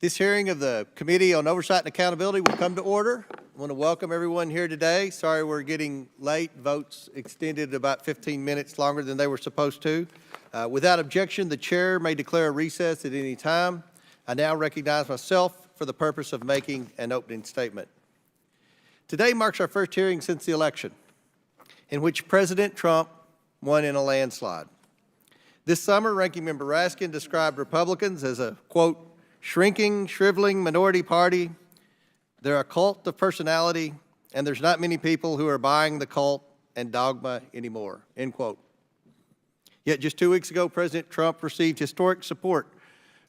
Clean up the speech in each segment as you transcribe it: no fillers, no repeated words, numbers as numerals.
This hearing of the Committee on Oversight and Accountability will come to order. I want to welcome everyone here today. Sorry we're getting late. Votes extended about 15 minutes longer than they were supposed to. Without objection, the chair may declare a recess at any time. I now recognize myself for the purpose of making an opening statement. Today marks our first hearing since the election, in which President Trump won in a landslide. This summer, Ranking Member Raskin described Republicans as a, quote, shrinking, shriveling minority party. They're a cult of personality, and there's not many people who are buying the cult and dogma anymore, end quote. Yet just 2 weeks ago, President Trump received historic support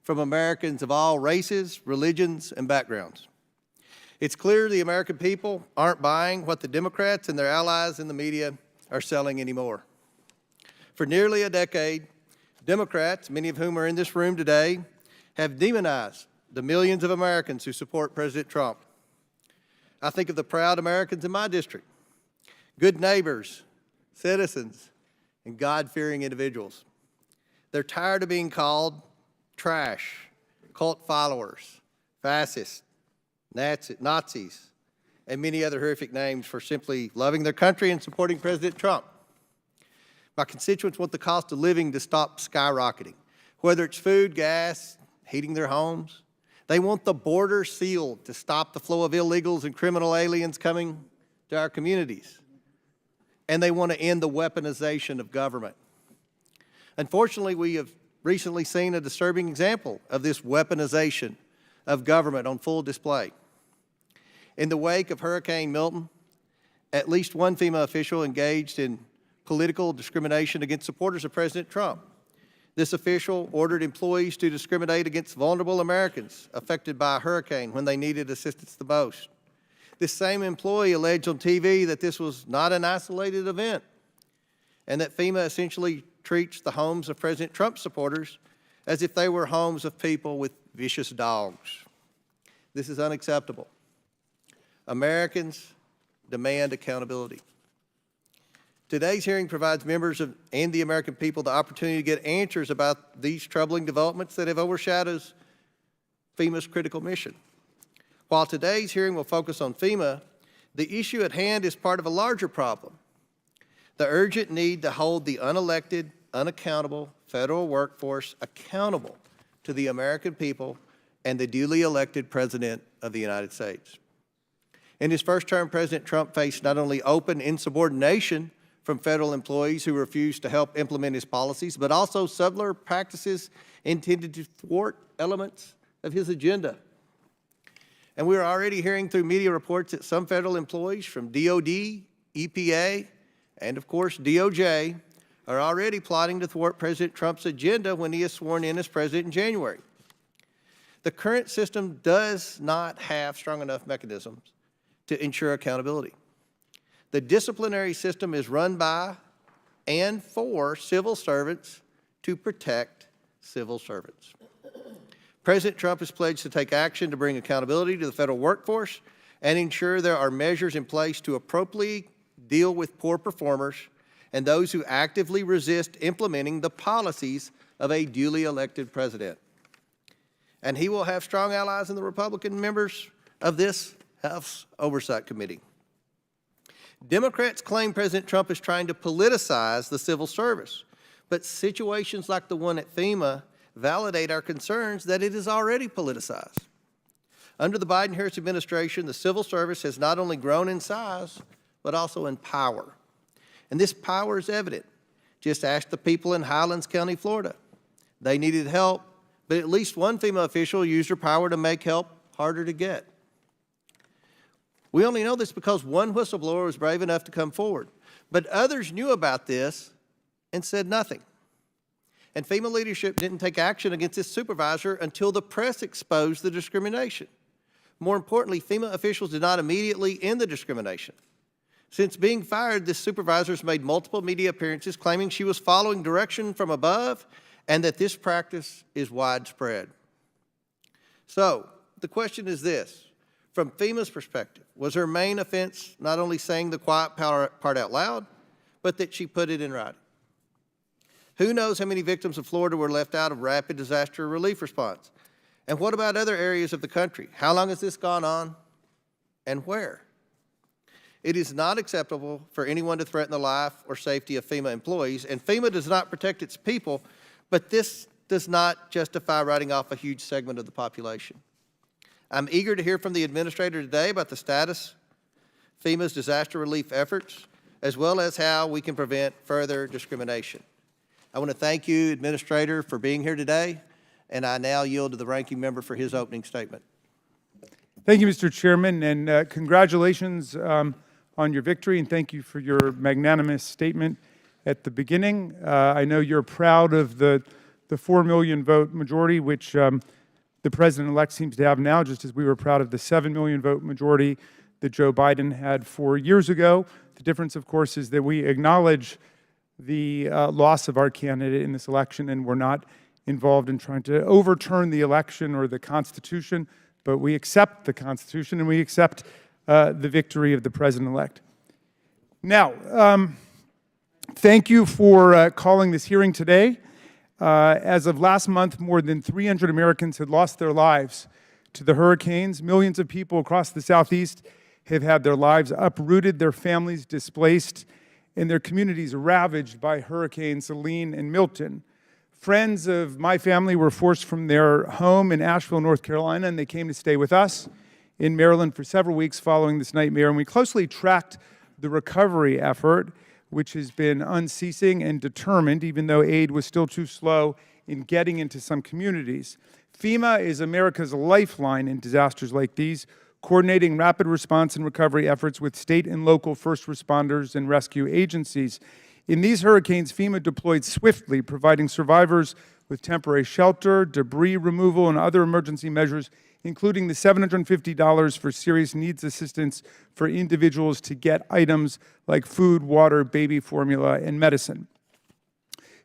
from Americans of all races, religions, and backgrounds. It's clear the American people aren't buying what the Democrats and their allies in the media are selling anymore. For nearly a decade, Democrats, many of whom are in this room today, have demonized the millions of Americans who support President Trump. I think of the proud Americans in my district, good neighbors, citizens, and God-fearing individuals. They're tired of being called trash, cult followers, fascists, Nazis, and many other horrific names for simply loving their country and supporting President Trump. My constituents want the cost of living to stop skyrocketing, whether it's food, gas, heating their homes. They want the border sealed to stop the flow of illegals and criminal aliens coming to our communities. And they want to end the weaponization of government. Unfortunately, we have recently seen a disturbing example of this weaponization of government on full display. In the wake of Hurricane Milton, at least one FEMA official engaged in political discrimination against supporters of President Trump. This official ordered employees to discriminate against vulnerable Americans affected by a hurricane when they needed assistance the most. This same employee alleged on TV that this was not an isolated event and that FEMA essentially treats the homes of President Trump supporters as if they were homes of people with vicious dogs. This is unacceptable. Americans demand accountability. Today's hearing provides members and the American people the opportunity to get answers about these troubling developments that have overshadowed FEMA's critical mission. While today's hearing will focus on FEMA, the issue at hand is part of a larger problem: the urgent need to hold the unelected, unaccountable federal workforce accountable to the American people and the duly elected President of the United States. In his first term, President Trump faced not only open insubordination from federal employees who refused to help implement his policies, but also subtler practices intended to thwart elements of his agenda. And we are already hearing through media reports that some federal employees from DOD, EPA, and of course DOJ are already plotting to thwart President Trump's agenda when he is sworn in as president in January. The current system does not have strong enough mechanisms to ensure accountability. The disciplinary system is run by and for civil servants to protect civil servants. President Trump has pledged to take action to bring accountability to the federal workforce and ensure there are measures in place to appropriately deal with poor performers and those who actively resist implementing the policies of a duly elected president. And he will have strong allies in the Republican members of this House Oversight Committee. Democrats claim President Trump is trying to politicize the civil service, but situations like the one at FEMA validate our concerns that it is already politicized. Under the Biden-Harris administration, the civil service has not only grown in size, but also in power. And this power is evident. Just ask the people in Highlands County, Florida. They needed help, but at least one FEMA official used her power to make help harder to get. We only know this because one whistleblower was brave enough to come forward, but others knew about this and said nothing. And FEMA leadership didn't take action against this supervisor until the press exposed the discrimination. More importantly, FEMA officials did not immediately end the discrimination. Since being fired, this supervisor has made multiple media appearances claiming she was following direction from above and that this practice is widespread. So, the question is this. From FEMA's perspective, was her main offense not only saying the quiet part out loud, but that she put it in writing? Who knows how many victims of Florida were left out of rapid disaster relief response? And what about other areas of the country? How long has this gone on and where? It is not acceptable for anyone to threaten the life or safety of FEMA employees, and FEMA does not protect its people, but this does not justify writing off a huge segment of the population. I'm eager to hear from the administrator today about the status of FEMA's disaster relief efforts, as well as how we can prevent further discrimination. I want to thank you, Administrator, for being here today, and I now yield to the ranking member for his opening statement. Thank you, Mr. Chairman, and congratulations on your victory, and thank you for your magnanimous statement at the beginning. I know you're proud of the 4 million vote majority, which the President-elect seems to have now, just as we were proud of the 7 million vote majority that Joe Biden had 4 years ago. The difference, of course, is that we acknowledge the loss of our candidate in this election, and we're not involved in trying to overturn the election or the Constitution, but we accept the Constitution and we accept the victory of the President-elect. Now, thank you for calling this hearing today. As of last month, more than 300 Americans had lost their lives to the hurricanes. Millions of people across the Southeast have had their lives uprooted, their families displaced, and their communities ravaged by Hurricanes Helene and Milton. Friends of my family were forced from their home in Asheville, North Carolina, and they came to stay with us in Maryland for several weeks following this nightmare, and we closely tracked the recovery effort, which has been unceasing and determined, even though aid was still too slow in getting into some communities. FEMA is America's lifeline in disasters like these, coordinating rapid response and recovery efforts with state and local first responders and rescue agencies. In these hurricanes, FEMA deployed swiftly, providing survivors with temporary shelter, debris removal, and other emergency measures, including the $750 for serious needs assistance for individuals to get items like food, water, baby formula, and medicine.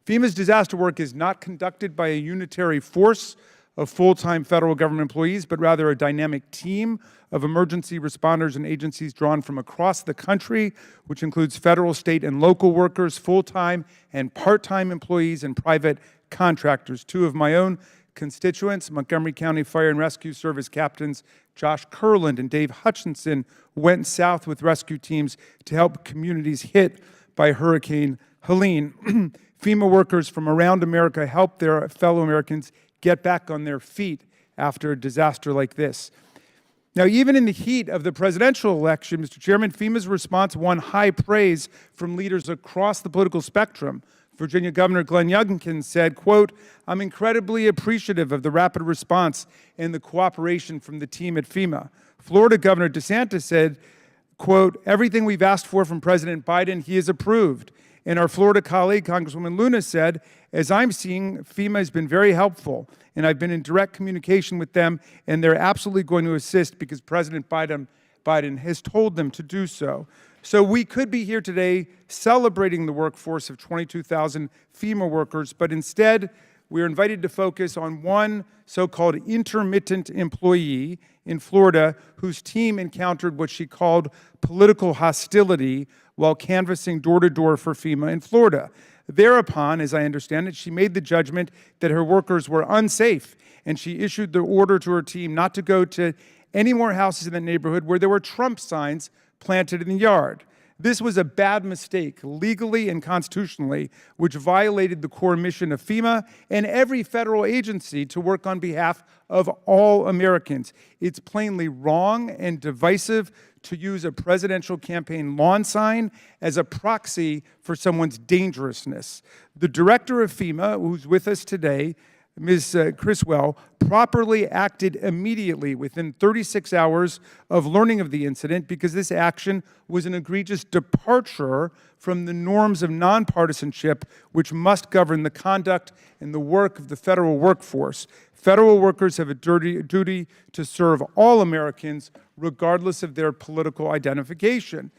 FEMA's disaster work is not conducted by a unitary force of full-time federal government employees, but rather a dynamic team of emergency responders and agencies drawn from across the country, which includes federal, state, and local workers, full-time and part-time employees, and private contractors. Two of my own constituents, Montgomery County Fire and Rescue Service Captains Josh Kurland and Dave Hutchinson, went south with rescue teams to help communities hit by Hurricane Helene. FEMA workers from around America help their fellow Americans get back on their feet after a disaster like this. Now, even in the heat of the presidential election, Mr. Chairman, FEMA's response won high praise from leaders across the political spectrum. Virginia Governor Glenn Youngkin said, quote, "I'm incredibly appreciative of the rapid response and the cooperation from the team at FEMA." Florida Governor DeSantis said, quote, "Everything we've asked for from President Biden, he has approved." And our Florida colleague, Congresswoman Luna, said, "As I'm seeing, FEMA has been very helpful, and I've been in direct communication with them, and they're absolutely going to assist because President Biden has told them to do so." So we could be here today celebrating the workforce of 22,000 FEMA workers, but instead we are invited to focus on one so-called intermittent employee in Florida whose team encountered what she called political hostility while canvassing door-to-door for FEMA in Florida. Thereupon, as I understand it, she made the judgment that her workers were unsafe, and she issued the order to her team not to go to any more houses in the neighborhood where there were Trump signs planted in the yard. This was a bad mistake, legally and constitutionally, which violated the core mission of FEMA and every federal agency to work on behalf of all Americans. It's plainly wrong and divisive to use a presidential campaign lawn sign as a proxy for someone's dangerousness. The director of FEMA, who's with us today, Ms. Criswell, properly acted immediately within 36 hours of learning of the incident because this action was an egregious departure from the norms of nonpartisanship which must govern the conduct and the work of the federal workforce. Federal workers have a duty to serve all Americans regardless of their political identification.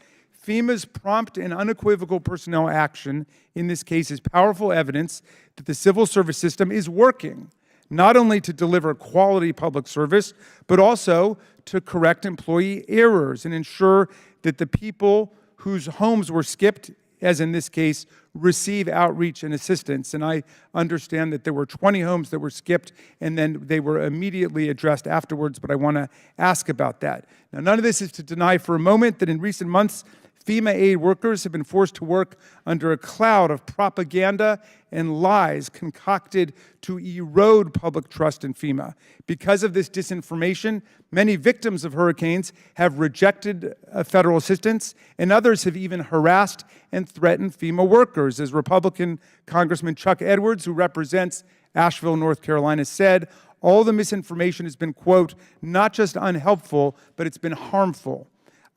FEMA's prompt and unequivocal personnel action in this case is powerful evidence that the civil service system is working, not only to deliver quality public service, but also to correct employee errors and ensure that the people whose homes were skipped as in this case, receive outreach and assistance. And I understand that there were 20 homes that were skipped and then they were immediately addressed afterwards, but I want to ask about that. Now, none of this is to deny for a moment that in recent months, FEMA aid workers have been forced to work under a cloud of propaganda and lies concocted to erode public trust in FEMA. Because of this disinformation, many victims of hurricanes have rejected federal assistance, and others have even harassed and threatened FEMA workers. As Republican Congressman Chuck Edwards, who represents Asheville, North Carolina, said, all the misinformation has been, quote, not just unhelpful, but it's been harmful.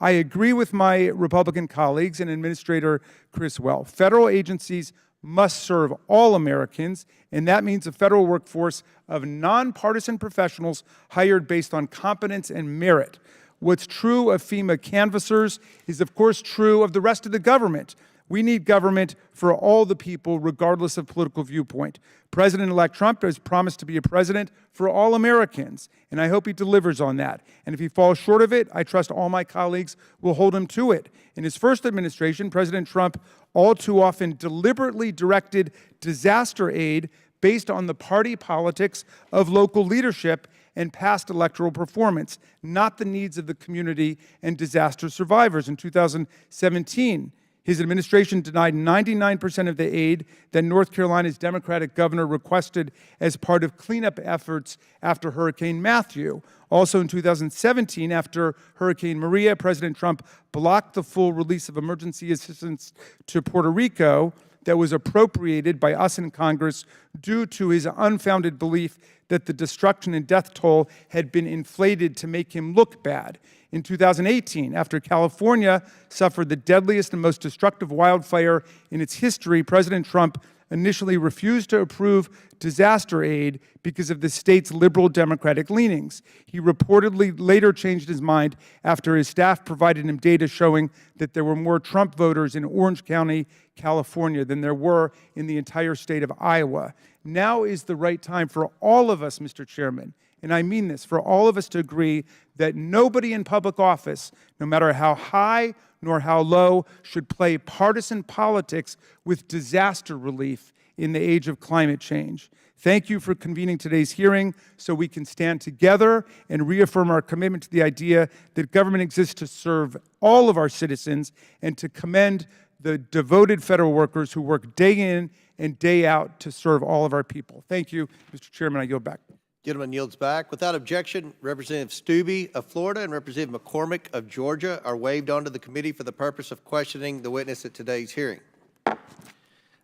I agree with my Republican colleagues and Administrator Criswell. Federal agencies must serve all Americans, and that means a federal workforce of nonpartisan professionals hired based on competence and merit. What's true of FEMA canvassers is, of course, true of the rest of the government. We need government for all the people, regardless of political viewpoint. President-elect Trump has promised to be a president for all Americans, and I hope he delivers on that. And if he falls short of it, I trust all my colleagues will hold him to it. In his first administration, President Trump all too often deliberately directed disaster aid based on the party politics of local leadership and past electoral performance, not the needs of the community and disaster survivors. In 2017, his administration denied 99% of the aid that North Carolina's Democratic governor requested as part of cleanup efforts after Hurricane Matthew. Also in 2017, after Hurricane Maria, President Trump blocked the full release of emergency assistance to Puerto Rico that was appropriated by us in Congress due to his unfounded belief that the destruction and death toll had been inflated to make him look bad. In 2018, after California suffered the deadliest and most destructive wildfire in its history, President Trump initially refused to approve disaster aid because of the state's liberal Democratic leanings. He reportedly later changed his mind after his staff provided him data showing that there were more Trump voters in Orange County, California, than there were in the entire state of Iowa. Now is the right time for all of us, Mr. Chairman, and I mean this, for all of us to agree that nobody in public office, no matter how high nor how low, should play partisan politics with disaster relief in the age of climate change. Thank you for convening today's hearing so we can stand together and reaffirm our commitment to the idea that government exists to serve all of our citizens and to commend the devoted federal workers who work day in and day out to serve all of our people. Thank you, Mr. Chairman. I yield back. Gentleman yields back. Without objection, Representative Stubbe of Florida and Representative McCormick of Georgia are waived onto the committee for the purpose of questioning the witness at today's hearing.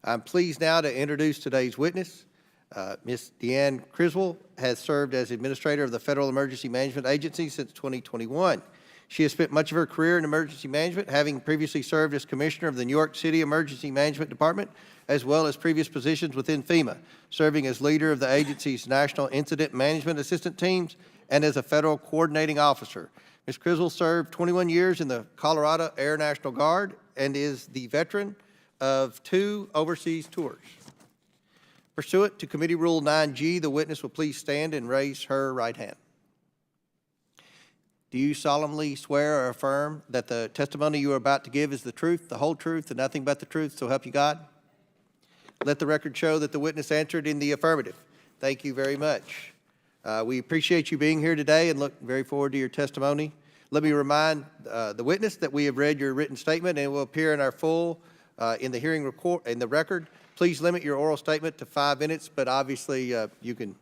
I'm pleased now to introduce today's witness. Ms. Deanne Criswell has served as Administrator of the Federal Emergency Management Agency since 2021. She has spent much of her career in emergency management, having previously served as Commissioner of the New York City Emergency Management Department, as well as previous positions within FEMA, serving as leader of the agency's National Incident Management Assistant Teams and as a Federal Coordinating Officer. Ms. Criswell served 21 years in the Colorado Air National Guard and is the veteran of 2 overseas tours. Pursuant to Committee Rule 9G, the witness will please stand and raise her right hand. Do you solemnly swear or affirm that the testimony you are about to give is the truth, the whole truth, and nothing but the truth, so help you God? Let the record show that the witness answered in the affirmative. Thank you very much. We appreciate you being here today and look very forward to your testimony. Let me remind the witness that we have read your written statement and it will appear in our full in the hearing record. Please limit your oral statement to 5 minutes, but obviously you can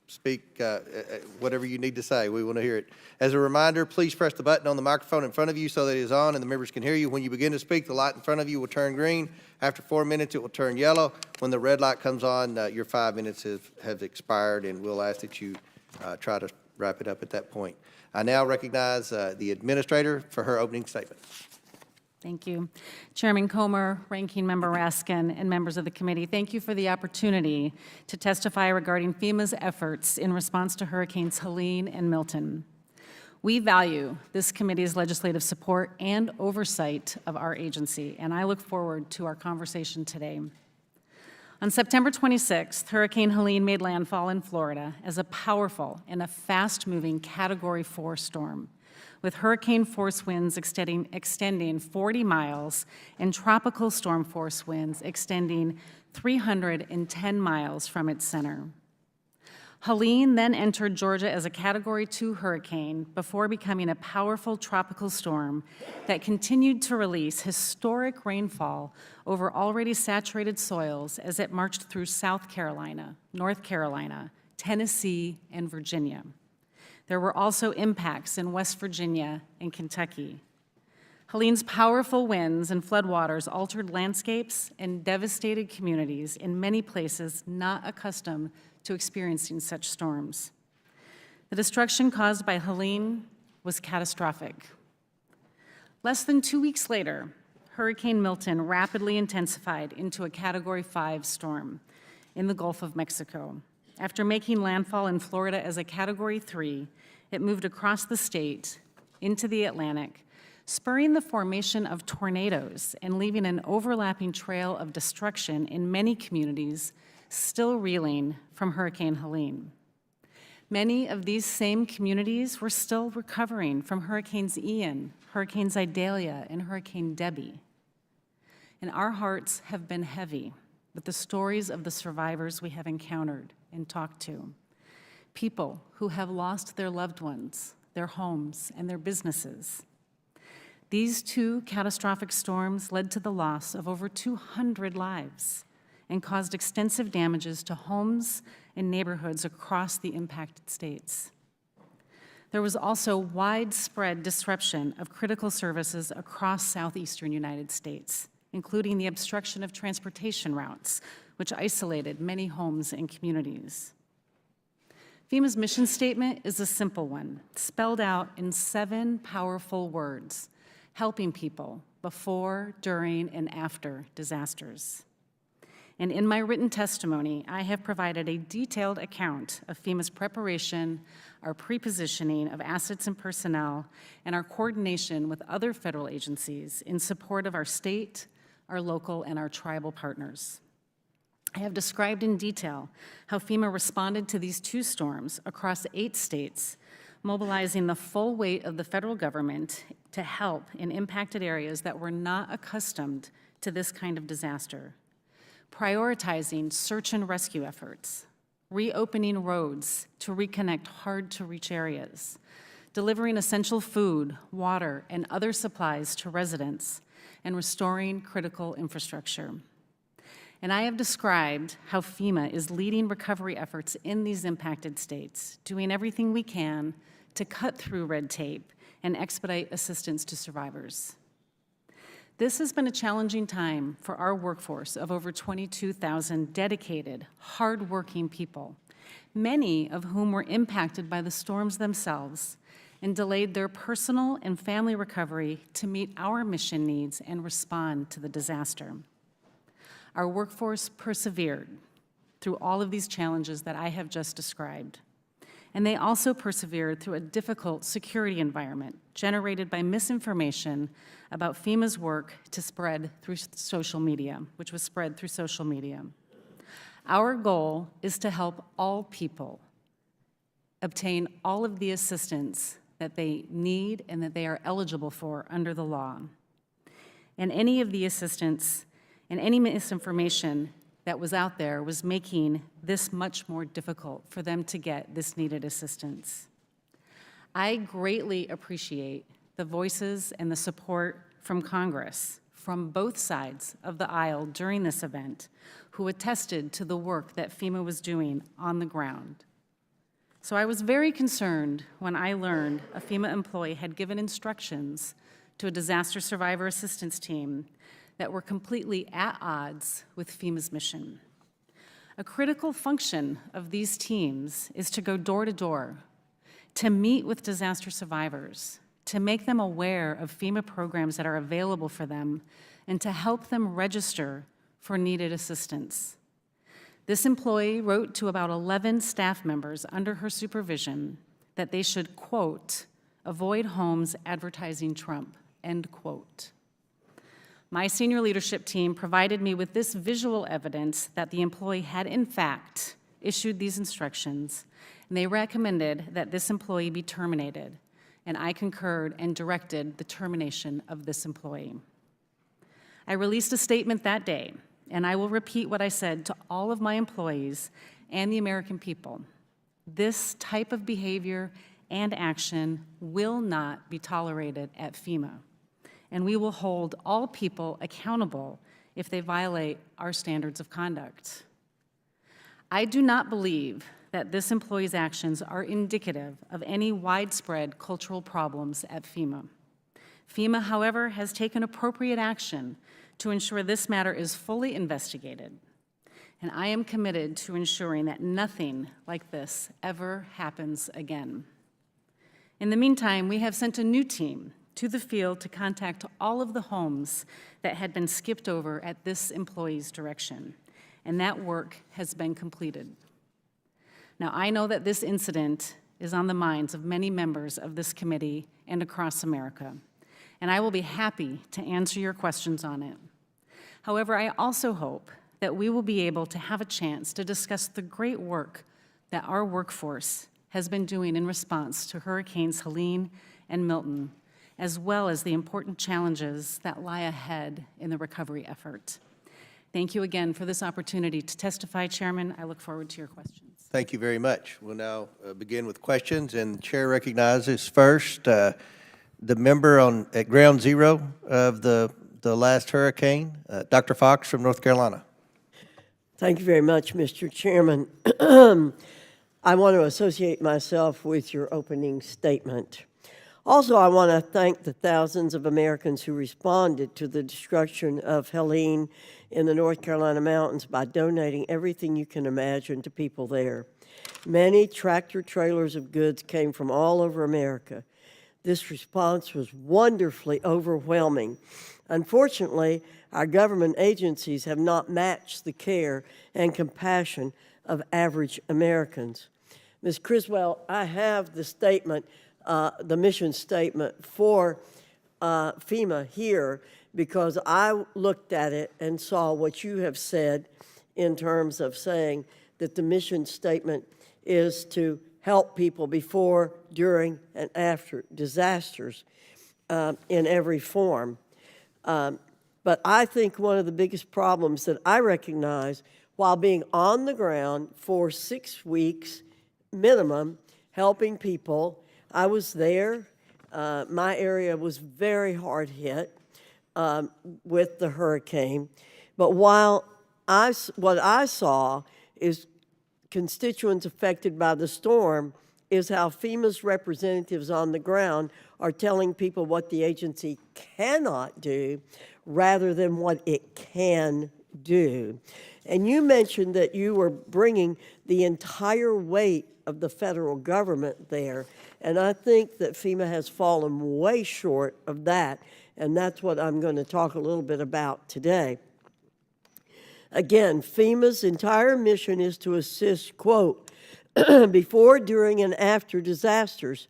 speak whatever you need to say. We want to hear it. As a reminder, please press the button on the microphone in front of you so that it is on and the members can hear you. When you begin to speak, the light in front of you will turn green. After 4 minutes, it will turn yellow. When the red light comes on, your 5 minutes have expired, and we'll ask that you try to wrap it up at that point. I now recognize the Administrator for her opening statement. Thank you. Chairman Comer, Ranking Member Raskin, and members of the committee, thank you for the opportunity to testify regarding FEMA's efforts in response to Hurricanes Helene and Milton. We value this committee's legislative support and oversight of our agency, and I look forward to our conversation today. On September 26th, Hurricane Helene made landfall in Florida as a powerful and a fast-moving Category 4 storm. with hurricane force winds extending 40 miles and tropical storm force winds extending 310 miles from its center. Helene then entered Georgia as a Category 2 hurricane before becoming a powerful tropical storm that continued to release historic rainfall over already saturated soils as it marched through South Carolina, North Carolina, Tennessee, and Virginia. There were also impacts in West Virginia and Kentucky. Helene's powerful winds and floodwaters altered landscapes and devastated communities in many places not accustomed to experiencing such storms. The destruction caused by Helene was catastrophic. Less than 2 weeks later, Hurricane Milton rapidly intensified into a Category 5 storm in the Gulf of Mexico. After making landfall in Florida as a Category 3, it moved across the state into the Atlantic, spurring the formation of tornadoes and leaving an overlapping trail of destruction in many communities still reeling from Hurricane Helene. Many of these same communities were still recovering from Hurricanes Ian, Hurricanes Idalia, and Hurricane Debbie. And our hearts have been heavy with the stories of the survivors we have encountered and talked to. People who have lost their loved ones, their homes, and their businesses. These two catastrophic storms led to the loss of over 200 lives and caused extensive damages to homes and neighborhoods across the impacted states. There was also widespread disruption of critical services across southeastern United States, including the obstruction of transportation routes, which isolated many homes and communities. FEMA's mission statement is a simple one, spelled out in 7 powerful words, helping people before, during, and after disasters. And in my written testimony, I have provided a detailed account of FEMA's preparation, our pre-positioning of assets and personnel, and our coordination with other federal agencies in support of our state, our local, and our tribal partners. I have described in detail how FEMA responded to these 2 storms across 8 states, mobilizing the full weight of the federal government to help in impacted areas that were not accustomed to this kind of disaster. Prioritizing search and rescue efforts, reopening roads to reconnect hard-to-reach areas, delivering essential food, water, and other supplies to residents, and restoring critical infrastructure. And I have described how FEMA is leading recovery efforts in these impacted states, doing everything we can to cut through red tape and expedite assistance to survivors. This has been a challenging time for our workforce of over 22,000 dedicated, hardworking people, many of whom were impacted by the storms themselves and delayed their personal and family recovery to meet our mission needs and respond to the disaster. Our workforce persevered through all of these challenges that I have just described. And they also persevered through a difficult security environment generated by misinformation about FEMA's work to spread through social media, which was spread through social media. Our goal is to help all people obtain all of the assistance that they need and that they are eligible for under the law. And any of the assistance and any misinformation that was out there was making this much more difficult for them to get this needed assistance. I greatly appreciate the voices and the support from Congress, from both sides of the aisle during this event, who attested to the work that FEMA was doing on the ground. So I was very concerned when I learned a FEMA employee had given instructions to a disaster survivor assistance team that were completely at odds with FEMA's mission. A critical function of these teams is to go door to door, to meet with disaster survivors, to make them aware of FEMA programs that are available for them, and to help them register for needed assistance. This employee wrote to about 11 staff members under her supervision that they should, quote, avoid homes advertising Trump, end quote. My senior leadership team provided me with this visual evidence that the employee had, in fact, issued these instructions, and they recommended that this employee be terminated and I concurred and directed the termination of this employee. I released a statement that day, and I will repeat what I said to all of my employees and the American people. This type of behavior and action will not be tolerated at FEMA, and we will hold all people accountable if they violate our standards of conduct. I do not believe that this employee's actions are indicative of any widespread cultural problems at FEMA. FEMA, however, has taken appropriate action to ensure this matter is fully investigated, and I am committed to ensuring that nothing like this ever happens again. In the meantime, we have sent a new team to the field to contact all of the homes that had been skipped over at this employee's direction, and that work has been completed. Now, I know that this incident is on the minds of many members of this committee and across America, and I will be happy to answer your questions on it. However, I also hope that we will be able to have a chance to discuss the great work that our workforce has been doing in response to Hurricanes Helene and Milton, as well as the important challenges that lie ahead in the recovery effort. Thank you again for this opportunity to testify, Chairman. I look forward to your questions. Thank you very much. We'll now begin with questions, and the chair recognizes first the member at ground zero of the last hurricane, Dr. Fox from North Carolina. Thank you very much, Mr. Chairman. I want to associate myself with your opening statement. Also, I want to thank the thousands of Americans who responded to the destruction of Helene in the North Carolina mountains by donating everything you can imagine to people there. Many tractor trailers of goods came from all over America. This response was wonderfully overwhelming. Unfortunately, our government agencies have not matched the care and compassion of average Americans. Ms. Criswell, I have the statement, the mission statement for FEMA here, because I looked at it and saw what you have said in terms of saying that the mission statement is to help people before, during, and after disasters in every form. But I think one of the biggest problems that I recognize while being on the ground for 6 weeks minimum, helping people, I was there. My area was very hard hit with the hurricane. But what I saw is constituents affected by the storm is how FEMA's representatives on the ground are telling people what the agency cannot do rather than what it can do. And you mentioned that you were bringing the entire weight of the federal government there, and I think that FEMA has fallen way short of that, and that's what I'm going to talk a little bit about today. Again, FEMA's entire mission is to assist, quote, before, during, and after disasters.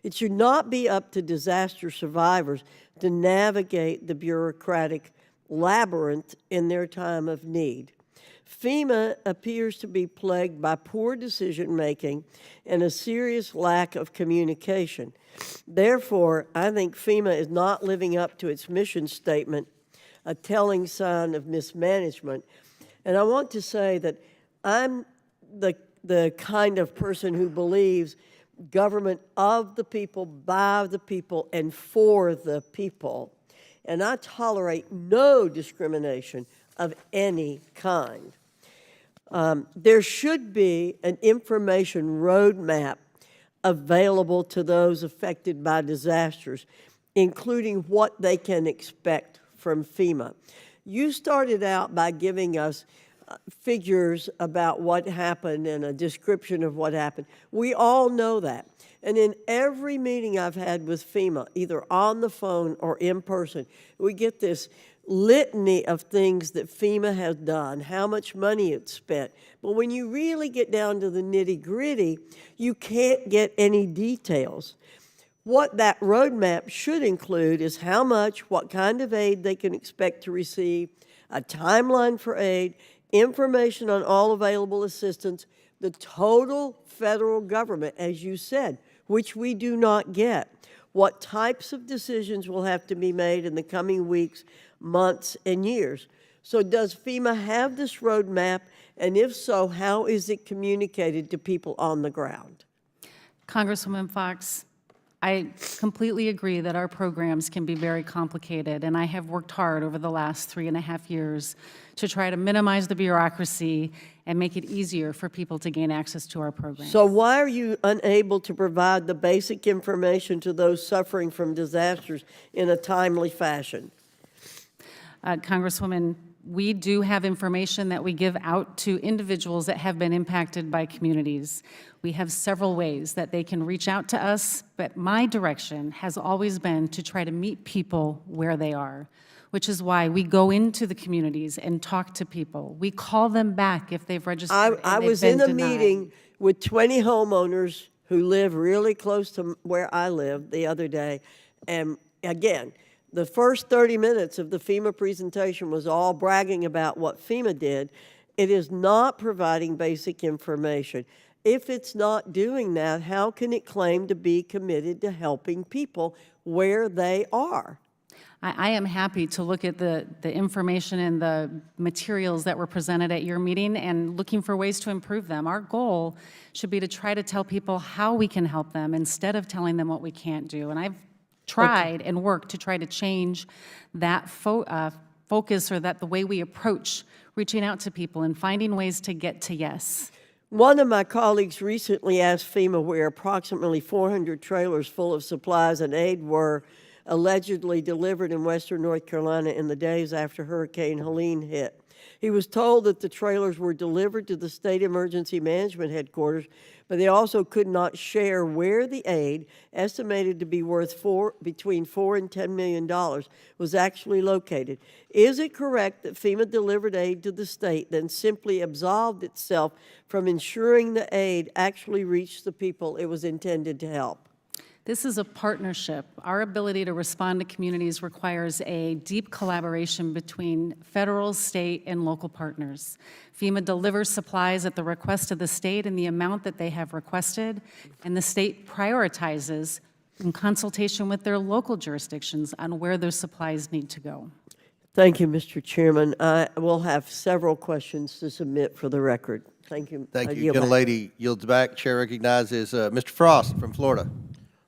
It should not be up to disaster survivors to navigate the bureaucratic labyrinth in their time of need. FEMA appears to be plagued by poor decision-making and a serious lack of communication. Therefore, I think FEMA is not living up to its mission statement, a telling sign of mismanagement. And I want to say that I'm the kind of person who believes government of the people, by the people, and for the people. And I tolerate no discrimination of any kind. There should be an information roadmap available to those affected by disasters, including what they can expect from FEMA. You started out by giving us figures about what happened and a description of what happened. We all know that. And in every meeting I've had with FEMA, either on the phone or in person, we get this litany of things that FEMA has done, how much money it's spent. But when you really get down to the nitty-gritty, you can't get any details. What that roadmap should include is how much, what kind of aid they can expect to receive, a timeline for aid, information on all available assistance, the total federal government, as you said, which we do not get. what types of decisions will have to be made in the coming weeks, months, and years. So does FEMA have this roadmap, and if so, how is it communicated to people on the ground? Congresswoman Fox, I completely agree that our programs can be very complicated, and I have worked hard over the last 3.5 years to try to minimize the bureaucracy and make it easier for people to gain access to our programs. So why are you unable to provide the basic information to those suffering from disasters in a timely fashion? Congresswoman, we do have information that we give out to individuals that have been impacted by communities. We have several ways that they can reach out to us, but my direction has always been to try to meet people where they are, which is why we go into the communities and talk to people. We call them back if they've registered and I they've was been in a denied. meeting with 20 homeowners who live really close to where I live the other day, and again, the first 30 minutes of the FEMA presentation was all bragging about what FEMA did. It is not providing basic information. If it's not doing that, how can it claim to be committed to helping people where they are? I am happy to look at the information and the materials that were presented at your meeting and looking for ways to improve them. Our goal should be to try to tell people how we can help them instead of telling them what we can't do. And I've tried and worked to try to change that focus, or that the way we approach reaching out to people and finding ways to get to yes. One of my colleagues recently asked FEMA where approximately 400 trailers full of supplies and aid were allegedly delivered in western North Carolina in the days after Hurricane Helene hit. He was told that the trailers were delivered to the state emergency management headquarters, but they also could not share where the aid, estimated to be worth between $4 and $10 million, was actually located. Is it correct that FEMA delivered aid to the state, then simply absolved itself from ensuring the aid actually reached the people it was intended to help? This is a partnership. Our ability to respond to communities requires a deep collaboration between federal, state, and local partners. FEMA delivers supplies at the request of the state in the amount that they have requested, and the state prioritizes in consultation with their local jurisdictions on where those supplies need to go. Thank you, Mr. Chairman. I will have several questions to submit for the record. Thank you. Thank I you. yield back. Gentlelady yields back. Chair recognizes Mr. Frost from Florida.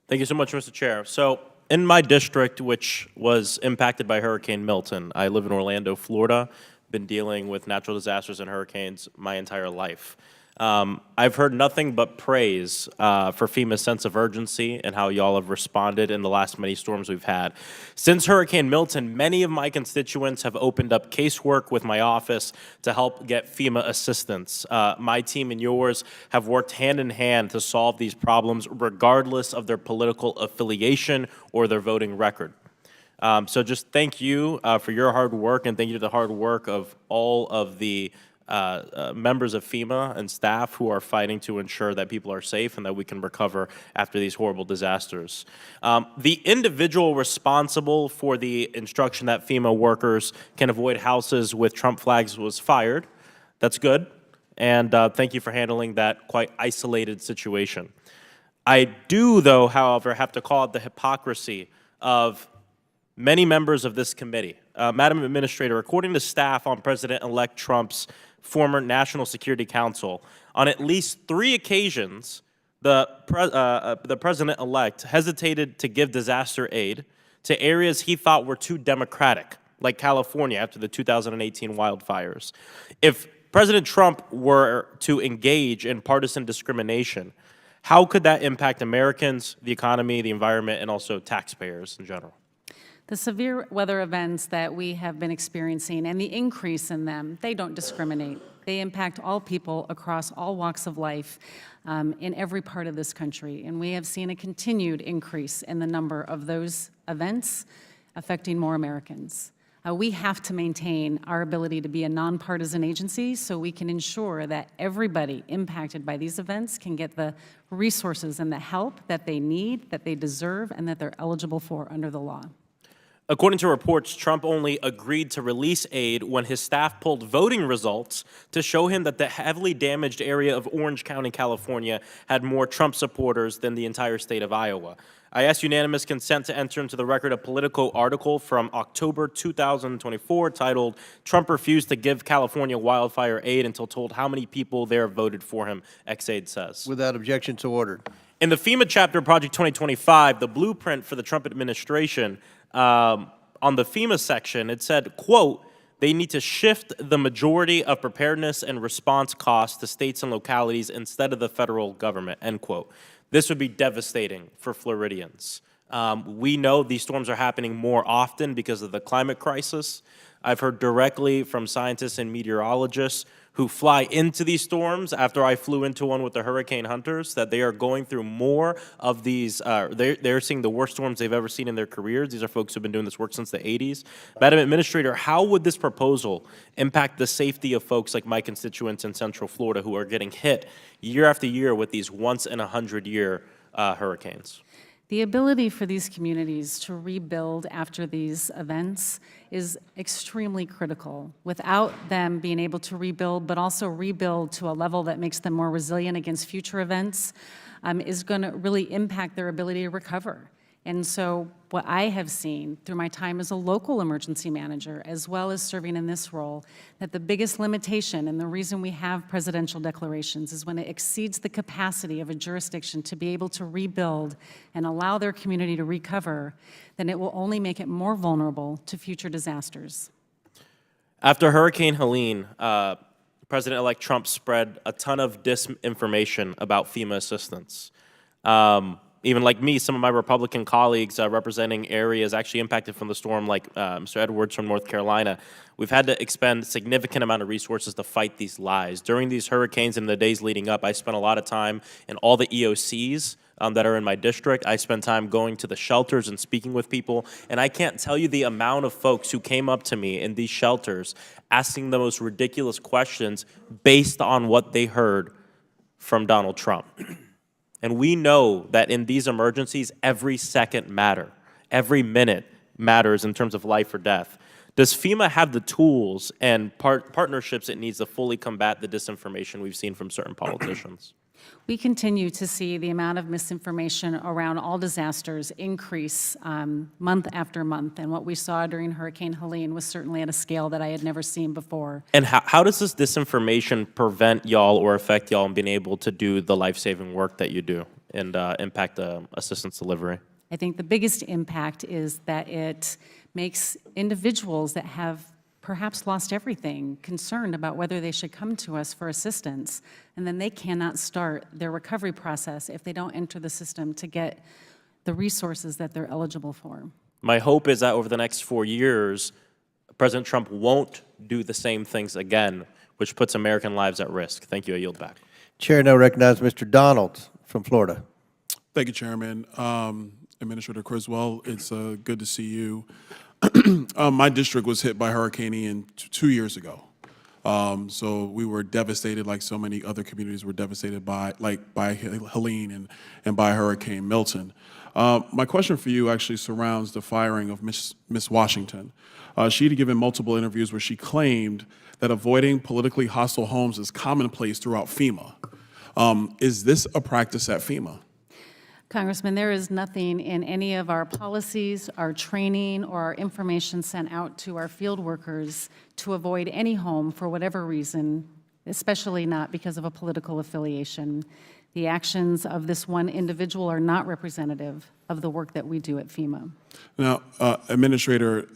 Thank you so much, Mr. Chair. So in my district, which was impacted by Hurricane Milton, I live in Orlando, Florida, been dealing with natural disasters and hurricanes my entire life. I've heard nothing but praise for FEMA's sense of urgency and how y'all have responded in the last many storms we've had. Since Hurricane Milton, many of my constituents have opened up casework with my office to help get FEMA assistance. My team and yours have worked hand in hand to solve these problems regardless of their political affiliation or their voting record. So just thank you for your hard work, and thank you to the hard work of all of the members of FEMA and staff who are fighting to ensure that people are safe and that we can recover after these horrible disasters. The individual responsible for the instruction that FEMA workers can avoid houses with Trump flags was fired. That's good. And thank you for handling that quite isolated situation. I do, though, however, have to call out the hypocrisy of many members of this committee. Madam Administrator, according to staff on President-elect Trump's former National Security Council, on at least 3 occasions, the President-elect hesitated to give disaster aid to areas he thought were too democratic, like California after the 2018 wildfires. If President Trump were to engage in partisan discrimination, how could that impact Americans, the economy, the environment, and also taxpayers in general? The severe weather events that we have been experiencing and the increase in them, they don't discriminate. They impact all people across all walks of life in every part of this country. And we have seen a continued increase in the number of those events affecting more Americans. We have to maintain our ability to be a nonpartisan agency so we can ensure that everybody impacted by these events can get the resources and the help that they need, that they deserve, and that they're eligible for under the law. According to reports, Trump only agreed to release aid when his staff pulled voting results to show him that the heavily damaged area of Orange County, California, had more Trump supporters than the entire state of Iowa. I ask unanimous consent to enter into the record a political article from October 2024 titled, "Trump Refused to Give California Wildfire Aid Until Told How Many People There Voted for Him," Ex-Aid says. Without objection, so ordered. In the FEMA chapter of Project 2025, the blueprint for the Trump administration, on the FEMA section, it said, quote, "They need to shift the majority of preparedness and response costs to states and localities instead of the federal government," end quote. This would be devastating for Floridians. We know these storms are happening more often because of the climate crisis. I've heard directly from scientists and meteorologists who fly into these storms after I flew into one with the hurricane hunters, that they are going through more of these, they're seeing the worst storms they've ever seen in their careers. These are folks who've been doing this work since the 80s. Madam Administrator, how would this proposal impact the safety of folks like my constituents in Central Florida who are getting hit year after year with these once-in-a-100-year hurricanes? The ability for these communities to rebuild after these events is extremely critical. Without them being able to rebuild, but also rebuild to a level that makes them more resilient against future events, is going to really impact their ability to recover. And so what I have seen through my time as a local emergency manager, as well as serving in this role, that the biggest limitation and the reason we have presidential declarations is when it exceeds the capacity of a jurisdiction to be able to rebuild and allow their community to recover, then it will only make it more vulnerable to future disasters. After Hurricane Helene, President-elect Trump spread a ton of disinformation about FEMA assistance. Even like me, some of my Republican colleagues representing areas actually impacted from the storm, like Mr. Edwards from North Carolina, we've had to expend a significant amount of resources to fight these lies. During these hurricanes and the days leading up, I spent a lot of time in all the EOCs that are in my district. I spent time going to the shelters and speaking with people, and I can't tell you the amount of folks who came up to me in these shelters asking the most ridiculous questions based on what they heard from Donald Trump. And we know that in these emergencies, every second matters. Every minute matters in terms of life or death. Does FEMA have the tools and partnerships it needs to fully combat the disinformation we've seen from certain politicians? We continue to see the amount of misinformation around all disasters increase month after month. And what we saw during Hurricane Helene was certainly at a scale that I had never seen before. And how does this disinformation prevent y'all or affect y'all in being able to do the life-saving work that you do and impact assistance delivery? I think the biggest impact is that it makes individuals that have perhaps lost everything concerned about whether they should come to us for assistance, and then they cannot start their recovery process if they don't enter the system to get the resources that they're eligible for. My hope is that over the next 4 years, President Trump won't do the same things again, which puts American lives at risk. Thank you. I yield back. Chair now recognizes Mr. Donald from Florida. Thank you, Chairman. Administrator Criswell, it's good to see you. My district was hit by Hurricane Ian 2 years ago. So we were devastated, like so many other communities were devastated by Helene and by Hurricane Milton. My question for you actually surrounds the firing of Miss Washington. She had given multiple interviews where she claimed that avoiding politically hostile homes is commonplace throughout FEMA. Is this a practice at FEMA? Congressman, there is nothing in any of our policies, our training, or our information sent out to our field workers to avoid any home for whatever reason, especially not because of a political affiliation. The actions of this one individual are not representative of the work that we do at FEMA. Now, Administrator,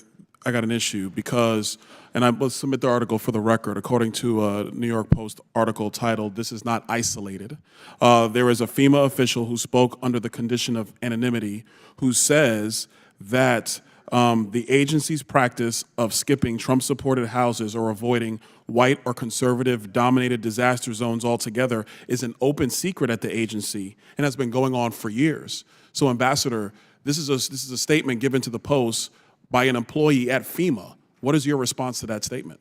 I got an issue because, and I will submit the article for the record, according to a New York Post article titled, "This is not isolated." There is a FEMA official who spoke under the condition of anonymity who says that the agency's practice of skipping Trump-supported houses or avoiding white or conservative-dominated disaster zones altogether is an open secret at the agency and has been going on for years. So, Ambassador, this is a statement given to the Post by an employee at FEMA. What is your response to that statement?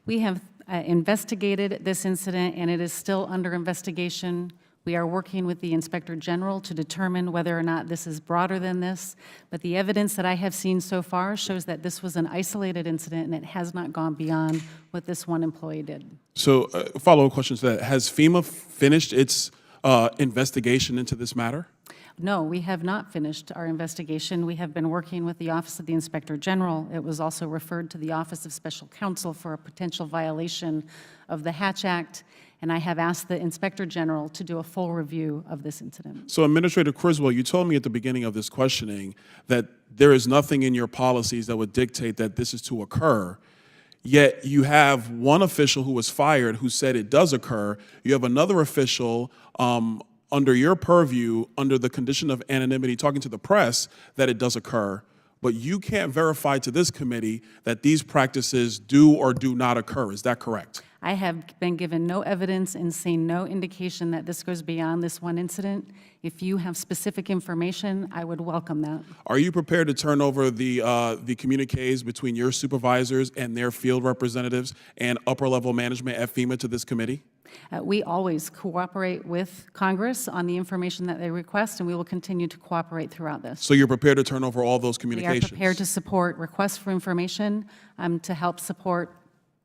We have investigated this incident, and it is still under investigation. We are working with the Inspector General to determine whether or not this is broader than this. But the evidence that I have seen so far shows that this was an isolated incident, and it has not gone beyond what this one employee did. So, follow-up question to that. Has FEMA finished its investigation into this matter? No, we have not finished our investigation. We have been working with the Office of the Inspector General. It was also referred to the Office of Special Counsel for a potential violation of the Hatch Act, and I have asked the Inspector General to do a full review of this incident. So Administrator Criswell, you told me at the beginning of this questioning that there is nothing in your policies that would dictate that this is to occur. Yet you have one official who was fired who said it does occur. You have another official under your purview, under the condition of anonymity, talking to the press that it does occur. But you can't verify to this committee that these practices do or do not occur. Is that correct? I have been given no evidence and seen no indication that this goes beyond this one incident. If you have specific information, I would welcome that. Are you prepared to turn over the communiques between your supervisors and their field representatives and upper-level management at FEMA to this committee? We always cooperate with Congress on the information that they request, and we will continue to cooperate throughout this. So you're prepared to turn over all those We communications? are prepared to support requests for information to help support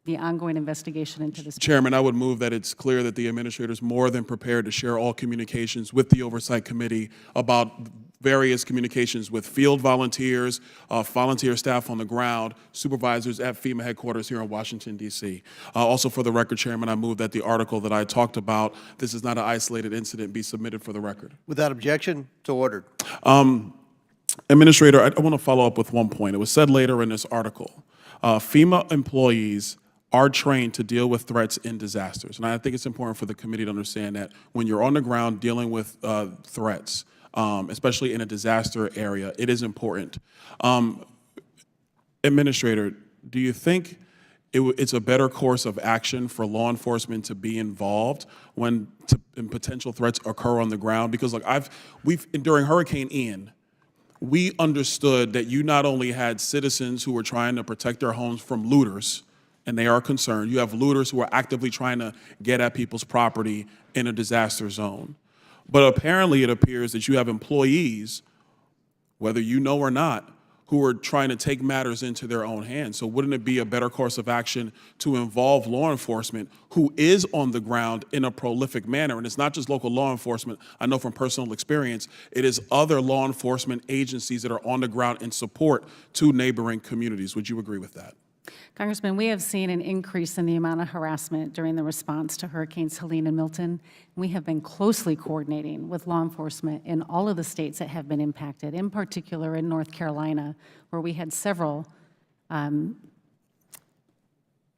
the ongoing investigation into this. Chairman, I would move that it's clear that the administrator is more than prepared to share all communications with the Oversight Committee about various communications with field volunteers, volunteer staff on the ground, supervisors at FEMA headquarters here in Washington, D.C. Also, for the record, Chairman, I move that the article that I talked about, this is not an isolated incident, be submitted for the record. Without objection, so ordered. Administrator, I want to follow up with one point. It was said later in this article, FEMA employees are trained to deal with threats in disasters. And I think it's important for the committee to understand that when you're on the ground dealing with threats, especially in a disaster area, it is important. Administrator, do you think it's a better course of action for law enforcement to be involved when potential threats occur on the ground? Because look, during Hurricane Ian, we understood that you not only had citizens who were trying to protect their homes from looters, and they are concerned. You have looters who are actively trying to get at people's property in a disaster zone. But apparently it appears that you have employees, whether you know or not, who are trying to take matters into their own hands. So wouldn't it be a better course of action to involve law enforcement who is on the ground in a prolific manner? And it's not just local law enforcement. I know from personal experience, it is other law enforcement agencies that are on the ground in support to neighboring communities. Would you agree with that? Congressman, we have seen an increase in the amount of harassment during the response to Hurricanes Helene and Milton. We have been closely coordinating with law enforcement in all of the states that have been impacted, in particular in North Carolina, where we had several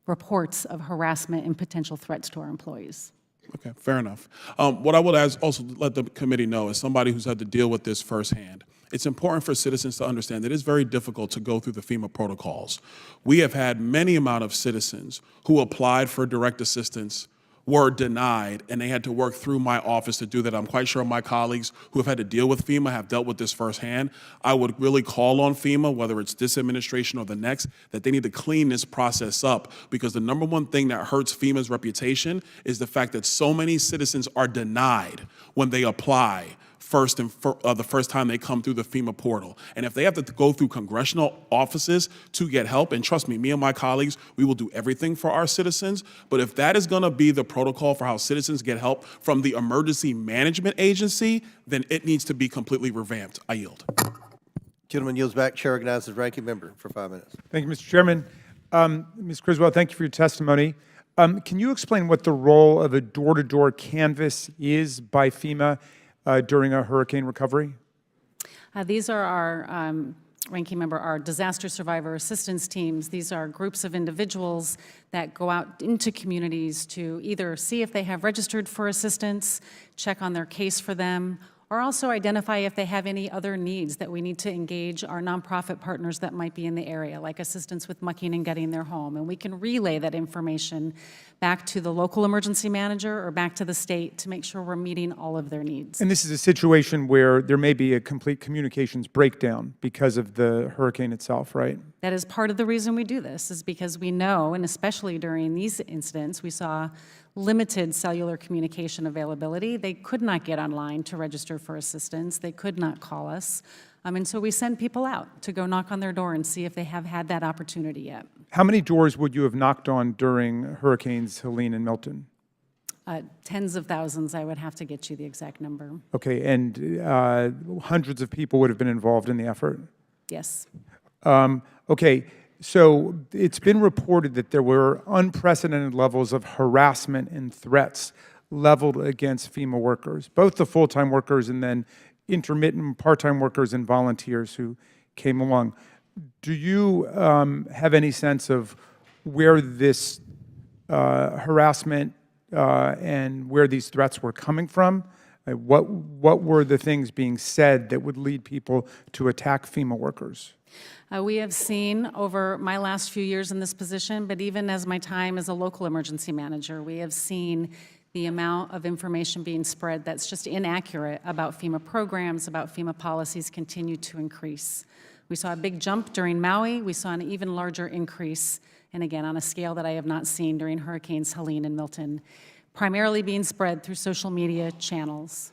reports of harassment and potential threats to our employees. Okay, fair enough. What I would also let the committee know, as somebody who's had to deal with this firsthand, it's important for citizens to understand that it's very difficult to go through the FEMA protocols. We have had many amount of citizens who applied for direct assistance, were denied, and they had to work through my office to do that. I'm quite sure my colleagues who have had to deal with FEMA have dealt with this firsthand. I would really call on FEMA, whether it's this administration or the next, that they need to clean this process up, because the number one thing that hurts FEMA's reputation is the fact that so many citizens are denied when they apply the first time they come through the FEMA portal. And if they have to go through congressional offices to get help, and trust me and my colleagues, we will do everything for our citizens, but if that is gonna be the protocol for how citizens get help from the Emergency Management Agency, then it needs to be completely revamped. I yield. Gentleman yields back. Chair recognizes ranking member for 5 minutes. Thank you, Mr. Chairman. Ms. Criswell, thank you for your testimony. Can you explain what the role of a door-to-door canvass is by FEMA during a hurricane recovery? These are our, ranking member, our disaster survivor assistance teams. These are groups of individuals that go out into communities to either see if they have registered for assistance, check on their case for them, or also identify if they have any other needs that we need to engage our nonprofit partners that might be in the area, like assistance with mucking and getting their home. And we can relay that information back to the local emergency manager or back to the state to make sure we're meeting all of their needs. And this is a situation where there may be a complete communications breakdown because of the hurricane itself, right? That is part of the reason we do this, is because we know, and especially during these incidents, we saw limited cellular communication availability. They could not get online to register for assistance. They could not call us. And so we send people out to go knock on their door and see if they have had that opportunity yet. How many doors would you have knocked on during Hurricanes Helene and Milton? Tens of thousands, I would have to get you the exact number. Okay, and hundreds of people would have been involved in the effort? Yes. Okay, so it's been reported that there were unprecedented levels of harassment and threats leveled against FEMA workers, both the full-time workers and then intermittent part-time workers and volunteers who came along. Do you have any sense of where this harassment and where these threats were coming from? What were the things being said that would lead people to attack FEMA workers? We have seen over my last few years in this position, but even as my time as a local emergency manager, we have seen the amount of information being spread that's just inaccurate about FEMA programs, about FEMA policies continue to increase. We saw a big jump during Maui. We saw an even larger increase, and again, on a scale that I have not seen during Hurricanes Helene and Milton, primarily being spread through social media channels.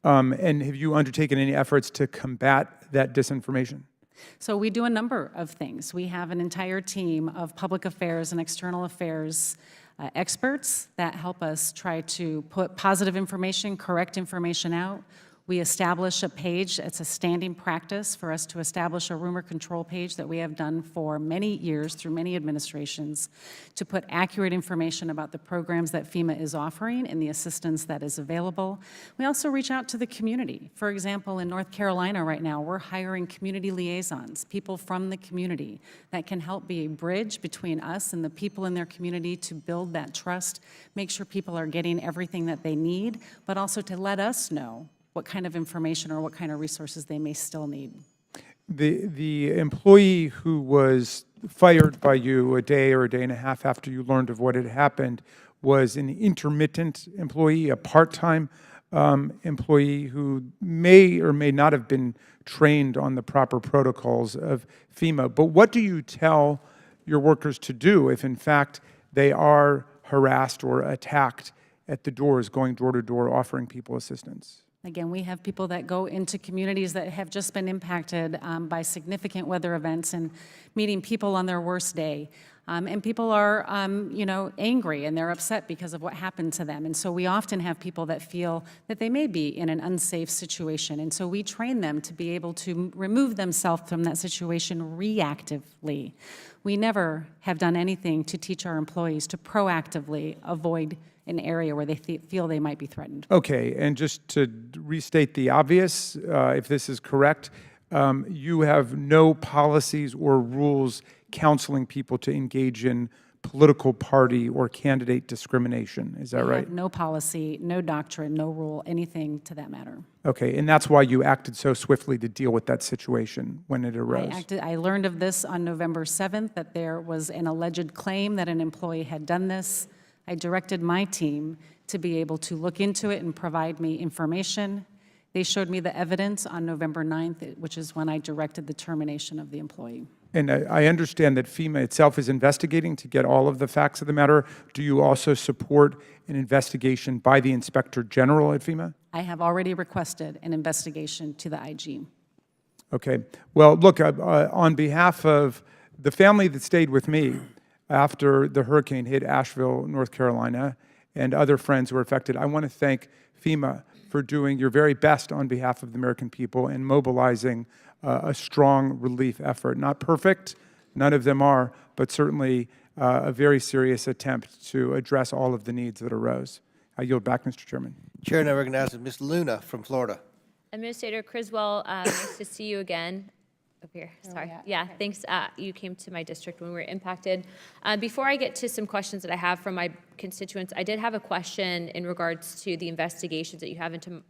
And have you undertaken any efforts to combat that disinformation? So we do a number of things. We have an entire team of public affairs and external affairs experts that help us try to put positive information, correct information out. We establish a page. It's a standing practice for us to establish a rumor control page that we have done for many years through many administrations to put accurate information about the programs that FEMA is offering and the assistance that is available. We also reach out to the community. For example, in North Carolina right now, we're hiring community liaisons, people from the community that can help be a bridge between us and the people in their community to build that trust, make sure people are getting everything that they need, but also to let us know what kind of information or what kind of resources they may still need. The employee who was fired by you a day or a day and a half after you learned of what had happened was an intermittent employee, a part-time employee who may or may not have been trained on the proper protocols of FEMA. But what do you tell your workers to do if, in fact, they are harassed or attacked at the doors, going door to door, offering people assistance? Again, we have people that go into communities that have just been impacted by significant weather events and meeting people on their worst day. And people are, angry and they're upset because of what happened to them. And so we often have people that feel that they may be in an unsafe situation. And so we train them to be able to remove themselves from that situation reactively. We never have done anything to teach our employees to proactively avoid an area where they feel they might be threatened. Okay, and just to restate the obvious, if this is correct, you have no policies or rules counseling people to engage in political party or candidate discrimination. Is that right? No policy, no doctrine, no rule, anything to that matter. Okay, and that's why you acted so swiftly to deal with that situation when it arose. I learned of this on November 7th, that there was an alleged claim that an employee had done this. I directed my team to be able to look into it and provide me information. They showed me the evidence on November 9th, which is when I directed the termination of the employee. And I understand that FEMA itself is investigating to get all of the facts of the matter. Do you also support an investigation by the Inspector General at FEMA? I have already requested an investigation to the IG. Okay. Well, look, on behalf of the family that stayed with me after the hurricane hit Asheville, North Carolina, and other friends who were affected, I want to thank FEMA for doing your very best on behalf of the American people and mobilizing a strong relief effort. Not perfect, none of them are, but certainly a very serious attempt to address all of the needs that arose. I yield back, Mr. Chairman. Chair now recognizes Ms. Luna from Florida. Administrator Criswell, nice to see you again. Up here, sorry. Yeah, thanks. You came to my district when we were impacted. Before I get to some questions that I have from my constituents, I did have a question in regards to the investigations that you have into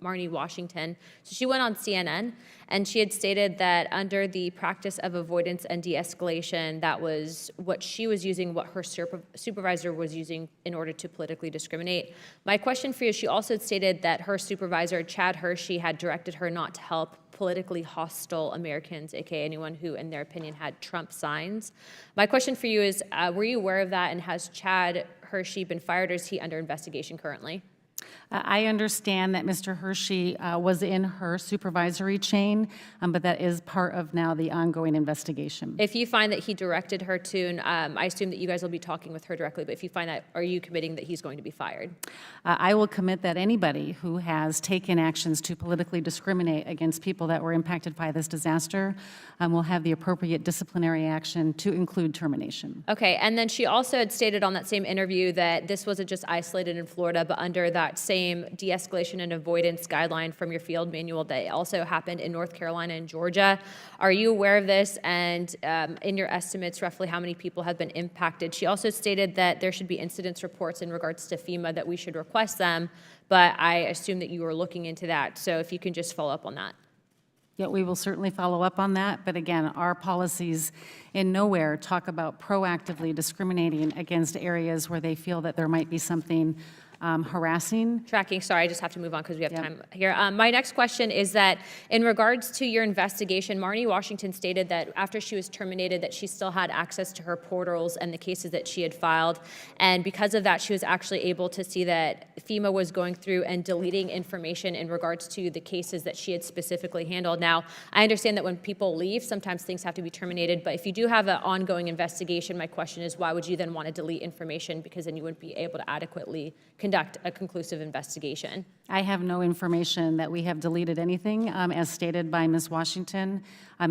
Marnie Washington. So she went on CNN, and she had stated that under the practice of avoidance and de-escalation, that was what she was using, what her supervisor was using in order to politically discriminate. My question for you, she also stated that her supervisor, Chad Hershey, had directed her not to help politically hostile Americans, aka anyone who, in their opinion, had Trump signs. My question for you is, were you aware of that, and has Chad Hershey been fired, or is he under investigation currently? I understand that Mr. Hershey was in her supervisory chain, but that is part of now the ongoing investigation. If you find that he directed her to, and I assume that you guys will be talking with her directly, but if you find that, are you committing that he's going to be fired? I will commit that anybody who has taken actions to politically discriminate against people that were impacted by this disaster will have the appropriate disciplinary action to include termination. Okay, and then she also had stated on that same interview that this wasn't just isolated in Florida, but under that same de-escalation and avoidance guideline from your field manual that also happened in North Carolina and Georgia. Are you aware of this? And in your estimates, roughly how many people have been impacted? She also stated that there should be incidents reports in regards to FEMA, that we should request them, but I assume that you were looking into that. So if you can just follow up on that. Yeah, we will certainly follow up on that, but again, our policies in nowhere talk about proactively discriminating against areas where they feel that there might be something harassing. Tracking, sorry, I just have to move on because we have time here. My next question is that in regards to your investigation, Marnie Washington stated that after she was terminated that she still had access to her portals and the cases that she had filed. And because of that, she was actually able to see that FEMA was going through and deleting information in regards to the cases that she had specifically handled. Now, I understand that when people leave, sometimes things have to be terminated, but if you do have an ongoing investigation, my question is why would you then want to delete information? Because then you wouldn't be able to adequately conduct a conclusive investigation. I have no information that we have deleted anything, as stated by Ms. Washington.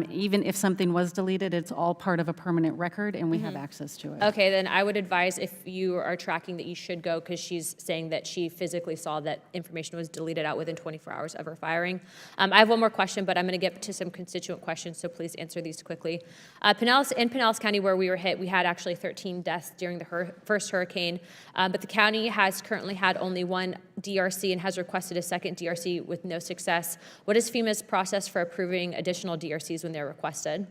Even if something was deleted, it's all part of a permanent record, and we have access to it. Okay, then I would advise if you are tracking that you should go, because she's saying that she physically saw that information was deleted out within 24 hours of her firing. I have one more question, but I'm going to get to some constituent questions, so please answer these quickly. In Pinellas County, where we were hit, we had actually 13 deaths during the first hurricane, but the county has currently had only one DRC and has requested a second DRC with no success. What is FEMA's process for approving additional DRCs when they're requested?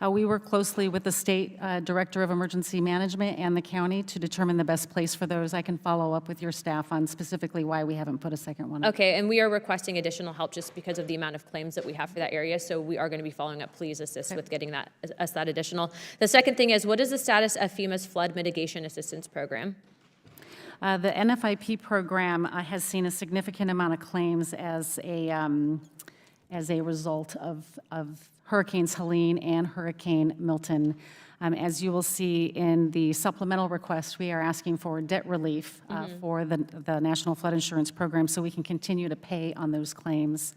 We work closely with the State Director of Emergency Management and the county to determine the best place for those. I can follow up with your staff on specifically why we haven't put a second one up. Okay, and we are requesting additional help just because of the amount of claims that we have for that area, so we are going to be following up. Please assist with getting that additional. The second thing is, what is the status of FEMA's flood mitigation assistance program? The NFIP program has seen a significant amount of claims as a result of Hurricanes Helene and Hurricane Milton. As you will see in the supplemental request, we are asking for debt relief for the National Flood Insurance Program so we can continue to pay on those claims.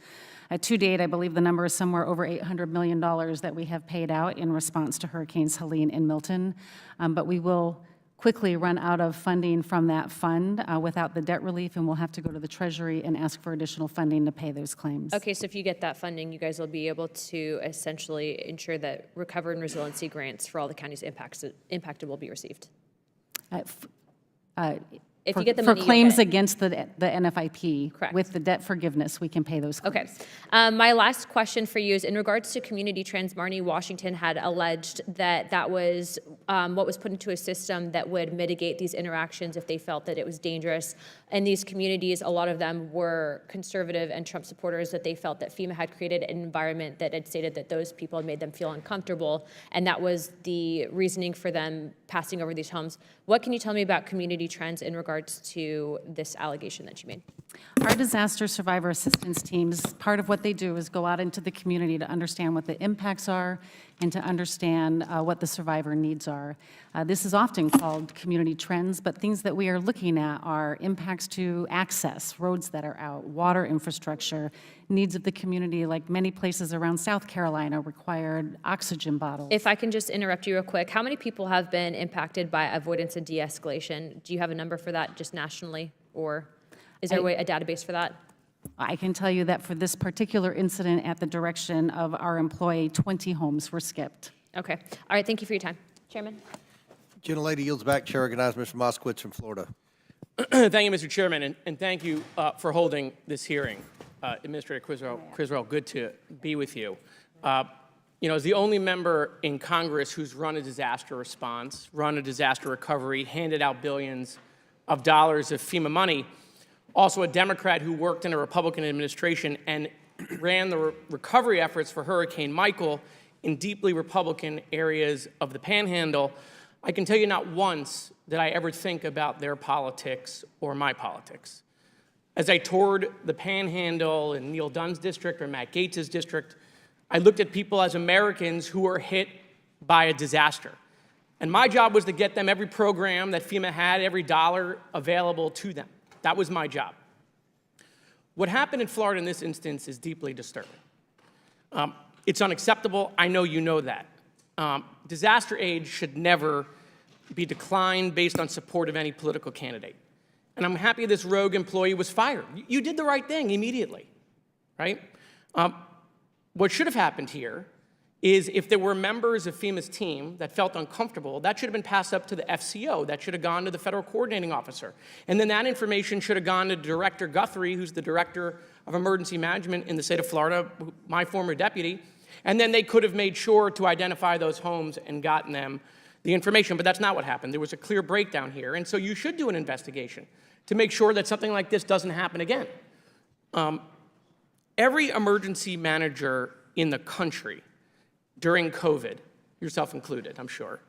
To date, I believe the number is somewhere over $800 million that we have paid out in response to Hurricanes Helene and Milton, but we will quickly run out of funding from that fund without the debt relief, and we'll have to go to the Treasury and ask for additional funding to pay those claims. Okay, so if you get that funding, you guys will be able to essentially ensure that recovery and resiliency grants for all the counties impacted will be received. If you get the money, for claims okay. against the NFIP, Correct. with the debt forgiveness, we can pay those claims. Okay. My last question for you is in regards to community trends. Marnie Washington had alleged that that was what was put into a system that would mitigate these interactions if they felt that it was dangerous. And these communities, a lot of them were conservative and Trump supporters, that they felt that FEMA had created an environment that had stated that those people had made them feel uncomfortable, and that was the reasoning for them passing over these homes. What can you tell me about community trends in regards to this allegation that you made? Our disaster survivor assistance teams, part of what they do is go out into the community to understand what the impacts are and to understand what the survivor needs are. This is often called community trends, but things that we are looking at are impacts to access, roads that are out, water infrastructure, needs of the community, like many places around South Carolina required oxygen bottles. If I can just interrupt you real quick, how many people have been impacted by avoidance and de-escalation? Do you have a number for that just nationally, or is there a database for that? I can tell you that for this particular incident at the direction of our employee, 20 homes were skipped. Okay. All right, thank you for your time. Chairman? Gentlelady yields back. Chair recognizes Mr. Moskowitz from Florida. Thank you, Mr. Chairman, and thank you for holding this hearing. Administrator Criswell, good to be with you. As the only member in Congress who's run a disaster response, run a disaster recovery, handed out billions of dollars of FEMA money, also a Democrat who worked in a Republican administration and ran the recovery efforts for Hurricane Michael in deeply Republican areas of the Panhandle, I can tell you not once did I ever think about their politics or my politics. As I toured the Panhandle in Neil Dunn's district or Matt Gaetz's district, I looked at people as Americans who were hit by a disaster. And my job was to get them every program that FEMA had, every dollar available to them. That was my job. What happened in Florida in this instance is deeply disturbing. It's unacceptable. I know you know that. Disaster aid should never be declined based on support of any political candidate. And I'm happy this rogue employee was fired. You did the right thing immediately, right? What should have happened here is if there were members of FEMA's team that felt uncomfortable, that should have been passed up to the FCO. That should have gone to the federal coordinating officer. And then that information should have gone to Director Guthrie, who's the Director of Emergency Management in the state of Florida, my former deputy. And then they could have made sure to identify those homes and gotten them the information. But that's not what happened. There was a clear breakdown here. And so you should do an investigation to make sure that something like this doesn't happen again. Every emergency manager in the country during COVID, yourself included, I'm sure,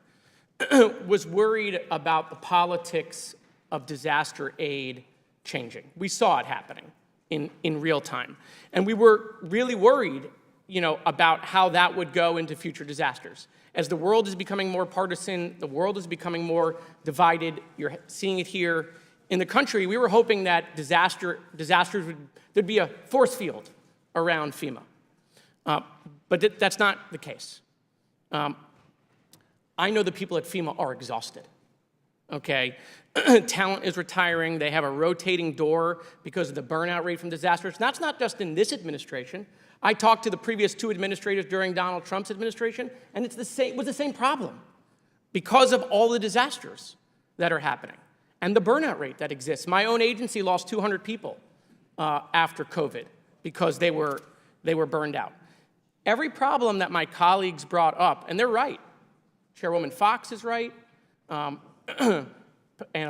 was worried about the politics of disaster aid changing. We saw it happening in real time. And we were really worried, about how that would go into future disasters. As the world is becoming more partisan, the world is becoming more divided, you're seeing it here in the country, we were hoping that there'd be a force field around FEMA. But that's not the case. I know the people at FEMA are exhausted, okay? Talent is retiring. They have a rotating door because of the burnout rate from disasters. That's not just in this administration. I talked to the previous 2 administrators during Donald Trump's administration, and it was the same problem because of all the disasters that are happening and the burnout rate that exists. My own agency lost 200 people after COVID because they were burned out. Every problem that my colleagues brought up, and they're right. Chairwoman Fox is right. Anna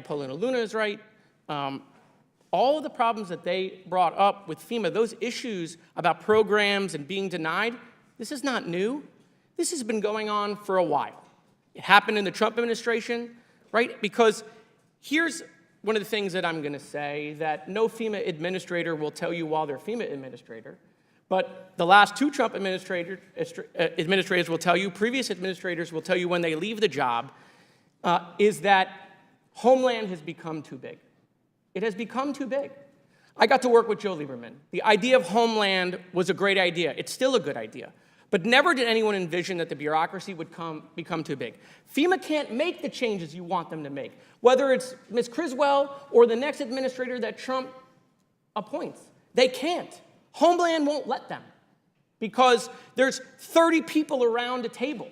Paulina Luna is right. All of the problems that they brought up with FEMA, those issues about programs and being denied, this is not new. This has been going on for a while. It happened in the Trump administration, right? Because here's one of the things that I'm going to say that no FEMA administrator will tell you while they're FEMA administrator. But the last 2 Trump administrators will tell you, previous administrators will tell you when they leave the job, is that Homeland has become too big. It has become too big. I got to work with Joe Lieberman. The idea of Homeland was a great idea. It's still a good idea. But never did anyone envision that the bureaucracy would become too big. FEMA can't make the changes you want them to make, whether it's Ms. Criswell or the next administrator that Trump appoints. They can't. Homeland won't let them because there's 30 people around a table,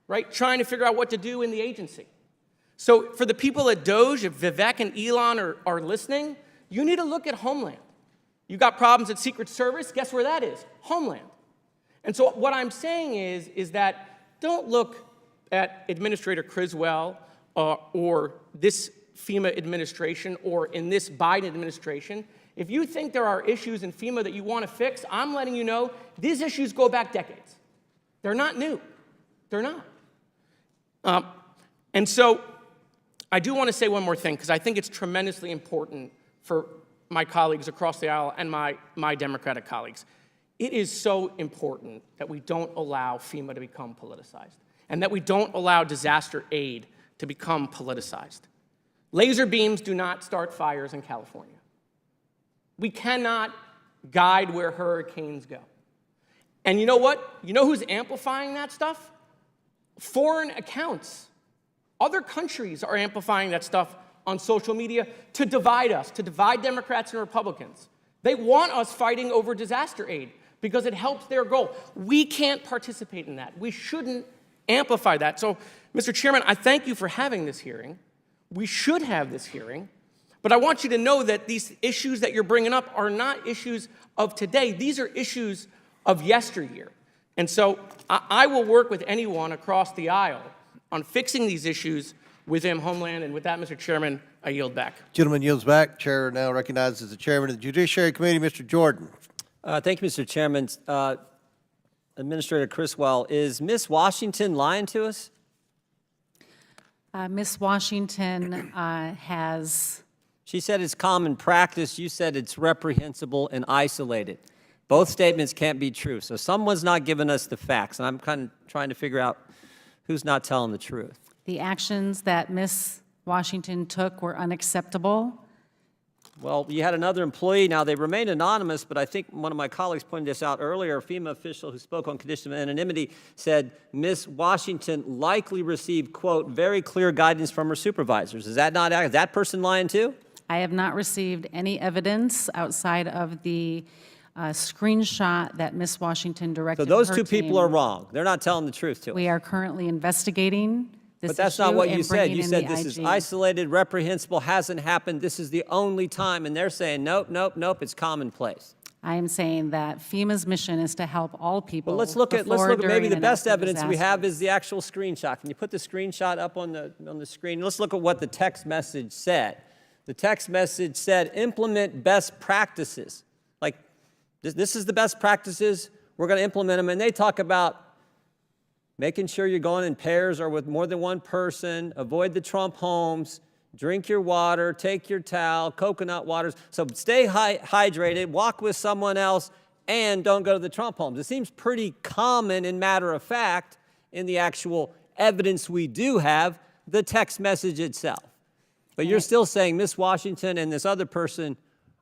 right, trying to figure out what to do in the agency. So for the people at DOJ, if Vivek and Elon are listening, you need to look at Homeland. You got problems at Secret Service, guess where that is? Homeland. And so what I'm saying is that don't look at Administrator Criswell or this FEMA administration or in this Biden administration. If you think there are issues in FEMA that you want to fix, I'm letting you know these issues go back decades. They're not new. They're not. And so I do want to say one more thing because I think it's tremendously important for my colleagues across the aisle and my Democratic colleagues. It is so important that we don't allow FEMA to become politicized and that we don't allow disaster aid to become politicized. Laser beams do not start fires in California. We cannot guide where hurricanes go. And you know what? You know who's amplifying that stuff? Foreign accounts. Other countries are amplifying that stuff on social media to divide us, to divide Democrats and Republicans. They want us fighting over disaster aid because it helps their goal. We can't participate in that. We shouldn't amplify that. So, Mr. Chairman, I thank you for having this hearing. We should have this hearing. But I want you to know that these issues that you're bringing up are not issues of today. These are issues of yesteryear. And so I will work with anyone across the aisle on fixing these issues within Homeland. And with that, Mr. Chairman, I yield back. Gentleman yields back. Chair now recognizes the chairman of the Judiciary Committee, Mr. Jordan. Thank you, Mr. Chairman. Administrator Criswell, is Ms. Washington lying to us? Ms. Washington has She said it's common practice. You said it's reprehensible and isolated. Both statements can't be true. So someone's not giving us the facts, and I'm kind of trying to figure out who's not telling the truth. The actions that Ms. Washington took were unacceptable. Well, you had another employee. Now, they remain anonymous, but I think one of my colleagues pointed this out earlier. A FEMA official who spoke on condition of anonymity said Ms. Washington likely received, quote, very clear guidance from her supervisors. Is that person lying too? I have not received any evidence outside of the screenshot that Ms. Washington directed So those her two people team. are wrong. They're not telling the truth to us. We are currently investigating this But that's not issue what you and said. bringing You in said the this is IG. isolated, reprehensible, hasn't happened. This is the only time. And they're saying, nope, nope, nope, it's commonplace. I am saying that FEMA's mission is to help all people. Well, let's look at before, maybe during, the and best after evidence we disaster. have is the actual screenshot. Can you put the screenshot up on the screen? Let's look at what the text message said. The text message said, implement best practices. Like, this is the best practices. We're going to implement them. And they talk about making sure you're going in pairs or with more than one person, avoid the Trump homes, drink your water, take your towel, coconut waters. So stay hydrated, walk with someone else, and don't go to the Trump homes. It seems pretty common and matter of fact in the actual evidence we do have, the text message itself. But you're still saying Miss Washington and this other person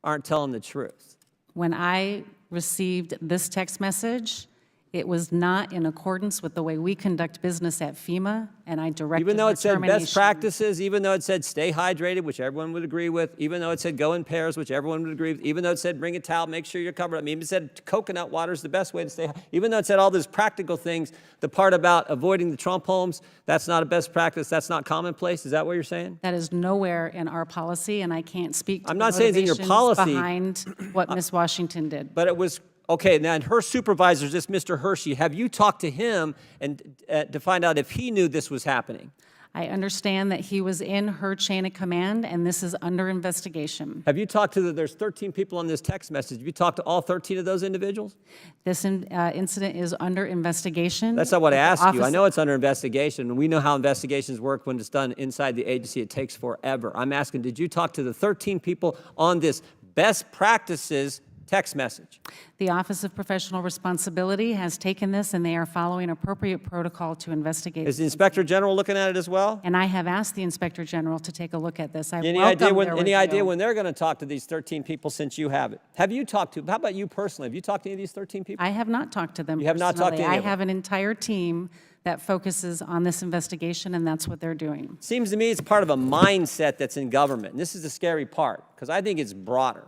aren't telling the truth. When I received this text message, it was not in accordance with the way we conduct business at FEMA, and I directed Even though it said best termination. practices, even though it said stay hydrated, which everyone would agree with, even though it said go in pairs, which everyone would agree with, even though it said bring a towel, make sure you're covered up, even it said coconut water is the best way to stay, even though it said all those practical things, the part about avoiding the Trump homes, that's not a best practice, that's not commonplace. Is that what you're saying? That is nowhere in our policy, and I can't speak to I'm the not saying it's in your motivations policy. behind what Ms. Washington did. But it was, okay, now and her supervisor, this Mr. Hershey, have you talked to him and to find out if he knew this was happening? I understand that he was in her chain of command, and this is under investigation. Have you talked to there's 13 people on this text message. Have you talked to all 13 of those individuals? This incident is under investigation. That's not what I The asked you. I office- know it's under investigation, and we know how investigations work when it's done inside the agency. It takes forever. I'm asking, did you talk to the 13 people on this best practices text message? The Office of Professional Responsibility has taken this, and they are following appropriate protocol to investigate. Is the Inspector General looking at it as well? And I have asked the Inspector General to take a look at this. I Any welcome idea when, their any idea review. when they're going to talk to these 13 people since you have it? Have you talked to, how about you personally? Have you talked to any of these 13 people? I have not talked to them You have not talked to personally. any I of them? have an entire team that focuses on this investigation, and that's what they're doing. Seems to me it's part of a mindset that's in government. And this is the scary part, because I think it's broader.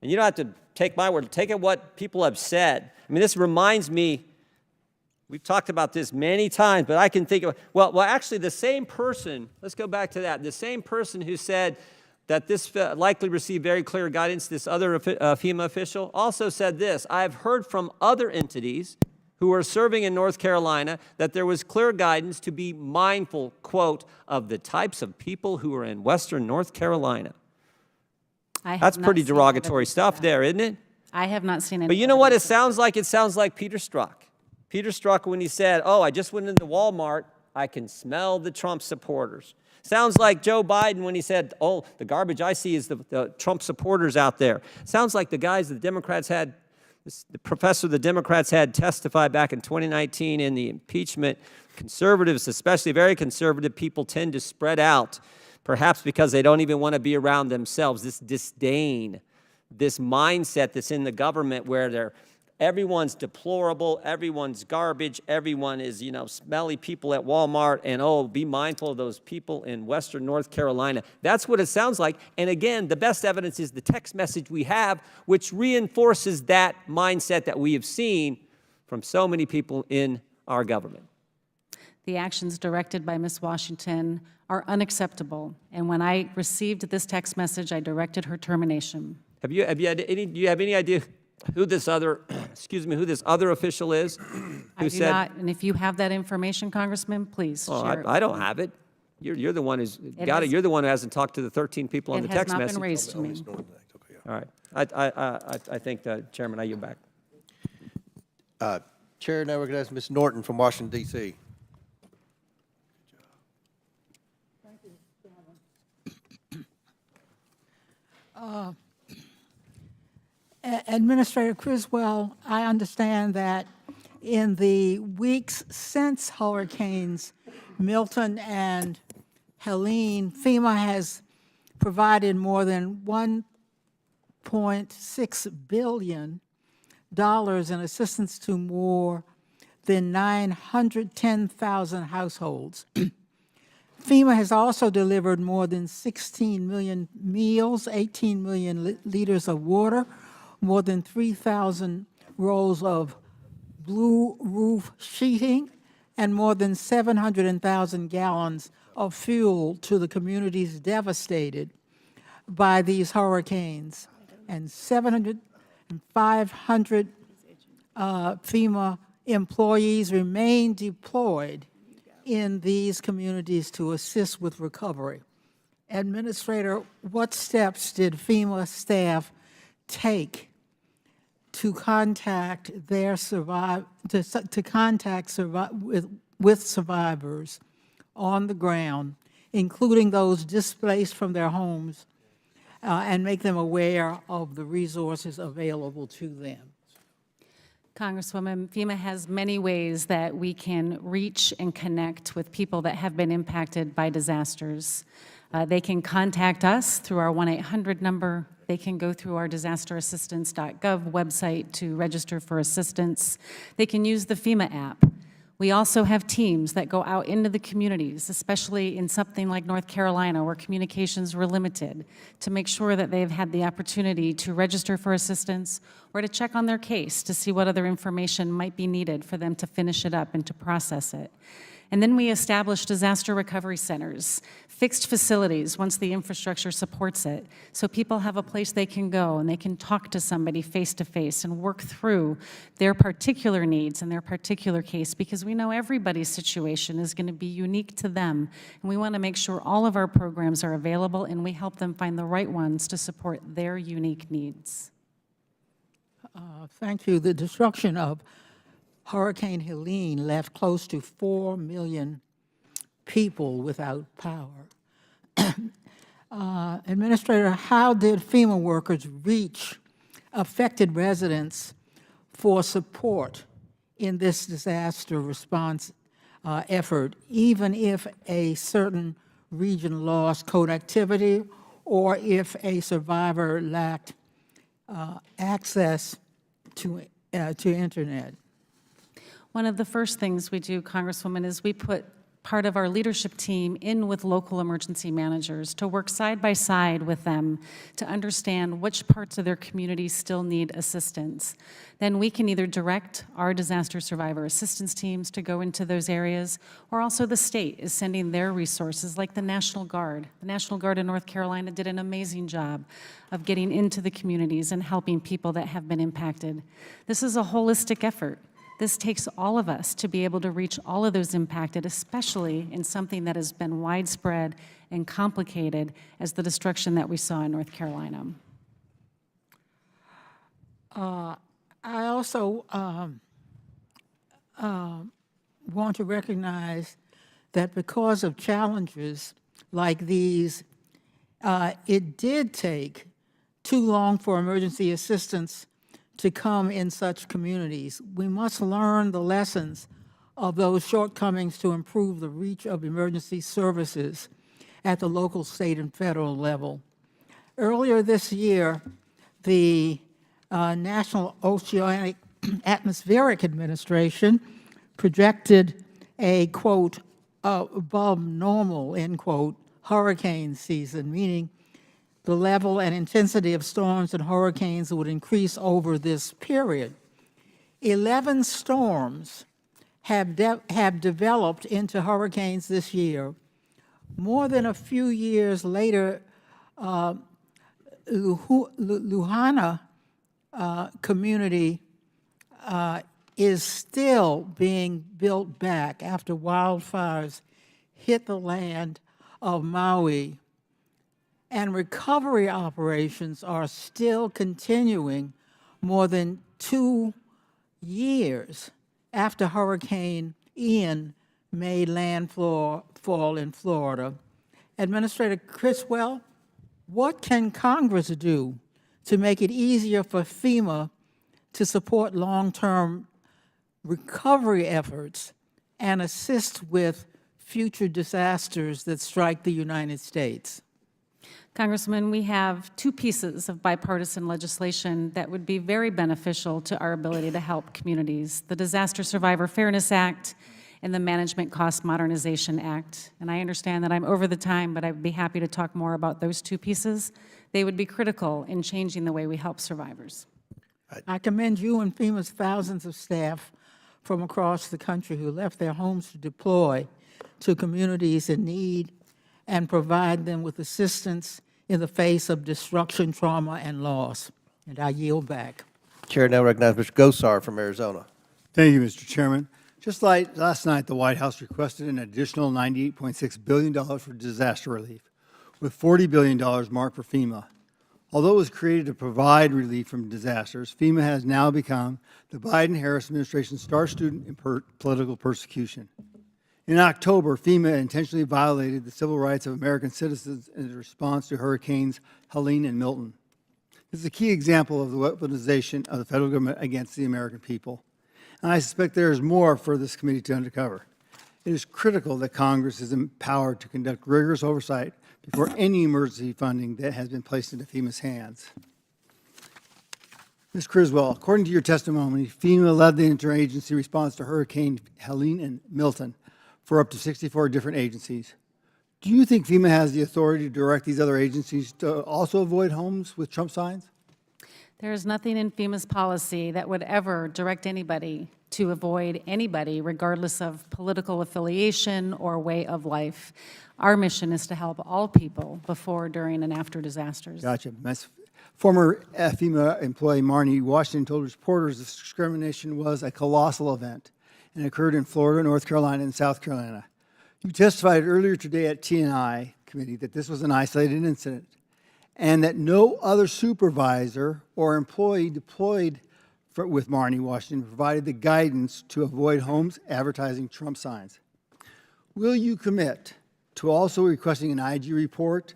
And you don't have to take my word. Take it what people have said. I mean, this reminds me, we've talked about this many times, but I can think of, well, actually the same person, let's go back to that, the same person who said that this likely received very clear guidance, this other FEMA official, also said this: I've heard from other entities who are serving in North Carolina that there was clear guidance to be mindful, quote, of the types of people who are in Western North Carolina. I have That's not pretty seen derogatory evidence of stuff that. there, isn't it? I have not seen any. But you know what it evidence of sounds like? It sounds like Peter Strzok. Peter Strzok, when he said, oh, I just went into Walmart, I can smell the Trump supporters. Sounds like Joe Biden when he said, oh, the garbage I see is the Trump supporters out there. Sounds like the guys the Democrats had, the professor the Democrats had testify back in 2019 in the impeachment. Conservatives, especially very conservative people, tend to spread out, perhaps because they don't even want to be around themselves. This disdain, this mindset that's in the government where everyone's deplorable, everyone's garbage, everyone is, smelly people at Walmart, and oh, be mindful of those people in Western North Carolina. That's what it sounds like. And again, the best evidence is the text message we have, which reinforces that mindset that we have seen from so many people in our government. The actions directed by Ms. Washington are unacceptable, and when I received this text message, I directed her termination. Do you have any idea who this other, who this other official is? I do not, and if you have that information, Congressman, please share it. I don't have it. You're the one who's got it. has- You're the one who hasn't talked to the 13 people on the It has text not message. been raised to me. All right. I think, Chairman, I yield back. Chair, now recognize Ms. Norton from Washington, D.C. Administrator Criswell, I understand that in the weeks since Hurricanes Milton and Helene, FEMA has provided more than $1.6 billion in assistance to more than 910,000 households. FEMA has also delivered more than 16 million meals, 18 million liters of water, more than 3,000 rolls of blue roof sheeting, and more than 700,000 gallons of fuel to the communities devastated by these hurricanes. And 700 and 500 FEMA employees remain deployed in these communities to assist with recovery. Administrator, what steps did FEMA staff take to contact their with survivors on the ground, including those displaced from their homes, and make them aware of the resources available to them? Congresswoman, FEMA has many ways that we can reach and connect with people that have been impacted by disasters. They can contact us through our 1-800 number. They can go through our disasterassistance.gov website to register for assistance. They can use the FEMA app. We also have teams that go out into the communities, especially in something like North Carolina where communications were limited, to make sure that they've had the opportunity to register for assistance or to check on their case to see what other information might be needed for them to finish it up and to process it. And then we establish disaster recovery centers, fixed facilities once the infrastructure supports it, so people have a place they can go and they can talk to somebody face-to-face and work through their particular needs and their particular case, because we know everybody's situation is going to be unique to them. And we want to make sure all of our programs are available and we help them find the right ones to support their unique needs. Thank you. The destruction of Hurricane Helene left close to 4 million people without power. Administrator, how did FEMA workers reach affected residents for support in this disaster response effort, even if a certain region lost connectivity or if a survivor lacked access to internet? One of the first things we do, Congresswoman, is we put part of our leadership team in with local emergency managers to work side by side with them to understand which parts of their community still need assistance. Then we can either direct our disaster survivor assistance teams to go into those areas, or also the state is sending their resources, like the National Guard. The National Guard in North Carolina did an amazing job of getting into the communities and helping people that have been impacted. This is a holistic effort. This takes all of us to be able to reach all of those impacted, especially in something that has been widespread and complicated as the destruction that we saw in North Carolina. I also want to recognize that because of challenges like these, it did take too long for emergency assistance to come in such communities. We must learn the lessons of those shortcomings to improve the reach of emergency services at the local, state, and federal level. Earlier this year, the National Oceanic Atmospheric Administration projected a, quote, above normal, end quote, hurricane season, meaning the level and intensity of storms and hurricanes would increase over this period. 11 storms have developed into hurricanes this year. More than a few years later, Luhana community is still being built back after wildfires hit the land of Maui. And recovery operations are still continuing more than 2 years after Hurricane Ian made landfall in Florida. Administrator Criswell? what can Congress do to make it easier for FEMA to support long-term recovery efforts and assist with future disasters that strike the United States? Congressman, we have two pieces of bipartisan legislation that would be very beneficial to our ability to help communities: the Disaster Survivor Fairness Act and the Management Cost Modernization Act. And I understand that I'm over the time, but I'd be happy to talk more about those two pieces. They would be critical in changing the way we help survivors. I commend you and FEMA's thousands of staff from across the country who left their homes to deploy to communities in need and provide them with assistance in the face of destruction, trauma, and loss. And I yield back. Chair now recognizes Mr. Gosar from Arizona. Thank you, Mr. Chairman. Just like last night, the White House requested an additional $98.6 billion for disaster relief, with $40 billion marked for FEMA. Although it was created to provide relief from disasters, FEMA has now become the Biden-Harris administration's star student in political persecution. In October, FEMA intentionally violated the civil rights of American citizens in response to Hurricanes Helene and Milton. This is a key example of the weaponization of the federal government against the American people. And I suspect there is more for this committee to uncover. It is critical that Congress is empowered to conduct rigorous oversight before any emergency funding that has been placed into FEMA's hands. Ms. Criswell, according to your testimony, FEMA led the interagency response to Hurricane Helene and Milton for up to 64 different agencies. Do you think FEMA has the authority to direct these other agencies to also avoid homes with Trump signs? There is nothing in FEMA's policy that would ever direct anybody to avoid anybody, regardless of political affiliation or way of life. Our mission is to help all people before, during, and after disasters. Gotcha. Former FEMA employee Marnie Washington told reporters this discrimination was a colossal event and occurred in Florida, North Carolina, and South Carolina. You testified earlier today at T&I committee that this was an isolated incident and that no other supervisor or employee deployed with Marnie Washington provided the guidance to avoid homes advertising Trump signs. Will you commit to also requesting an IG report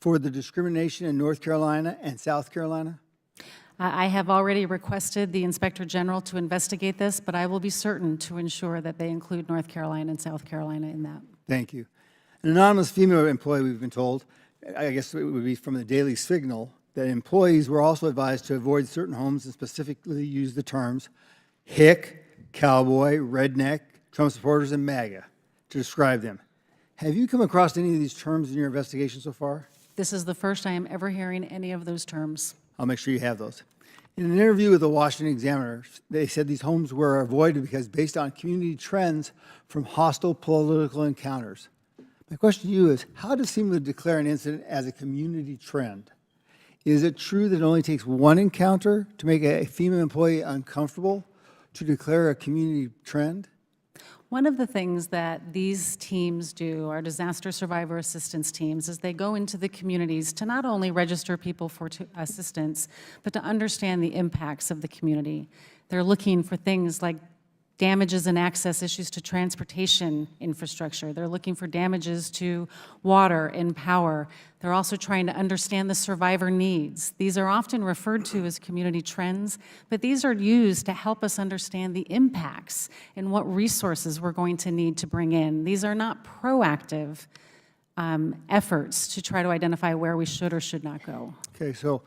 for the discrimination in North Carolina and South Carolina? I have already requested the Inspector General to investigate this, but I will be certain to ensure that they include North Carolina and South Carolina in that. Thank you. An anonymous female employee, we've been told, I guess it would be from the Daily Signal, that employees were also advised to avoid certain homes and specifically use the terms hick, cowboy, redneck, Trump supporters, and MAGA to describe them. Have you come across any of these terms in your investigation so far? This is the first I am ever hearing any of those terms. I'll make sure you have those. In an interview with the Washington Examiner, they said these homes were avoided because based on community trends from hostile political encounters. My question to you is, how does FEMA declare an incident as a community trend? Is it true that it only takes one encounter to make a FEMA employee uncomfortable to declare a community trend? One of the things that these teams do, our disaster survivor assistance teams, is they go into the communities to not only register people for assistance, but to understand the impacts of the community. They're looking for things like damages and access issues to transportation infrastructure. They're looking for damages to water and power. They're also trying to understand the survivor needs. These are often referred to as community trends, but these are used to help us understand the impacts and what resources we're going to need to bring in. These are not proactive efforts to try to identify where we should or should not go. Okay, so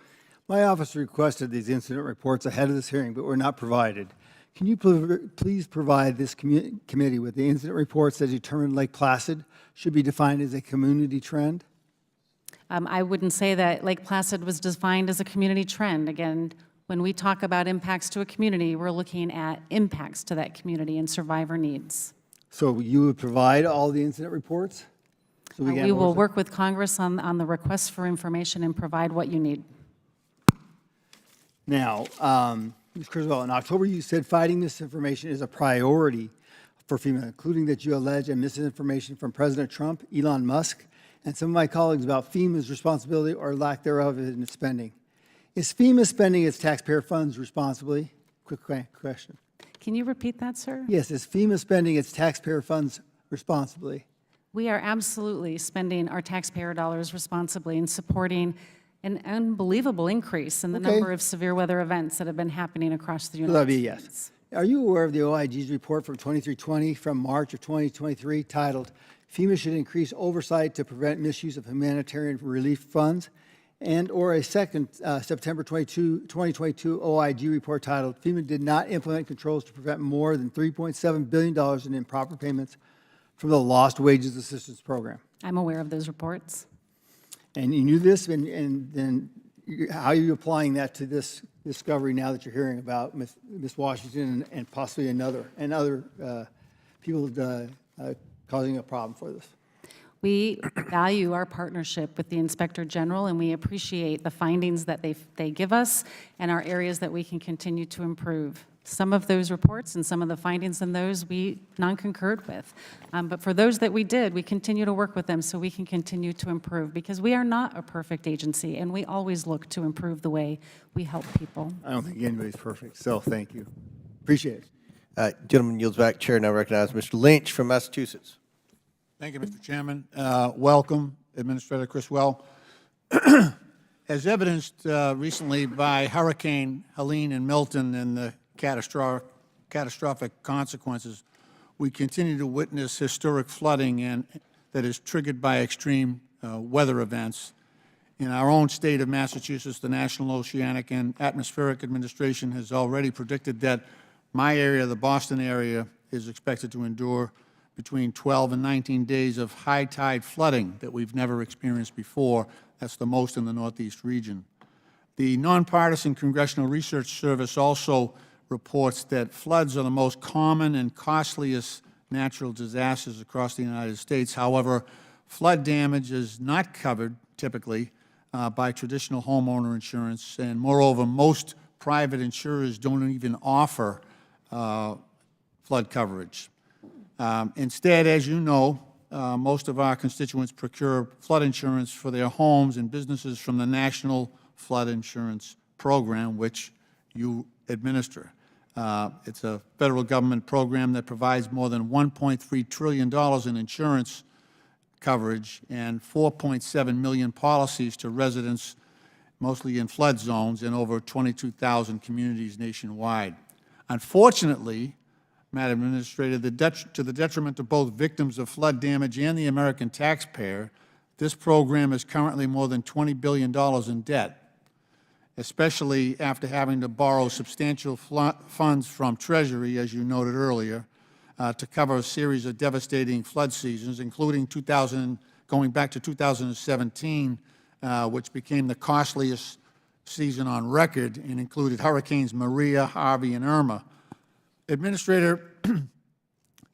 my office requested these incident reports ahead of this hearing, but were not provided. Can you please provide this committee with the incident reports that determined Lake Placid should be defined as a community trend? I wouldn't say that Lake Placid was defined as a community trend. Again, when we talk about impacts to a community, we're looking at impacts to that community and survivor needs. So you would provide all the incident reports? So We will work with Congress on the request for information and provide what you need. Now, Ms. Criswell, in October you said fighting misinformation is a priority for FEMA, including that you allege a misinformation from President Trump, Elon Musk, and some of my colleagues about FEMA's responsibility or lack thereof in its spending. Is FEMA spending its taxpayer funds responsibly? Quick question. Can you repeat that, sir? Yes, is FEMA spending its taxpayer funds responsibly? We are absolutely spending our taxpayer dollars responsibly and supporting an unbelievable increase in the Okay. number of severe weather events that have been happening across the So that'd United be a States. yes. Are you aware of the OIG's report from 2320 from March of 2023 titled FEMA should increase oversight to prevent misuse of humanitarian relief funds, and or a second September 2022 OIG report titled FEMA did not implement controls to prevent more than $3.7 billion in improper payments from the Lost Wages Assistance Program? I'm aware of those reports. And you knew this, and then how are you applying that to this discovery now that you're hearing about Miss Washington and possibly other people causing a problem for this? We value our partnership with the Inspector General, and we appreciate the findings that they give us and our areas that we can continue to improve. Some of those reports and some of the findings in those we non-concurred with. But for those that we did, we continue to work with them so we can continue to improve, because we are not a perfect agency, and we always look to improve the way we help people. I don't think anybody's perfect, so thank you. Appreciate it. Gentleman yields back. Chair now recognizes Mr. Lynch from Massachusetts. Thank you, Mr. Chairman. Welcome, Administrator Criswell. As evidenced recently by Hurricane Helene and Milton and the catastrophic consequences, we continue to witness historic flooding that is triggered by extreme weather events. In our own state of Massachusetts, the National Oceanic and Atmospheric Administration has already predicted that my area, the Boston area, is expected to endure between 12 and 19 days of high tide flooding that we've never experienced before. That's the most in the Northeast region. The Nonpartisan Congressional Research Service also reports that floods are the most common and costliest natural disasters across the United States. However, flood damage is not covered typically by traditional homeowner insurance, and moreover, most private insurers don't even offer flood coverage. Instead, as you know, most of our constituents procure flood insurance for their homes and businesses from the National Flood Insurance Program, which you administer. It's a federal government program that provides more than $1.3 trillion in insurance coverage and 4.7 million policies to residents, mostly in flood zones, in over 22,000 communities nationwide. Unfortunately, Madam Administrator, to the detriment of both victims of flood damage and the American taxpayer, this program is currently more than $20 billion in debt, especially after having to borrow substantial funds from Treasury, as you noted earlier, to cover a series of devastating flood seasons, including going back to 2017, which became the costliest season on record and included Hurricanes Maria, Harvey, and Irma. Administrator,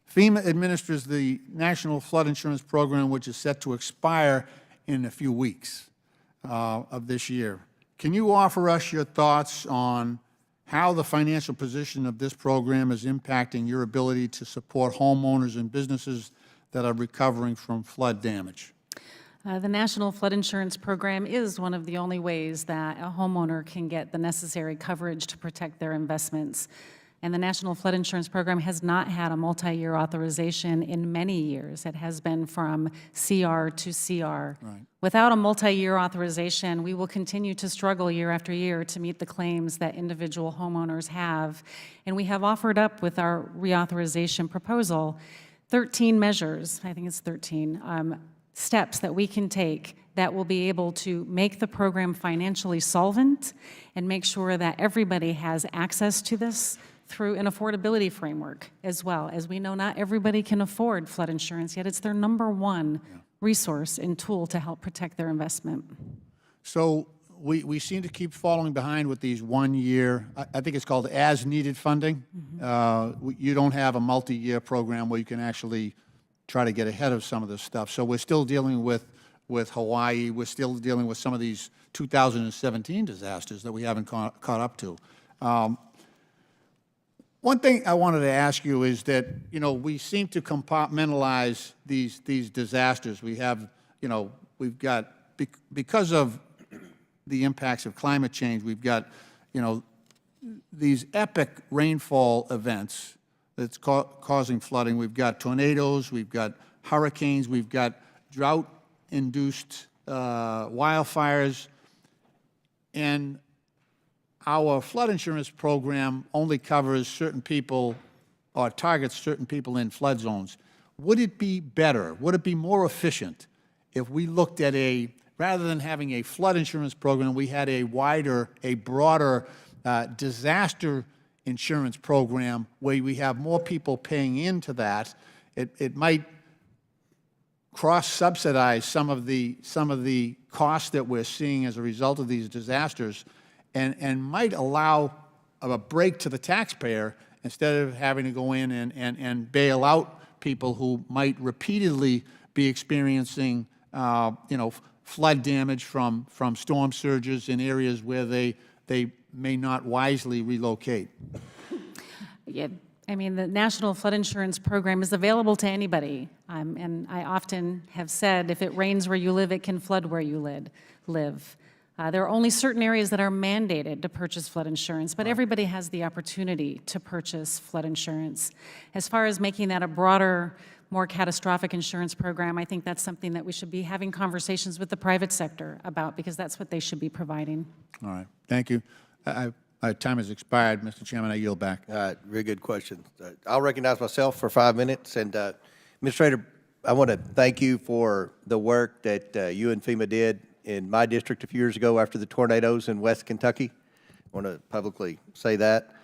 FEMA administers the National Flood Insurance Program, which is set to expire in a few weeks of this year. Can you offer us your thoughts on how the financial position of this program is impacting your ability to support homeowners and businesses that are recovering from flood damage? The National Flood Insurance Program is one of the only ways that a homeowner can get the necessary coverage to protect their investments. And the National Flood Insurance Program has not had a multi-year authorization in many years. It has been from CR to CR. Right. Without a multi-year authorization, we will continue to struggle year after year to meet the claims that individual homeowners have. And we have offered up with our reauthorization proposal 13 measures, I think it's 13, steps that we can take that will be able to make the program financially solvent and make sure that everybody has access to this through an affordability framework as well. As we know, not everybody can afford flood insurance, yet it's their #1 resource and tool to help protect their investment. So we seem to keep falling behind with these 1-year, I think it's called as-needed funding. You don't have a multi-year program where you can actually try to get ahead of some of this stuff. So we're still dealing with Hawaii. We're still dealing with some of these 2017 disasters that we haven't caught up to. One thing I wanted to ask you is that, we seem to compartmentalize these disasters. We have, we've got, because of the impacts of climate change, we've got, these epic rainfall events that's causing flooding. We've got tornadoes, we've got hurricanes, we've got drought-induced wildfires, and our flood insurance program only covers certain people or targets certain people in flood zones. Would it be better, would it be more efficient if we looked at rather than having a flood insurance program, we had a broader disaster insurance program where we have more people paying into that? It might cross-subsidize some of the costs that we're seeing as a result of these disasters, and might allow a break to the taxpayer instead of having to go in and bail out people who might repeatedly be experiencing flood damage from storm surges in areas where they may not wisely relocate. Yeah, I mean, the National Flood Insurance Program is available to anybody. And I often have said, if it rains where you live, it can flood where you live. There are only certain areas that are mandated to purchase flood insurance, but everybody has the opportunity to purchase flood insurance. As far as making that a broader, more catastrophic insurance program, I think that's something that we should be having conversations with the private sector about, because that's what they should be providing. All right, thank you. My time has expired, Mr. Chairman. I yield back. Very good question. I'll recognize myself for 5 minutes. And Administrator, I want to thank you for the work that you and FEMA did in my district a few years ago after the tornadoes in West Kentucky. I want to publicly say that.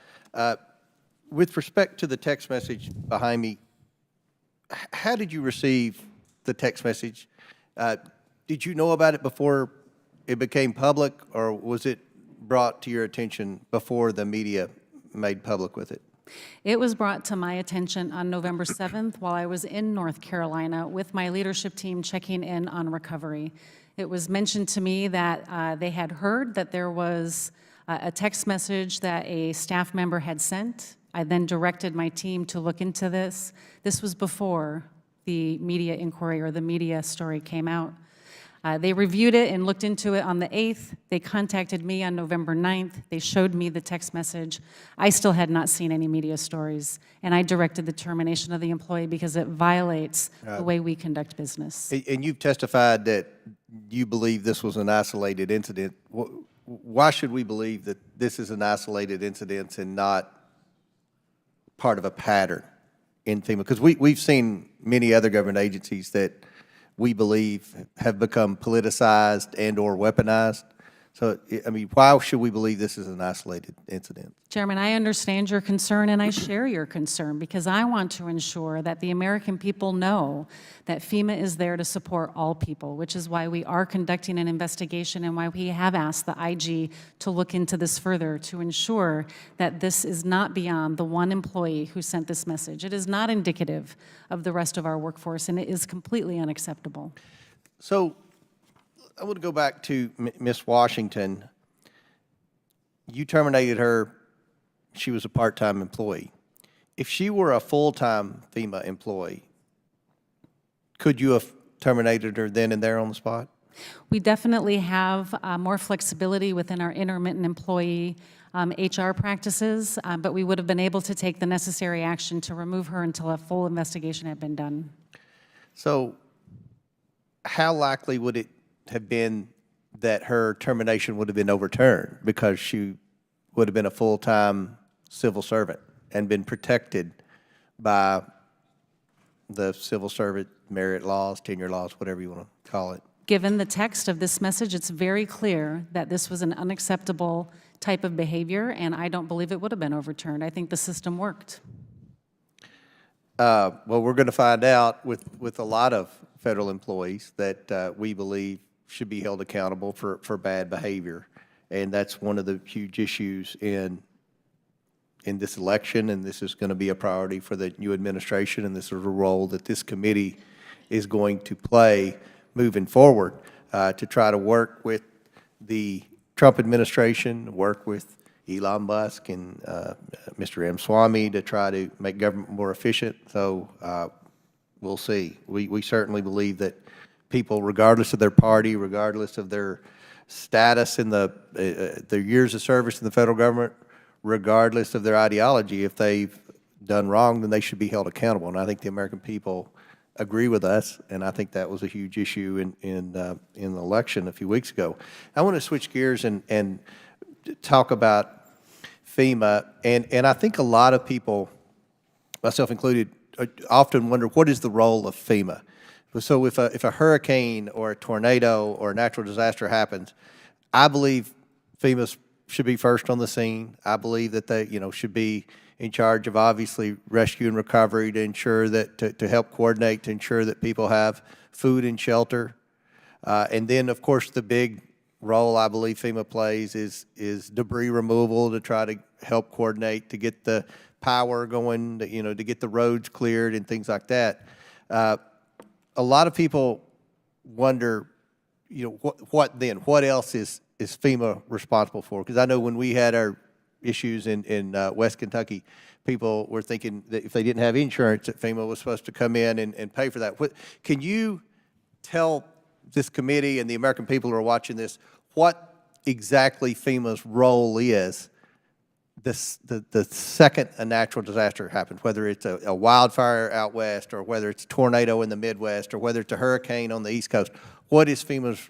With respect to the text message behind me, how did you receive the text message? Did you know about it before it became public, or was it brought to your attention before the media made public with it? It was brought to my attention on November 7th while I was in North Carolina with my leadership team checking in on recovery. It was mentioned to me that they had heard that there was a text message that a staff member had sent. I then directed my team to look into this. This was before the media inquiry or the media story came out. They reviewed it and looked into it on the 8th. They contacted me on November 9th. They showed me the text message. I still had not seen any media stories, and I directed the termination of the employee because it violates the way we conduct business. And you've testified that you believe this was an isolated incident. Why should we believe that this is an isolated incident and not part of a pattern in FEMA? Because we've seen many other government agencies that we believe have become politicized and or weaponized. So, I mean, why should we believe this is an isolated incident? Chairman, I understand your concern and I share your concern because I want to ensure that the American people know that FEMA is there to support all people, which is why we are conducting an investigation and why we have asked the IG to look into this further to ensure that this is not beyond the one employee who sent this message. It is not indicative of the rest of our workforce, and it is completely unacceptable. So I want to go back to Ms. Washington. You terminated her. She was a part-time employee. If she were a full-time FEMA employee, could you have terminated her then and there on the spot? We definitely have more flexibility within our intermittent employee HR practices, but we would have been able to take the necessary action to remove her until a full investigation had been done. So how likely would it have been that her termination would have been overturned because she would have been a full-time civil servant and been protected by the civil servant merit laws, tenure laws, whatever you want to call it? Given the text of this message, it's very clear that this was an unacceptable type of behavior, and I don't believe it would have been overturned. I think the system worked. Well, we're going to find out with a lot of federal employees that we believe should be held accountable for bad behavior. And that's one of the huge issues in this election, and this is going to be a priority for the new administration, and this is a role that this committee is going to play moving forward to try to work with the Trump administration, work with Elon Musk and Mr. M. Swamy to try to make government more efficient. So we'll see. We certainly believe that people, regardless of their party, regardless of their status in their years of service in the federal government, regardless of their ideology, if they've done wrong, then they should be held accountable. And I think the American people agree with us, and I think that was a huge issue in the election a few weeks ago. I want to switch gears and talk about FEMA, and I think a lot of people, myself included, often wonder what is the role of FEMA. So if a hurricane or a tornado or a natural disaster happens, I believe FEMA should be first on the scene. I believe that they, should be in charge of obviously rescue and recovery to ensure that, to help coordinate, to ensure that people have food and shelter. And then, of course, the big role I believe FEMA plays is debris removal to try to help coordinate, to get the power going, to get the roads cleared and things like that. A lot of people wonder, what then? What else is FEMA responsible for? Because I know when we had our issues in West Kentucky, people were thinking that if they didn't have insurance, that FEMA was supposed to come in and pay for that. Can you tell this committee and the American people who are watching this what exactly FEMA's role is the second a natural disaster happens, whether it's a wildfire out west or whether it's a tornado in the Midwest or whether it's a hurricane on the East Coast? What is FEMA's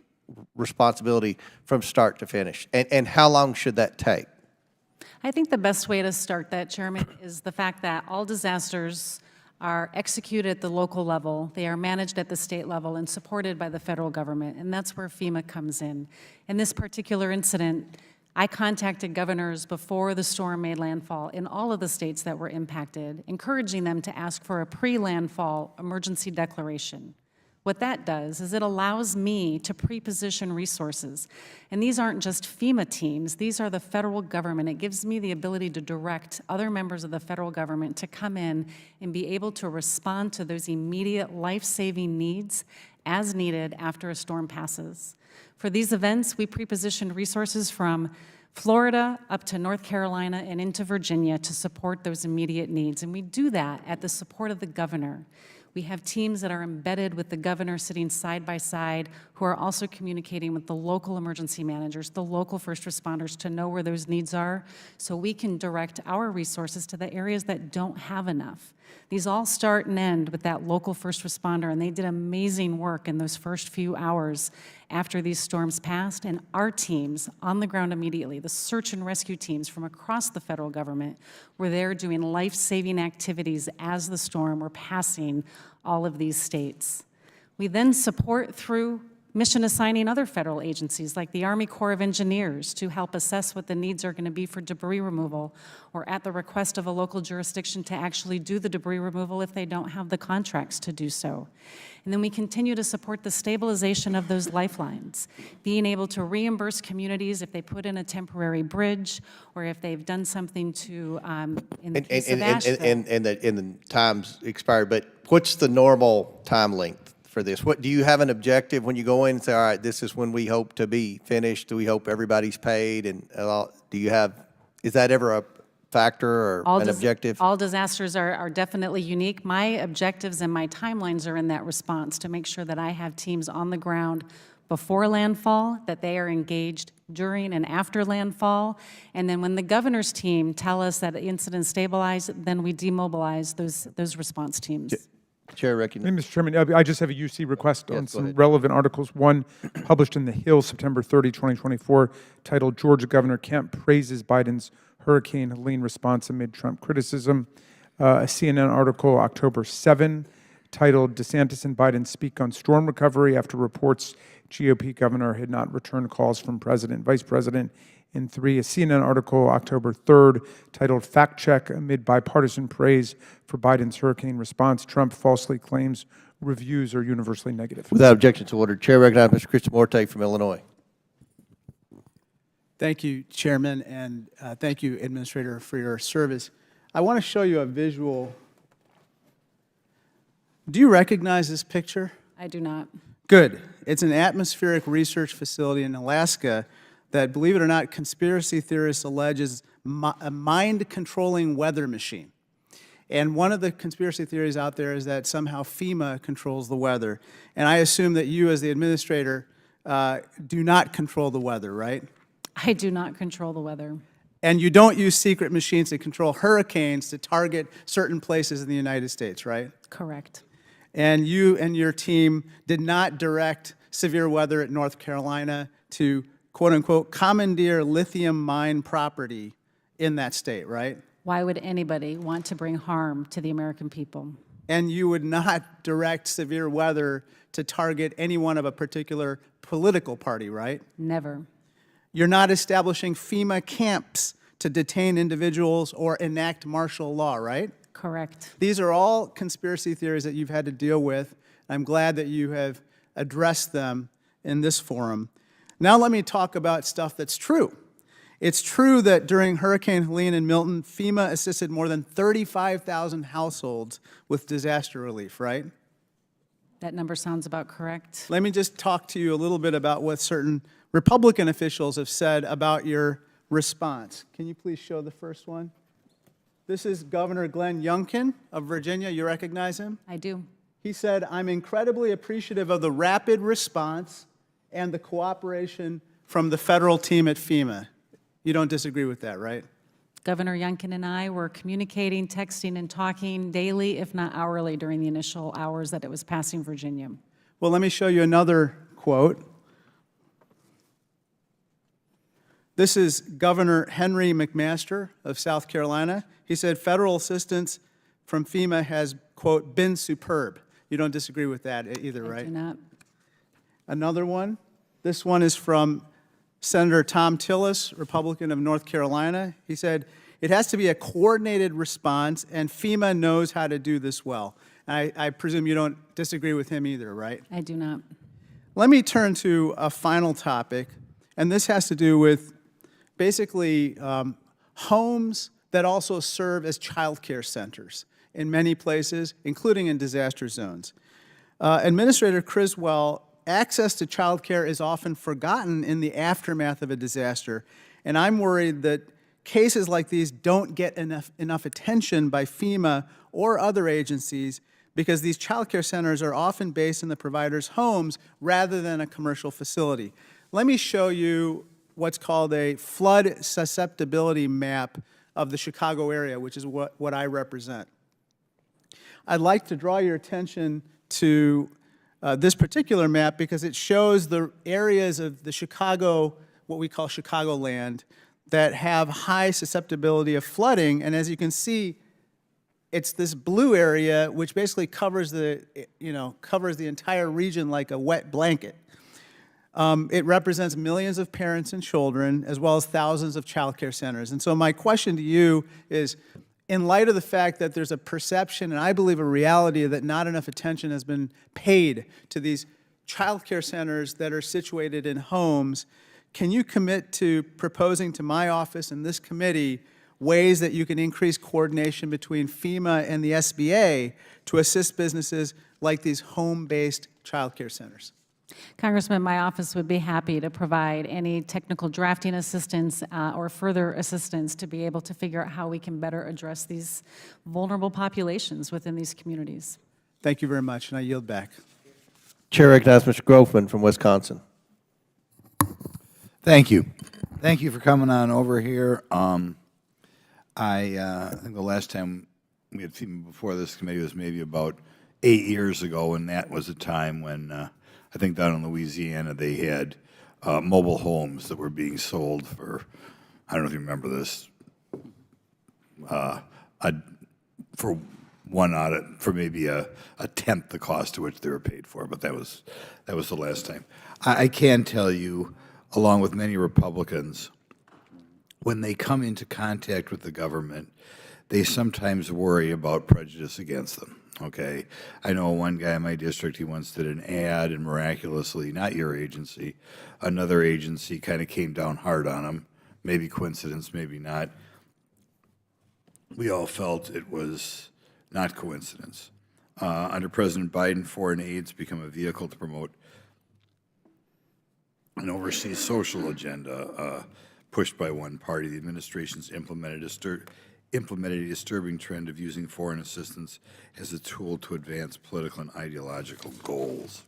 responsibility from start to finish, and how long should that take? I think the best way to start that, Chairman, is the fact that all disasters are executed at the local level, they are managed at the state level and supported by the federal government, and that's where FEMA comes in. In this particular incident, I contacted governors before the storm made landfall in all of the states that were impacted, encouraging them to ask for a pre-landfall emergency declaration. What that does is it allows me to pre-position resources. And these aren't just FEMA teams, these are the federal government. It gives me the ability to direct other members of the federal government to come in and be able to respond to those immediate life-saving needs as needed after a storm passes. For these events, we pre-positioned resources from Florida up to North Carolina and into Virginia to support those immediate needs. And we do that at the support of the governor. We have teams that are embedded with the governor sitting side by side who are also communicating with the local emergency managers, the local first responders to know where those needs are so we can direct our resources to the areas that don't have enough. These all start and end with that local first responder, and they did amazing work in those first few hours after these storms passed, and our teams on the ground immediately, the search and rescue teams from across the federal government, were there doing life-saving activities as the storm were passing all of these states. We then support through mission assigning other federal agencies like the Army Corps of Engineers to help assess what the needs are going to be for debris removal, or at the request of a local jurisdiction to actually do the debris removal if they don't have the contracts to do so. And then we continue to support the stabilization of those lifelines, being able to reimburse communities if they put in a temporary bridge or if they've done something to, in the case of Asheville. And the time's expired, but what's the normal time length for this? What do you have an objective when you go in and say, all right, this is when we hope to be finished? Do we hope everybody's paid? And do you have, is that ever a factor or an objective? All disasters are definitely unique. My objectives and my timelines are in that response to make sure that I have teams on the ground before landfall, that they are engaged during and after landfall, and then when the governor's team tell us that the incident stabilized, then we demobilize those response teams. Chair recognizes. Mr. Chairman, I just have a UC request on some relevant articles. One published in The Hill, September 30, 2024, titled Georgia Governor Kemp Praises Biden's Hurricane Helene Response Amid Trump Criticism. A CNN article, October 7, titled DeSantis and Biden Speak on Storm Recovery After Reports GOP Governor Had Not Returned Calls from President, Vice President. And 3, a CNN article, October 3rd, titled Fact Check Amid Bipartisan Praise for Biden's Hurricane Response, Trump Falsely Claims Reviews Are Universally Negative. Without objection to order, Chair recognizes Mr. Krishnamurti from Illinois. Thank you, Chairman, and thank you, Administrator, for your service. I want to show you a visual. Do you recognize this picture? I do not. Good. It's an atmospheric research facility in Alaska that, believe it or not, conspiracy theorists allege is a mind-controlling weather machine. And one of the conspiracy theories out there is that somehow FEMA controls the weather. And I assume that you, as the administrator, do not control the weather, right? I do not control the weather. And you don't use secret machines to control hurricanes to target certain places in the United States, right? Correct. and you and your team did not direct severe weather at North Carolina to, quote unquote, commandeer lithium mine property in that state, right? Why would anybody want to bring harm to the American people? And you would not direct severe weather to target anyone of a particular political party, right? Never. You're not establishing FEMA camps to detain individuals or enact martial law, right? Correct. These are all conspiracy theories that you've had to deal with. I'm glad that you have addressed them in this forum. Now let me talk about stuff that's true. It's true that during Hurricane Helene and Milton, FEMA assisted more than 35,000 households with disaster relief, right? That number sounds about correct. Let me just talk to you a little bit about what certain Republican officials have said about your response. Can you please show the first one? This is Governor Glenn Youngkin of Virginia. You recognize him? I do. He said, "I'm incredibly appreciative of the rapid response and the cooperation from the federal team at FEMA." You don't disagree with that, right? Governor Youngkin and I were communicating, texting, and talking daily, if not hourly, during the initial hours that it was passing Virginia. Well, let me show you another quote. This is Governor Henry McMaster of South Carolina. He said, "Federal assistance from FEMA has, quote, been superb." You don't disagree with that either, right? I do not. Another one. This one is from Senator Tom Tillis, Republican of North Carolina. He said, "It has to be a coordinated response, and FEMA knows how to do this well." I presume you don't disagree with him either, right? I do not. Let me turn to a final topic, and this has to do with basically homes that also serve as child care centers in many places, including in disaster zones. Administrator Criswell, access to child care is often forgotten in the aftermath of a disaster, and I'm worried that cases like these don't get enough attention by FEMA or other agencies because these child care centers are often based in the provider's homes rather than a commercial facility. Let me show you what's called a flood susceptibility map of the Chicago area, which is what I represent. I'd like to draw your attention to this particular map because it shows the areas of the Chicago, what we call Chicagoland, that have high susceptibility of flooding. And as you can see, it's this blue area which basically covers the entire region like a wet blanket. It represents millions of parents and children, as well as thousands of child care centers. And so my question to you is, in light of the fact that there's a perception, and I believe a reality, that not enough attention has been paid to these child care centers that are situated in homes, can you commit to proposing to my office and this committee ways that you can increase coordination between FEMA and the SBA to assist businesses like these home-based child care centers? Congressman, my office would be happy to provide any technical drafting assistance or further assistance to be able to figure out how we can better address these vulnerable populations within these communities. Thank you very much, and I yield back. Chair recognizes Mr. Grofman from Wisconsin. Thank you. Thank you for coming on over here. I think the last time we had FEMA before this committee was maybe about 8 years ago, and that was a time when I think down in Louisiana they had mobile homes that were being sold for, I don't know if you remember this, for maybe a tenth the cost to which they were paid for, but that was the last time. I can tell you, along with many Republicans, when they come into contact with the government, they sometimes worry about prejudice against them. Okay, I know one guy in my district, he once did an ad, and miraculously, not your agency, another agency kind of came down hard on him. Maybe coincidence, maybe not. We all felt it was not coincidence. Under President Biden, foreign aid's become a vehicle to promote an overseas social agenda pushed by one party. The administration's implemented a disturbing trend of using foreign assistance as a tool to advance political and ideological goals.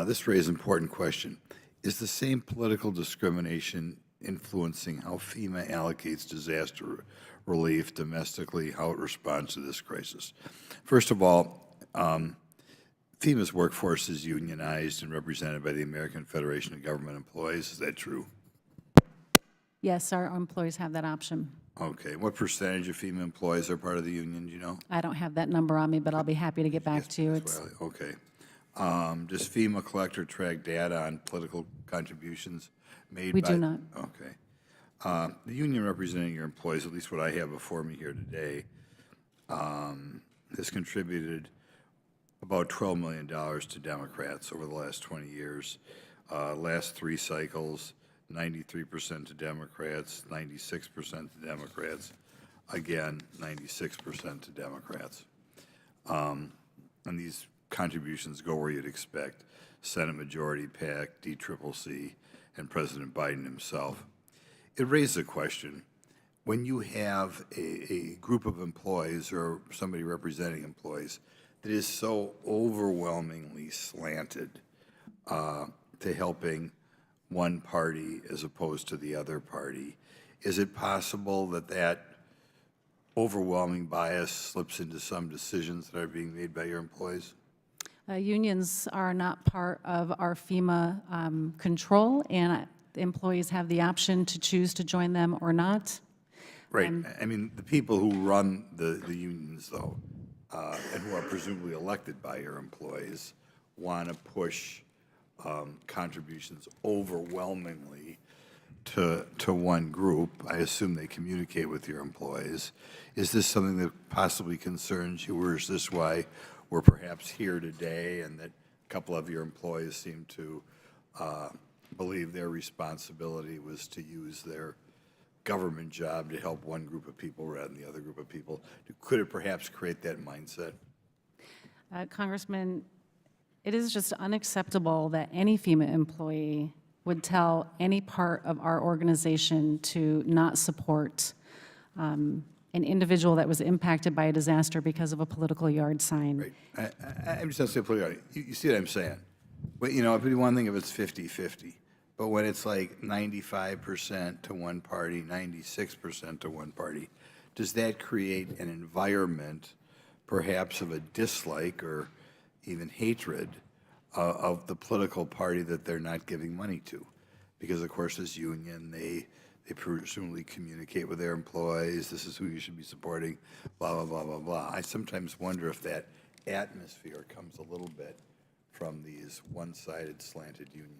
This raises an important question. Is the same political discrimination influencing how FEMA allocates disaster relief domestically, how it responds to this crisis? First of all, FEMA's workforce is unionized and represented by the American Federation of Government Employees. Is that true? Yes, our employees have that option. Okay. What percentage of FEMA employees are part of the union, do you know? I don't have that number on me, but I'll be happy to get back to you. It's, Well, okay. Does FEMA collect or track data on political contributions made by? We do not. Okay. The union representing your employees, at least what I have before me here today, has contributed about $12 million to Democrats over the last 20 years. Last 3 cycles, 93% to Democrats, 96% to Democrats, again, 96% to Democrats. And these contributions go where you'd expect: Senate Majority PAC, DCCC, and President Biden himself. It raises a question. When you have a group of employees or somebody representing employees that is so overwhelmingly slanted to helping one party as opposed to the other party, is it possible that that overwhelming bias slips into some decisions that are being made by your employees? unions are not part of our FEMA control, and employees have the option to choose to join them or not. Right. I mean, the people who run the unions, though, and who are presumably elected by your employees, want to push contributions overwhelmingly to one group. I assume they communicate with your employees. Is this something that possibly concerns you, or is this why we're perhaps here today, and that a couple of your employees seem to believe their responsibility was to use their government job to help one group of people rather than the other group of people? Could it perhaps create that mindset? Congressman, it is just unacceptable that any FEMA employee would tell any part of our organization to not support an individual that was impacted by a disaster because of a political yard sign. Right. I'm just going to say politically, you see what I'm saying? Well, you know, it'd be one thing if it's 50-50, but when it's like 95% to one party, 96% to one party, does that create an environment perhaps of a dislike or even hatred of the political party that they're not giving money to? Because, of course, this union, they presumably communicate with their employees, this is who you should be supporting, blah, blah, blah, blah, blah. I sometimes wonder if that atmosphere comes a little bit from these one-sided slanted unions.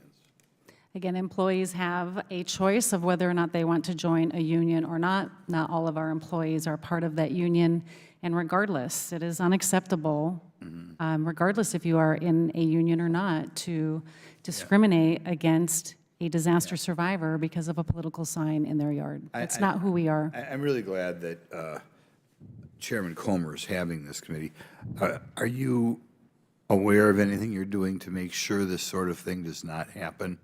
Again, employees have a choice of whether or not they want to join a union or not. Not all of our employees are part of that union, and regardless, it is unacceptable, regardless if you are in a union or not, to discriminate against a disaster survivor because of a political sign in their yard. That's not who we are. I'm really glad that Chairman Comer is having this committee. Are you aware of anything you're doing to make sure this sort of thing does not happen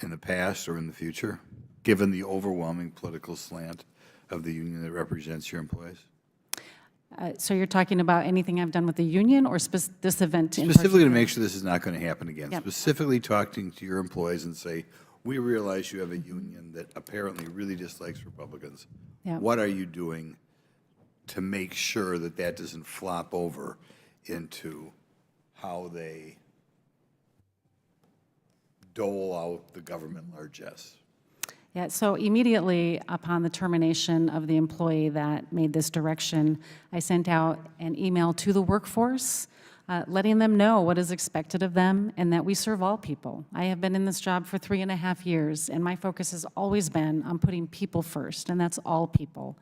in the past or in the future, given the overwhelming political slant of the union that represents your employees? So you're talking about anything I've done with the union or this event in Specifically to particular? make sure this is not going to happen again. Yep. Specifically talking to your employees and say, we realize you have a union that apparently really dislikes Republicans. Yep. What are you doing to make sure that that doesn't flop over into how they dole out the government largesse? Yeah, so immediately upon the termination of the employee that made this direction, I sent out an email to the workforce letting them know what is expected of them and that we serve all people. I have been in this job for 3.5 years, and my focus has always been on putting people first, and that's all people.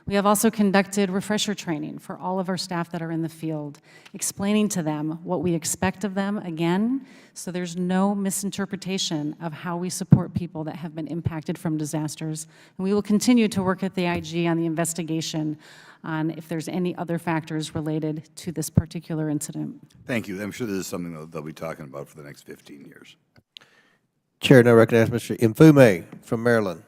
We have also conducted refresher training for all of our staff that are in the field, explaining to them what we expect of them, again, so there's no misinterpretation of how we support people that have been impacted from disasters. And we will continue to work at the IG on the investigation on if there's any other factors related to this particular incident. Thank you. I'm sure this is something that they'll be talking about for the next 15 years. Chair now recognizes Mr. Mfume from Maryland.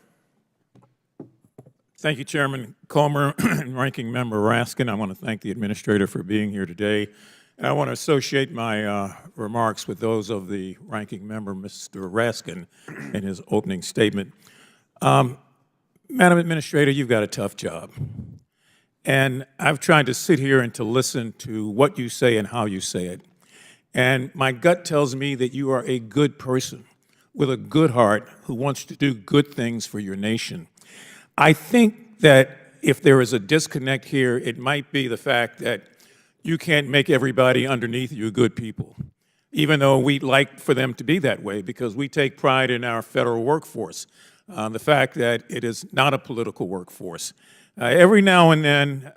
Thank you, Chairman Comer and Ranking Member Raskin. I want to thank the administrator for being here today. And I want to associate my remarks with those of the Ranking Member, Mr. Raskin, in his opening statement. Madam Administrator, you've got a tough job. And I've tried to sit here and to listen to what you say and how you say it. And my gut tells me that you are a good person with a good heart who wants to do good things for your nation. I think that if there is a disconnect here, it might be the fact that you can't make everybody underneath you good people, even though we'd like for them to be that way, because we take pride in our federal workforce, the fact that it is not a political workforce. Every now and then,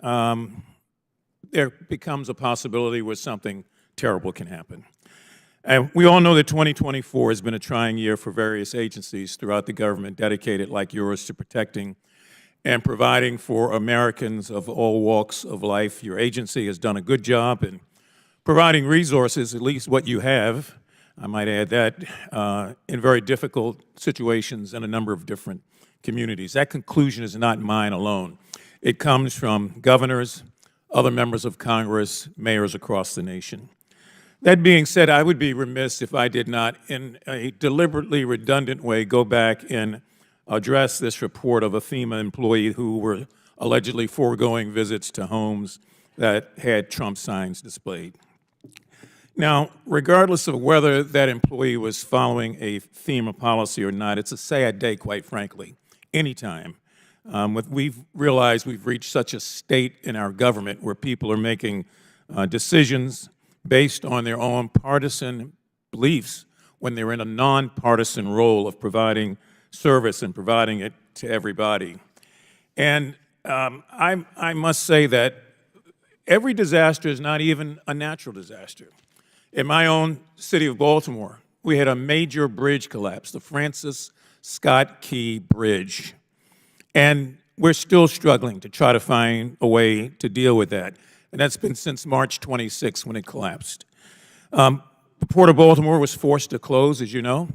there becomes a possibility where something terrible can happen. And we all know that 2024 has been a trying year for various agencies throughout the government dedicated like yours to protecting and providing for Americans of all walks of life. Your agency has done a good job in providing resources, at least what you have, I might add that, in very difficult situations in a number of different communities. That conclusion is not mine alone. It comes from governors, other members of Congress, mayors across the nation. That being said, I would be remiss if I did not, in a deliberately redundant way, go back and address this report of a FEMA employee who were allegedly foregoing visits to homes that had Trump signs displayed. Now, regardless of whether that employee was following a FEMA policy or not, it's a sad day, quite frankly, anytime. We've realized we've reached such a state in our government where people are making decisions based on their own partisan beliefs when they're in a nonpartisan role of providing service and providing it to everybody. And I must say that every disaster is not even a natural disaster. In my own city of Baltimore, we had a major bridge collapse, the Francis Scott Key Bridge. And we're still struggling to try to find a way to deal with that. And that's been since March 26 when it collapsed. The Port of Baltimore was forced to close, as you know.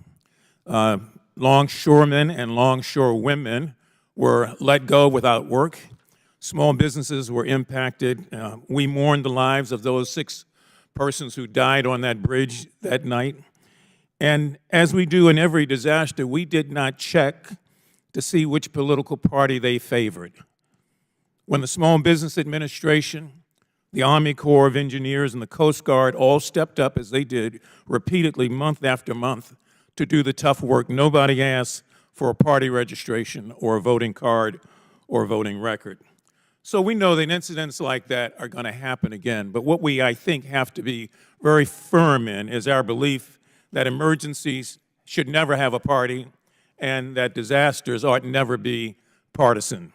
Longshoremen and longshorewomen were let go without work. Small businesses were impacted. We mourned the lives of those 6 persons who died on that bridge that night. And as we do in every disaster, we did not check to see which political party they favored. When the Small Business Administration, the Army Corps of Engineers, and the Coast Guard all stepped up, as they did repeatedly month after month, to do the tough work, nobody asked for a party registration or a voting card or a voting record. So we know that incidents like that are going to happen again. But what we, I think, have to be very firm in is our belief that emergencies should never have a party and that disasters ought never be partisan.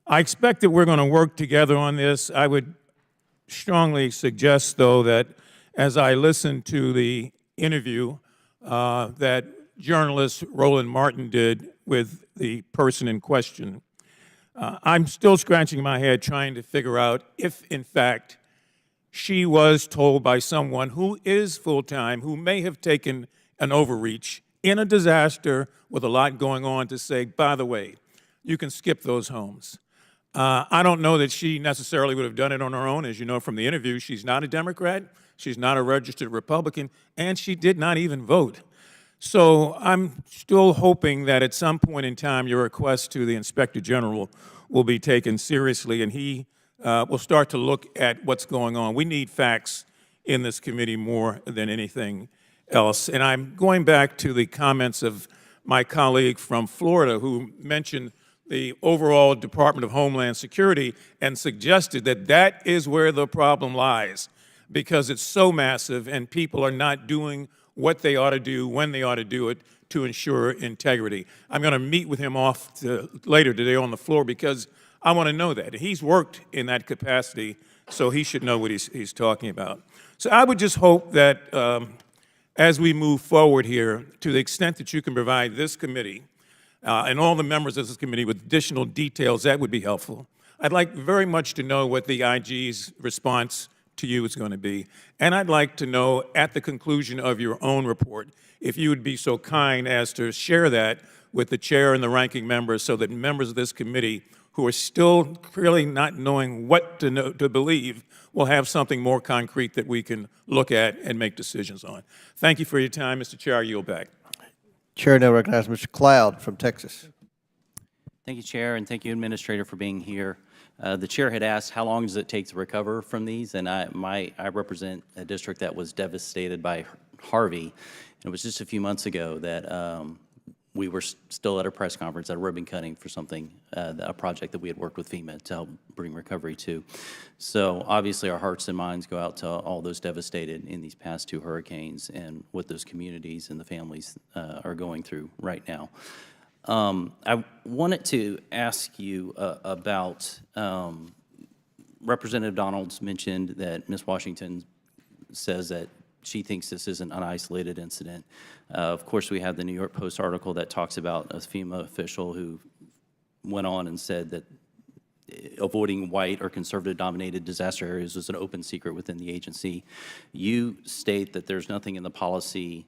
I expect that we're going to work together on this. I would strongly suggest, though, that as I listen to the interview that journalist Roland Martin did with the person in question, I'm still scratching my head trying to figure out if, in fact, she was told by someone who is full-time, who may have taken an overreach in a disaster with a lot going on, to say, by the way, you can skip those homes. I don't know that she necessarily would have done it on her own. As you know from the interview, she's not a Democrat, she's not a registered Republican, and she did not even vote. So I'm still hoping that at some point in time your request to the Inspector General will be taken seriously and he will start to look at what's going on. We need facts in this committee more than anything else. And I'm going back to the comments of my colleague from Florida who mentioned the overall Department of Homeland Security and suggested that that is where the problem lies, because it's so massive and people are not doing what they ought to do, when they ought to do it, to ensure integrity. I'm going to meet with him later today on the floor because I want to know that. He's worked in that capacity, so he should know what he's talking about. So I would just hope that as we move forward here, to the extent that you can provide this committee and all the members of this committee with additional details, that would be helpful. I'd like very much to know what the IG's response to you is going to be. And I'd like to know at the conclusion of your own report, if you would be so kind as to share that with the chair and the ranking members so that members of this committee who are still really not knowing what to believe will have something more concrete that we can look at and make decisions on. Thank you for your time, Mr. Chair. I yield back. Chair now recognizes Mr. Cloud from Texas. Thank you, Chair, and thank you, Administrator, for being here. The Chair had asked, how long does it take to recover from these? And I represent a district that was devastated by Harvey. And it was just a few months ago that we were still at a press conference at a ribbon cutting for something, a project that we had worked with FEMA to help bring recovery to. So obviously our hearts and minds go out to all those devastated in these past 2 hurricanes and what those communities and the families are going through right now. I wanted to ask you about, Representative Donalds mentioned that Ms. Washington says that she thinks this isn't an isolated incident. Of course, we have the New York Post article that talks about a FEMA official who went on and said that avoiding white or conservative-dominated disaster areas was an open secret within the agency. You state that there's nothing in the policy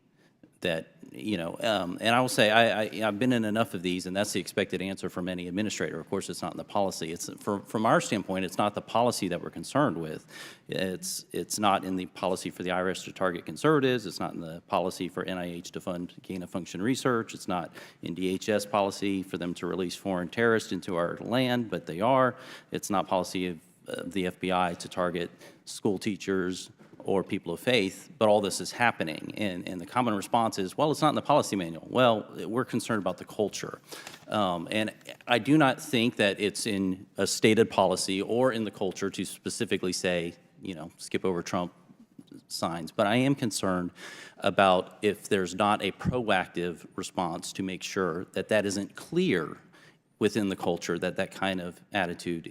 that, you know, and I will say I've been in enough of these, and that's the expected answer from any administrator. Of course, it's not in the policy. It's from our standpoint, it's not the policy that we're concerned with. It's not in the policy for the IRS to target conservatives. It's not in the policy for NIH to fund gain-of-function research. It's not in DHS policy for them to release foreign terrorists into our land, but they are. It's not policy of the FBI to target school teachers or people of faith, but all this is happening. And the common response is, well, it's not in the policy manual. Well, we're concerned about the culture. And I do not think that it's in a stated policy or in the culture to specifically say, you know, skip over Trump signs. But I am concerned about if there's not a proactive response to make sure that that isn't clear within the culture, that that kind of attitude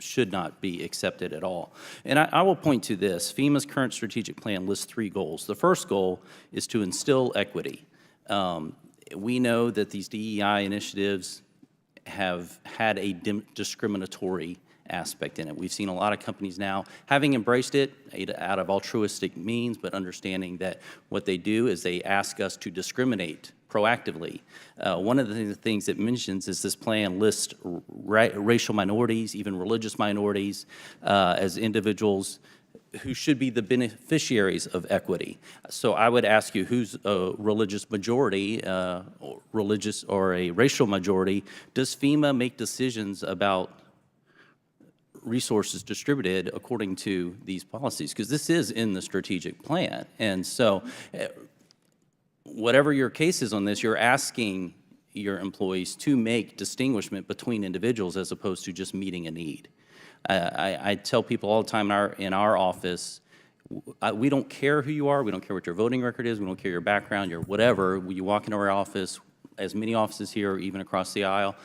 should not be accepted at all. And I will point to this. FEMA's current strategic plan lists 3 goals. The first goal is to instill equity. We know that these DEI initiatives have had a discriminatory aspect in it. We've seen a lot of companies now having embraced it out of altruistic means, but understanding that what they do is they ask us to discriminate proactively. One of the things it mentions is this plan lists racial minorities, even religious minorities, as individuals who should be the beneficiaries of equity. So I would ask you, who's a religious majority, or a racial majority? Does FEMA make decisions about resources distributed according to these policies? Because this is in the strategic plan. And so whatever your case is on this, you're asking your employees to make distinguishment between individuals as opposed to just meeting a need. I tell people all the time in our office, we don't care who you are, we don't care what your voting record is, we don't care your background, your whatever. When you walk into our office, as many offices here, or even across the aisle,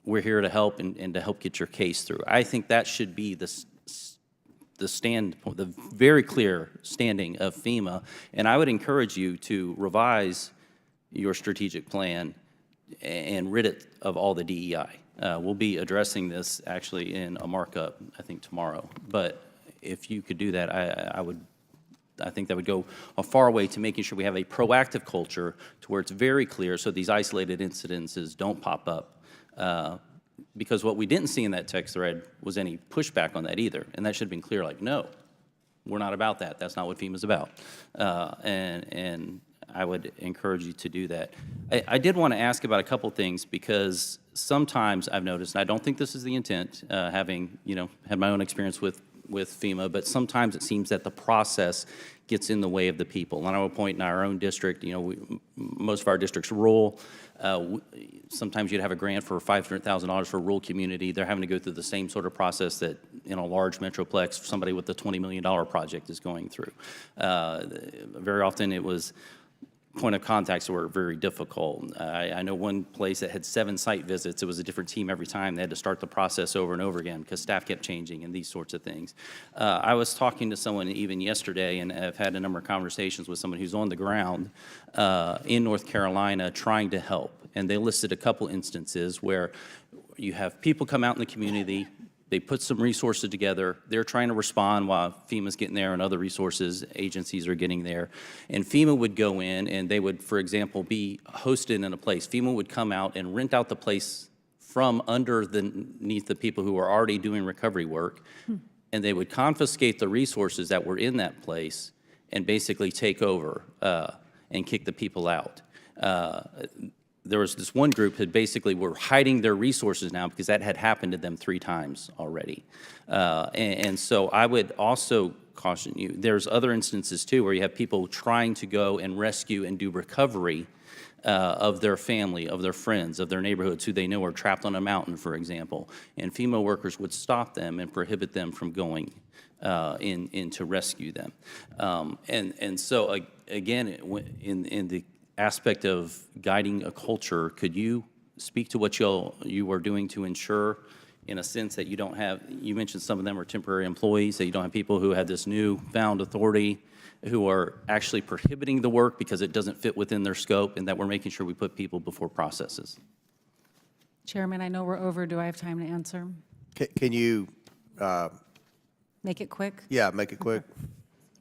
we're here to help and to help get your case through. I think that should be the very clear standing of FEMA, and I would encourage you to revise your strategic plan and rid it of all the DEI. We'll be addressing this actually in a markup, I think, tomorrow. But if you could do that, I think that would go a far way to making sure we have a proactive culture to where it's very clear so these isolated incidences don't pop up. Because what we didn't see in that text thread was any pushback on that either. And that should have been clear, like, no, we're not about that. That's not what FEMA's about. And I would encourage you to do that. I did want to ask about a couple things because sometimes I've noticed, and I don't think this is the intent, having, you know, had my own experience with FEMA, but sometimes it seems that the process gets in the way of the people. And I will point in our own district, you know, most of our district's rural. Sometimes you'd have a grant for $500,000 for a rural community. They're having to go through the same sort of process that in a large metroplex, somebody with a $20 million project is going through. Very often it was point of contacts were very difficult. I know one place that had 7 site visits. It was a different team every time. They had to start the process over and over again because staff kept changing and these sorts of things. I was talking to someone even yesterday, and I've had a number of conversations with someone who's on the ground in North Carolina trying to help. And they listed a couple instances where you have people come out in the community, they put some resources together. They're trying to respond while FEMA's getting there and other resources, agencies are getting there. And FEMA would go in and they would, for example, be hosted in a place. FEMA would come out and rent out the place from underneath the people who are already doing recovery work. And they would confiscate the resources that were in that place and basically take over and kick the people out. there was this one group that basically were hiding their resources now because that had happened to them 3 times already. And so I would also caution you, there's other instances too where you have people trying to go and rescue and do recovery of their family, of their friends, of their neighborhoods who they know are trapped on a mountain, for example. And FEMA workers would stop them and prohibit them from going in to rescue them. And so again, in the aspect of guiding a culture, could you speak to what you are doing to ensure, in a sense, that you don't have, you mentioned some of them are temporary employees, that you don't have people who have this newfound authority who are actually prohibiting the work because it doesn't fit within their scope, and that we're making sure we put people before processes? Chairman, I know we're over. Do I have time to answer? Can you, Make it quick? yeah, make it quick?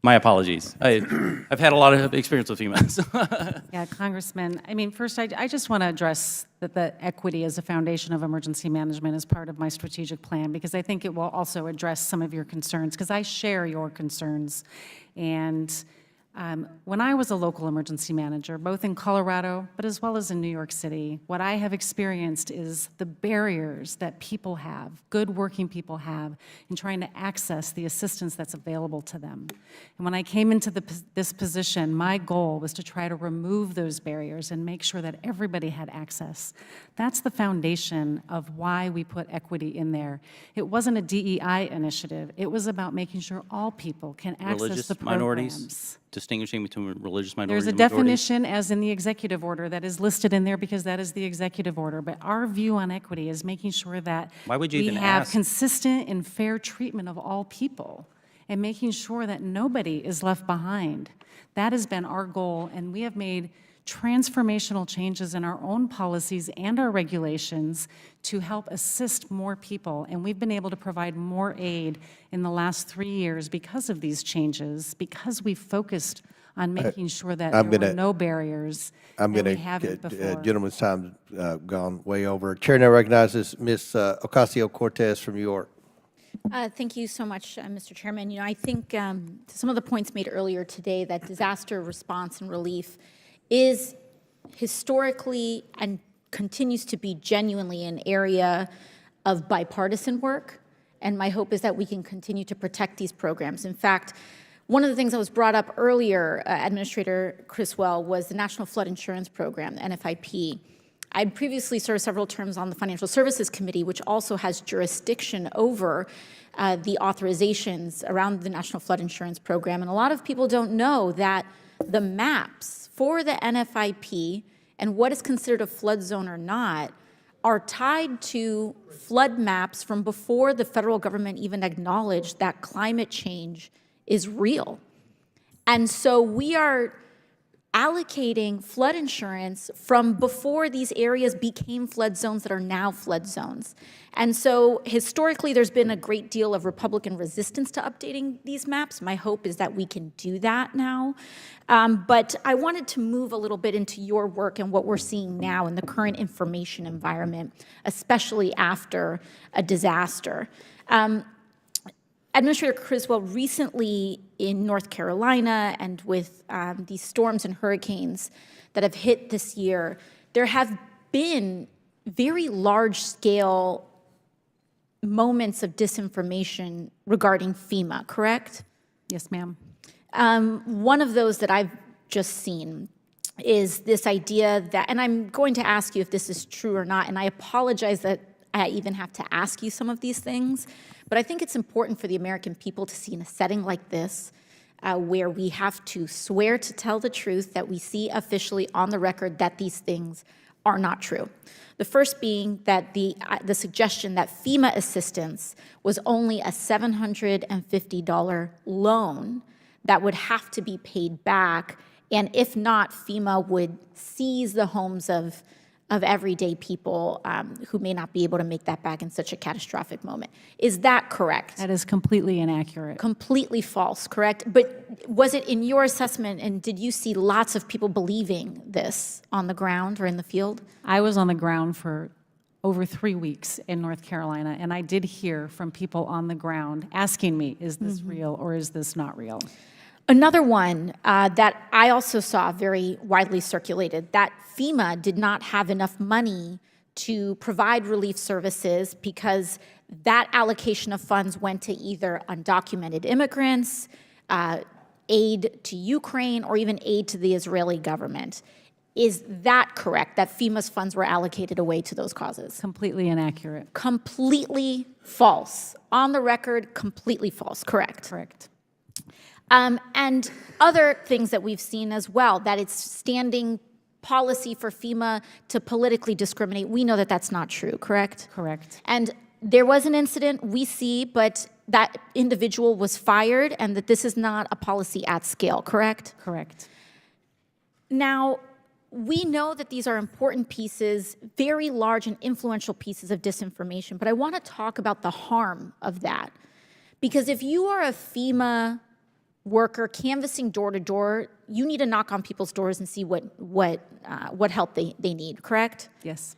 My apologies. I've had a lot of experience with FEMA. So. Yeah, Congressman, I mean, first, I just want to address that equity as a foundation of emergency management is part of my strategic plan, because I think it will also address some of your concerns, because I share your concerns. And when I was a local emergency manager, both in Colorado, but as well as in New York City, what I have experienced is the barriers that people have, good working people have, in trying to access the assistance that's available to them. And when I came into this position, my goal was to try to remove those barriers and make sure that everybody had access. That's the foundation of why we put equity in there. It wasn't a DEI initiative. It was about making sure all people can access Religious the programs. minorities, distinguishing between religious minorities There's a and majorities? definition as in the executive order that is listed in there because that is the executive order. But our view on equity is making sure that Why would you we even have ask? consistent and fair treatment of all people and making sure that nobody is left behind. That has been our goal, and we have made transformational changes in our own policies and our regulations to help assist more people. And we've been able to provide more aid in the last 3 years because of these changes, because we focused on making sure that there were no barriers, and we haven't before. Gentleman's time gone way over. Chair now recognizes Ms. Ocasio-Cortez from New York. Thank you so much, Mr. Chairman. You know, I think some of the points made earlier today, that disaster response and relief is historically and continues to be genuinely an area of bipartisan work, and my hope is that we can continue to protect these programs. In fact, one of the things that was brought up earlier, Administrator Criswell, was the National Flood Insurance Program, the NFIP. I'd previously served several terms on the Financial Services Committee, which also has jurisdiction over the authorizations around the National Flood Insurance Program, and a lot of people don't know that the maps for the NFIP and what is considered a flood zone or not are tied to flood maps from before the federal government even acknowledged that climate change is real. And so we are allocating flood insurance from before these areas became flood zones that are now flood zones. And so historically, there's been a great deal of Republican resistance to updating these maps. My hope is that we can do that now. But I wanted to move a little bit into your work and what we're seeing now in the current information environment, especially after a disaster. Administrator Criswell, recently in North Carolina and with these storms and hurricanes that have hit this year, there have been very large-scale moments of disinformation regarding FEMA, correct? Yes, ma'am. One of those that I've just seen is this idea that, and I'm going to ask you if this is true or not, and I apologize that I even have to ask you some of these things, but I think it's important for the American people to see in a setting like this, where we have to swear to tell the truth, that we see officially on the record that these things are not true. The first being that the suggestion that FEMA assistance was only a $750 loan that would have to be paid back, and if not, FEMA would seize the homes of everyday people who may not be able to make that back in such a catastrophic moment. Is that correct? That is completely inaccurate. Completely false, correct? But was it in your assessment, and did you see lots of people believing this on the ground or in the field? I was on the ground for over 3 weeks in North Carolina, and I did hear from people on the ground asking me, is this real or is this not real? Another one that I also saw very widely circulated, that FEMA did not have enough money to provide relief services because that allocation of funds went to either undocumented immigrants, aid to Ukraine, or even aid to the Israeli government. Is that correct, that FEMA's funds were allocated away to those causes? Completely inaccurate. Completely false. On the record, completely false, correct? Correct. And other things that we've seen as well, that it's standing policy for FEMA to politically discriminate. We know that that's not true, correct? Correct. And there was an incident we see, but that individual was fired, and that this is not a policy at scale, correct? Correct. Now, we know that these are important pieces, very large and influential pieces of disinformation, but I want to talk about the harm of that. Because if you are a FEMA worker canvassing door to door, you need to knock on people's doors and see what help they need, correct? Yes.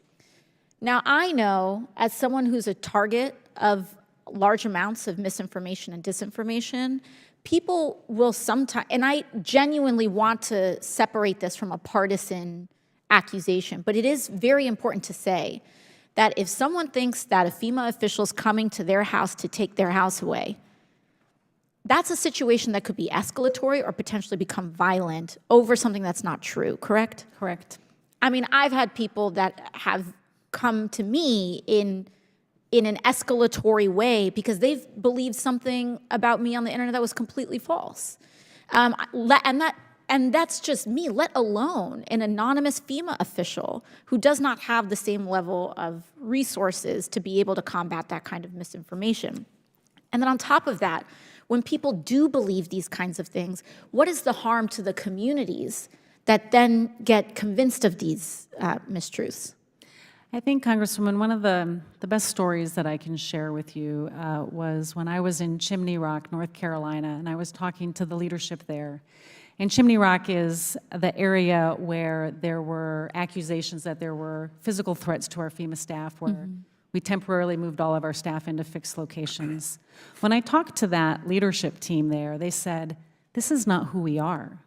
Now, I know, as someone who's a target of large amounts of misinformation and disinformation, people will sometimes, and I genuinely want to separate this from a partisan accusation, but it is very important to say that if someone thinks that a FEMA official is coming to their house to take their house away, that's a situation that could be escalatory or potentially become violent over something that's not true, correct? Correct. I mean, I've had people that have come to me in an escalatory way because they've believed something about me on the internet that was completely false. And that's just me, let alone an anonymous FEMA official who does not have the same level of resources to be able to combat that kind of misinformation. And then on top of that, when people do believe these kinds of things, what is the harm to the communities that then get convinced of these mistruths? I think, Congresswoman, one of the best stories that I can share with you was when I was in Chimney Rock, North Carolina, and I was talking to the leadership there. And Chimney Rock is the area where there were accusations that there were physical threats to our FEMA staff, where we temporarily moved all of our staff into fixed locations. When I talked to that leadership team there, they said, this is not who we are.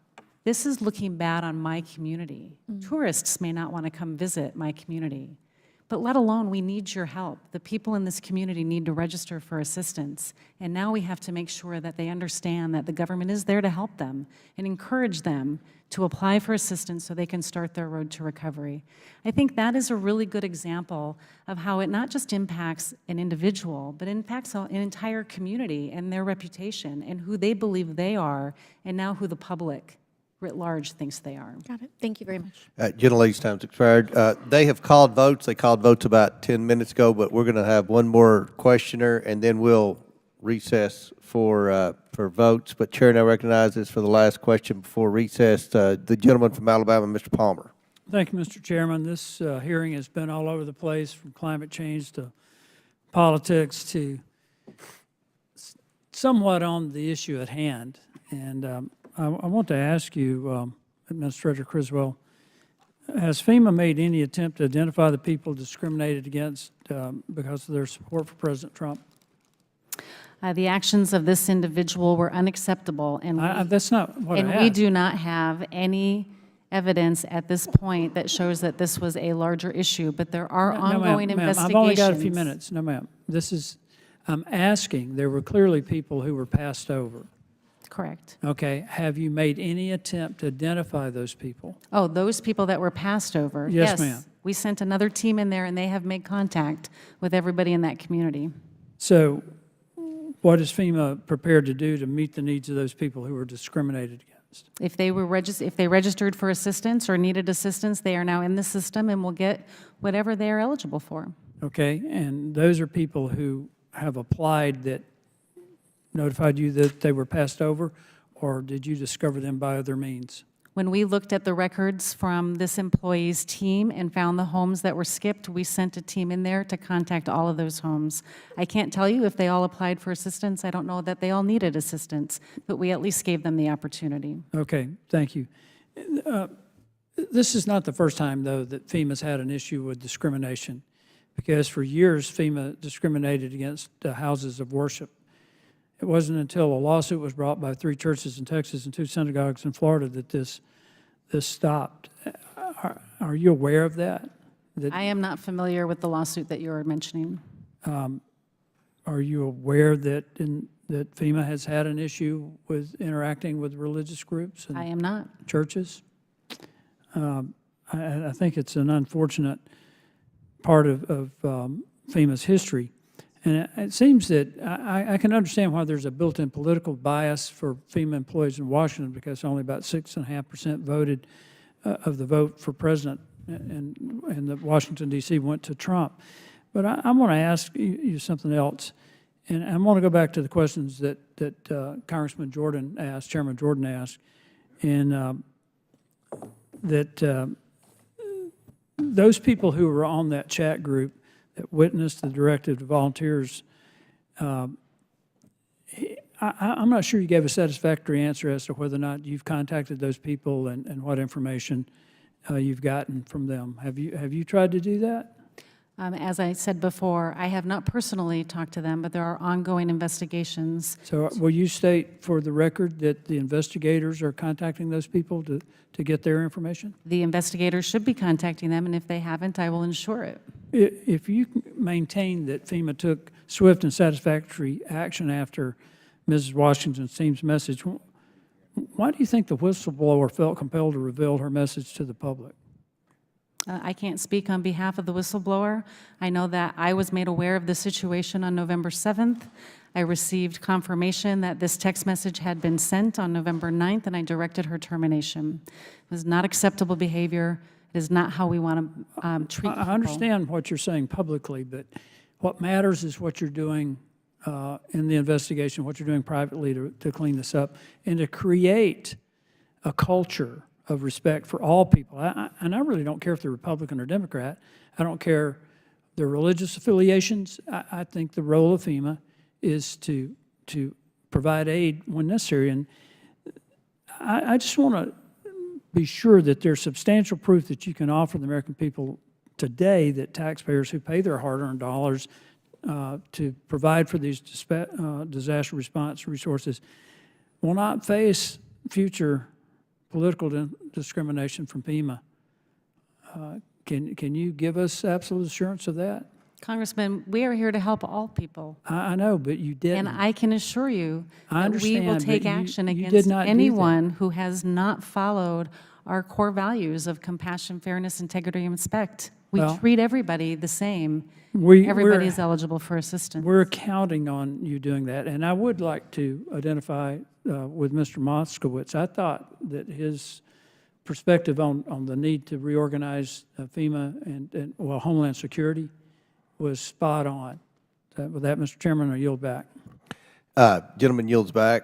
This is looking bad on my community. Tourists may not want to come visit my community. But let alone, we need your help. The people in this community need to register for assistance. And now we have to make sure that they understand that the government is there to help them and encourage them to apply for assistance so they can start their road to recovery. I think that is a really good example of how it not just impacts an individual, but impacts an entire community and their reputation and who they believe they are, and now who the public writ large thinks they are. Got it. Thank you very much. Gentlelady's time's expired. They have called votes. They called votes about 10 minutes ago, but we're going to have one more questioner, and then we'll recess for votes. But Chair now recognizes for the last question before recess the gentleman from Alabama, Mr. Palmer. Thank you, Mr. Chairman. This hearing has been all over the place, from climate change to politics to somewhat on the issue at hand. And I want to ask you, Administrator Criswell, has FEMA made any attempt to identify the people discriminated against because of their support for President Trump? The actions of this individual were unacceptable, and that's not what I asked. we do not have any evidence at this point that shows that this was a larger issue, but there are ongoing investigations. I've only got a few minutes. No, ma'am. I'm asking, there were clearly people who were passed over. Correct. Okay. Have you made any attempt to identify those people? Oh, those people that were passed over? Yes, ma'am. We sent another team in there, and they have made contact with everybody in that community. So what is FEMA prepared to do to meet the needs of those people who were discriminated against? If they registered for assistance or needed assistance, they are now in the system and will get whatever they are eligible for. Okay. And those are people who have applied that notified you that they were passed over, or did you discover them by other means? When we looked at the records from this employee's team and found the homes that were skipped, we sent a team in there to contact all of those homes. I can't tell you if they all applied for assistance. I don't know that they all needed assistance, but we at least gave them the opportunity. Okay, thank you. This is not the first time, though, that FEMA's had an issue with discrimination, because for years FEMA discriminated against houses of worship. it wasn't until a lawsuit was brought by 3 churches in Texas and 2 synagogues in Florida that this stopped. Are you aware of that? I am not familiar with the lawsuit that you're mentioning. Are you aware that that FEMA has had an issue with interacting with religious groups and I am not. churches? I think it's an unfortunate part of FEMA's history. And it seems that I can understand why there's a built-in political bias for FEMA employees in Washington, because only about 6.5% voted of the vote for president and the Washington, D.C. went to Trump. But I want to ask you something else. And I want to go back to the questions that Congressman Jordan asked, Chairman Jordan asked, and that those people who were on that chat group that witnessed the directive to volunteers, I'm not sure you gave a satisfactory answer as to whether or not you've contacted those people and what information you've gotten from them. Have you tried to do that? As I said before, I have not personally talked to them, but there are ongoing investigations. So will you state for the record that the investigators are contacting those people to get their information? The investigators should be contacting them, and if they haven't, I will ensure it. If you maintain that FEMA took swift and satisfactory action after Mrs. Washington's team's message, why do you think the whistleblower felt compelled to reveal her message to the public? I can't speak on behalf of the whistleblower. I know that I was made aware of the situation on November 7th. I received confirmation that this text message had been sent on November 9th, and I directed her termination. It was not acceptable behavior. It is not how we want to treat people. I understand what you're saying publicly, but what matters is what you're doing in the investigation, what you're doing privately to clean this up, and to create a culture of respect for all people. And I really don't care if they're Republican or Democrat. I don't care their religious affiliations. I think the role of FEMA is to provide aid when necessary. And I just want to be sure that there's substantial proof that you can offer the American people today that taxpayers who pay their hard-earned dollars to provide for these disaster response resources will not face future political discrimination from FEMA. Can you give us absolute assurance of that? Congressman, we are here to help all people. I know, but you didn't. And I can assure you I that we will understand, take but action you did against not do that. anyone who has not followed our core values of compassion, fairness, integrity, and respect. We Well, treat everybody the same. Everybody Everybody is eligible for assistance. We're counting on you doing that. And I would like to identify with Mr. Moskowitz. I thought that his perspective on the need to reorganize FEMA and Homeland Security was spot on. With that, Mr. Chairman, I yield back. Gentleman yields back.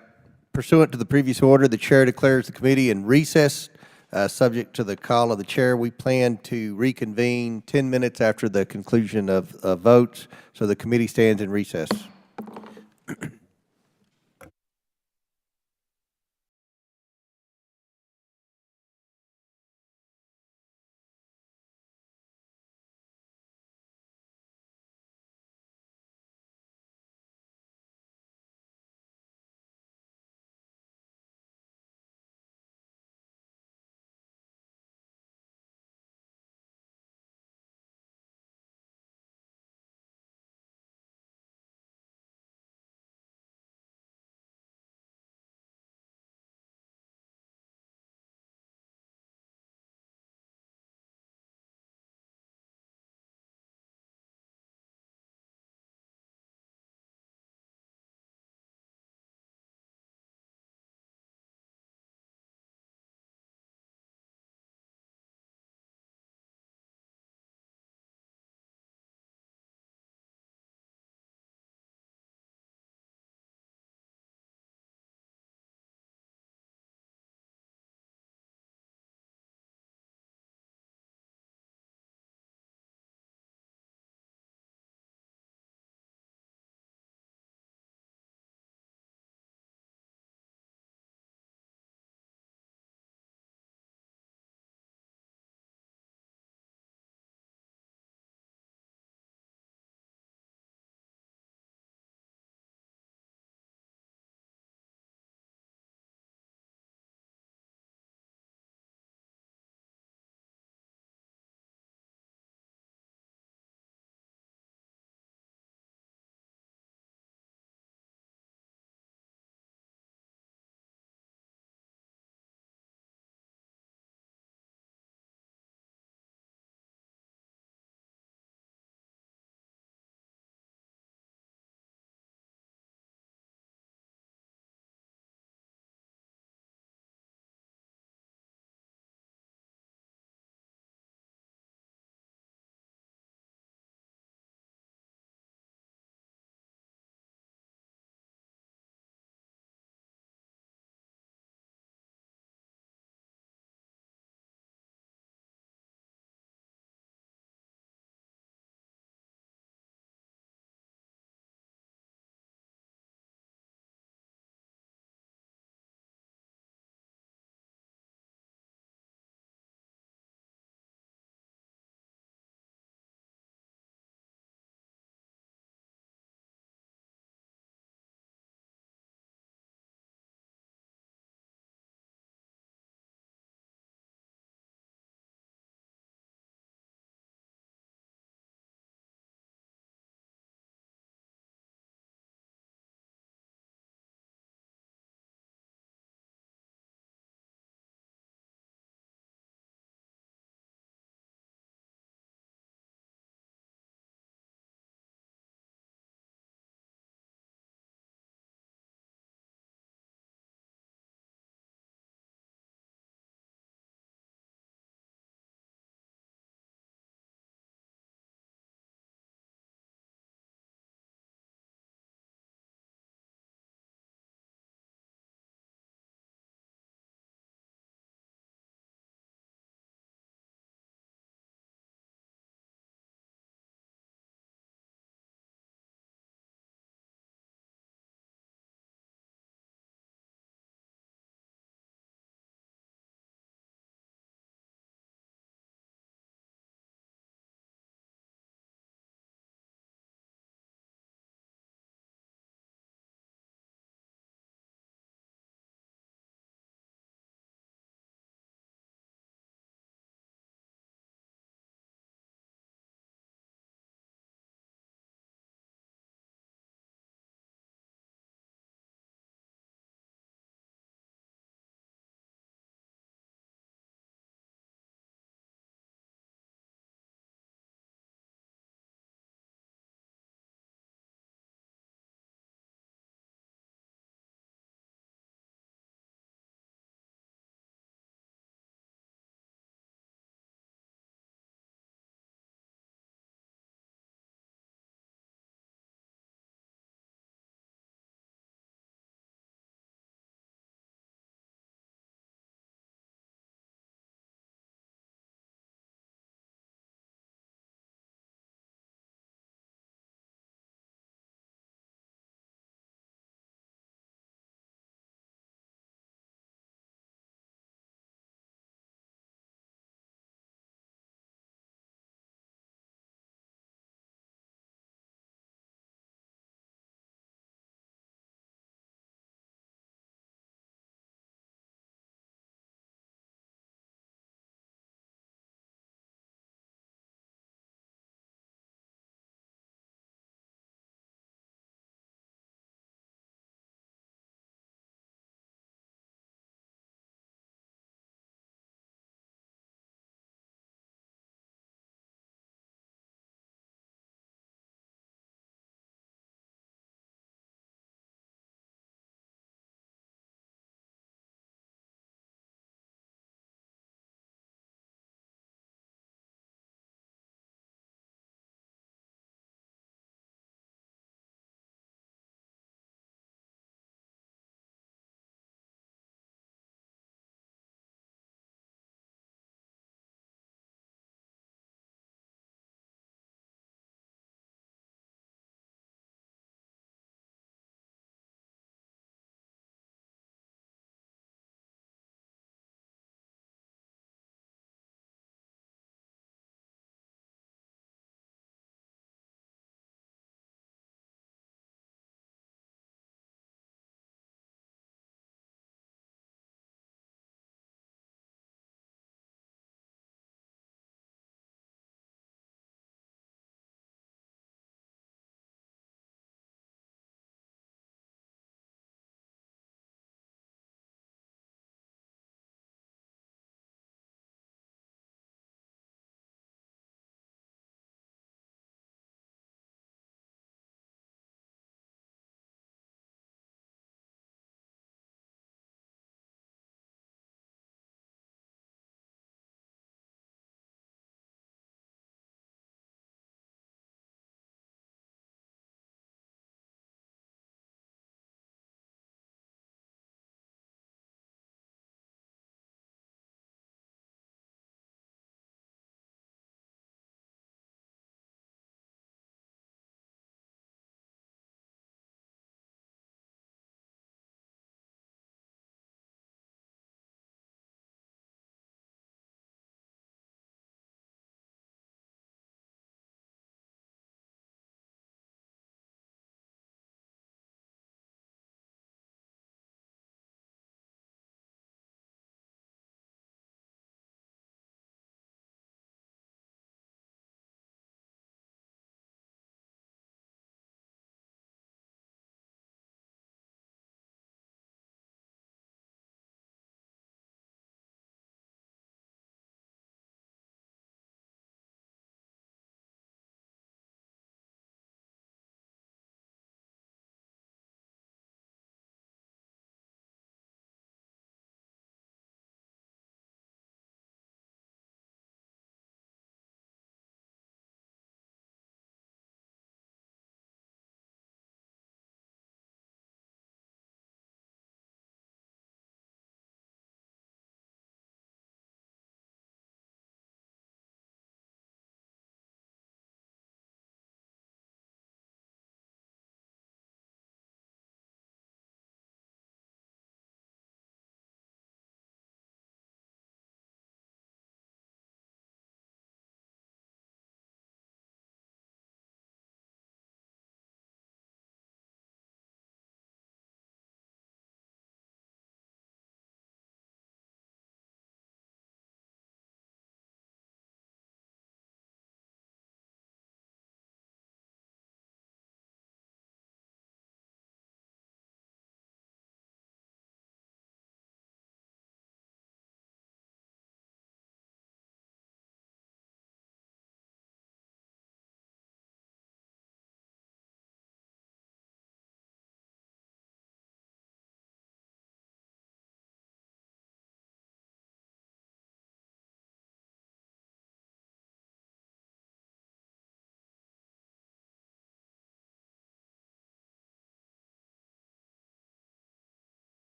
Pursuant to the previous order, the chair declares the committee in recess. Subject to the call of the chair, we plan to reconvene 10 minutes after the conclusion of votes, so the committee stands in recess.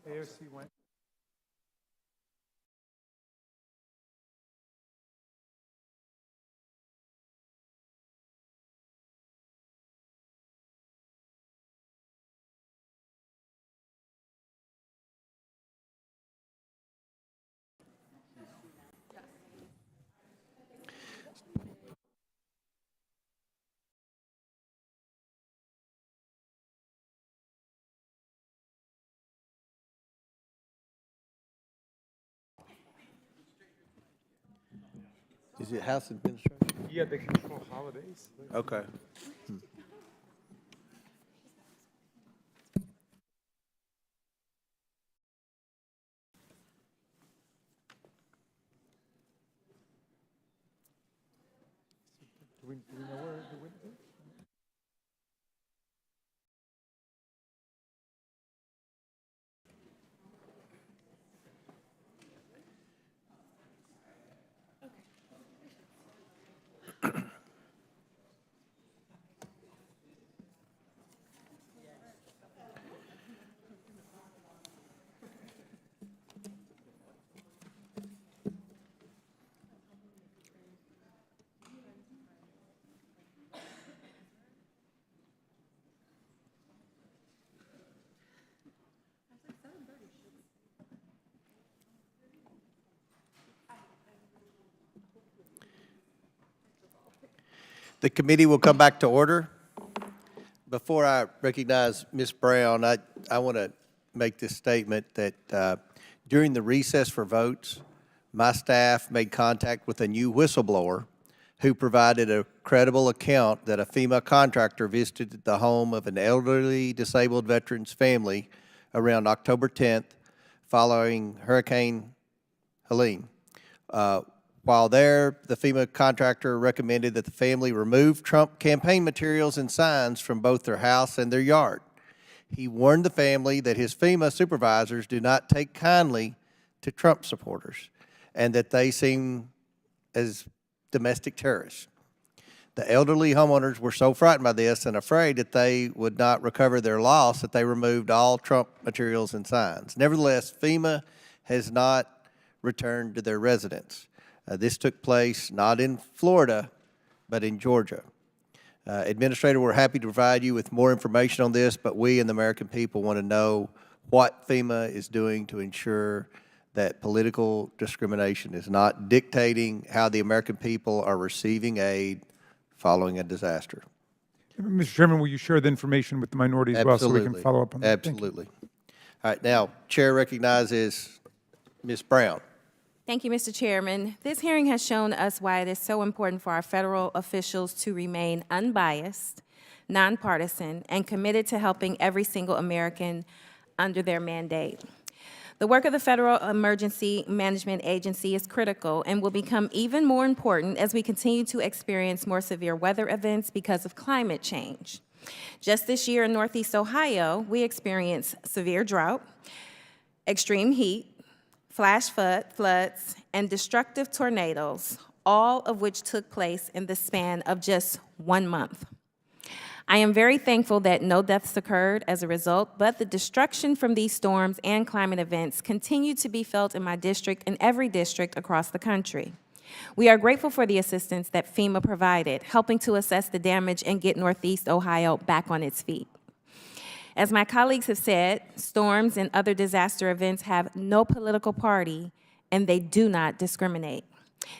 AOC went. Is it House Administration? Yeah, they control holidays. Okay. Do we know where the witness is? The committee will come back to order. Before I recognize Ms. Brown, I want to make this statement that during the recess for votes, my staff made contact with a new whistleblower who provided a credible account that a FEMA contractor visited the home of an elderly disabled veteran's family around October 10th following Hurricane Helene. While there, the FEMA contractor recommended that the family remove Trump campaign materials and signs from both their house and their yard. He warned the family that his FEMA supervisors do not take kindly to Trump supporters and that they seem as domestic terrorists. The elderly homeowners were so frightened by this and afraid that they would not recover their loss that they removed all Trump materials and signs. Nevertheless, FEMA has not returned to their residence. This took place not in Florida, but in Georgia. Administrator, we're happy to provide you with more information on this, but we and the American people want to know what FEMA is doing to ensure that political discrimination is not dictating how the American people are receiving aid following a disaster. Mr. Chairman, will you share the information with the minority as well so we can follow up on that? Absolutely. All right, now, Chair recognizes Ms. Brown. Thank you, Mr. Chairman. This hearing has shown us why it is so important for our federal officials to remain unbiased, nonpartisan, and committed to helping every single American under their mandate. The work of the Federal Emergency Management Agency is critical and will become even more important as we continue to experience more severe weather events because of climate change. Just this year in Northeast Ohio, we experienced severe drought, extreme heat, flash floods, and destructive tornadoes, all of which took place in the span of just 1 month. I am very thankful that no deaths occurred as a result, but the destruction from these storms and climate events continue to be felt in my district and every district across the country. We are grateful for the assistance that FEMA provided, helping to assess the damage and get Northeast Ohio back on its feet. As my colleagues have said, storms and other disaster events have no political party, and they do not discriminate.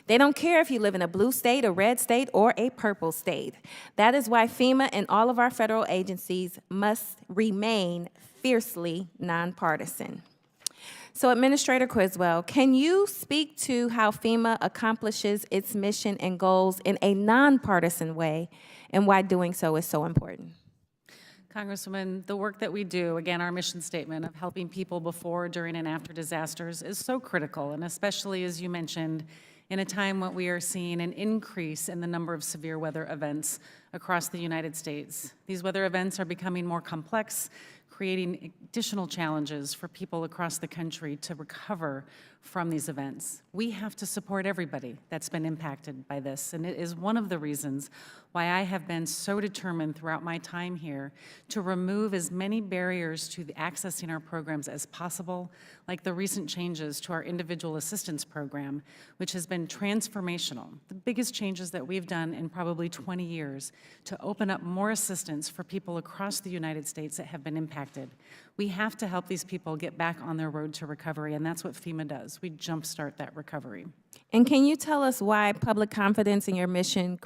They don't care if you live in a blue state, a red state, or a purple state. That is why FEMA and all of our federal agencies must remain fiercely nonpartisan. So, Administrator Criswell, can you speak to how FEMA accomplishes its mission and goals in a nonpartisan way, and why doing so is so important? Congresswoman, the work that we do, again, our mission statement of helping people before, during, and after disasters is so critical, and especially, as you mentioned, in a time when we are seeing an increase in the number of severe weather events across the United States. These weather events are becoming more complex, creating additional challenges for people across the country to recover from these events. We have to support everybody that's been impacted by this, and it is one of the reasons why I have been so determined throughout my time here to remove as many barriers to accessing our programs as possible, like the recent changes to our individual assistance program, which has been transformational, the biggest changes that we've done in probably 20 years to open up more assistance for people across the United States that have been impacted. We have to help these people get back on their road to recovery, and that's what FEMA does. We jumpstart that recovery. And can you tell us why public confidence in your mission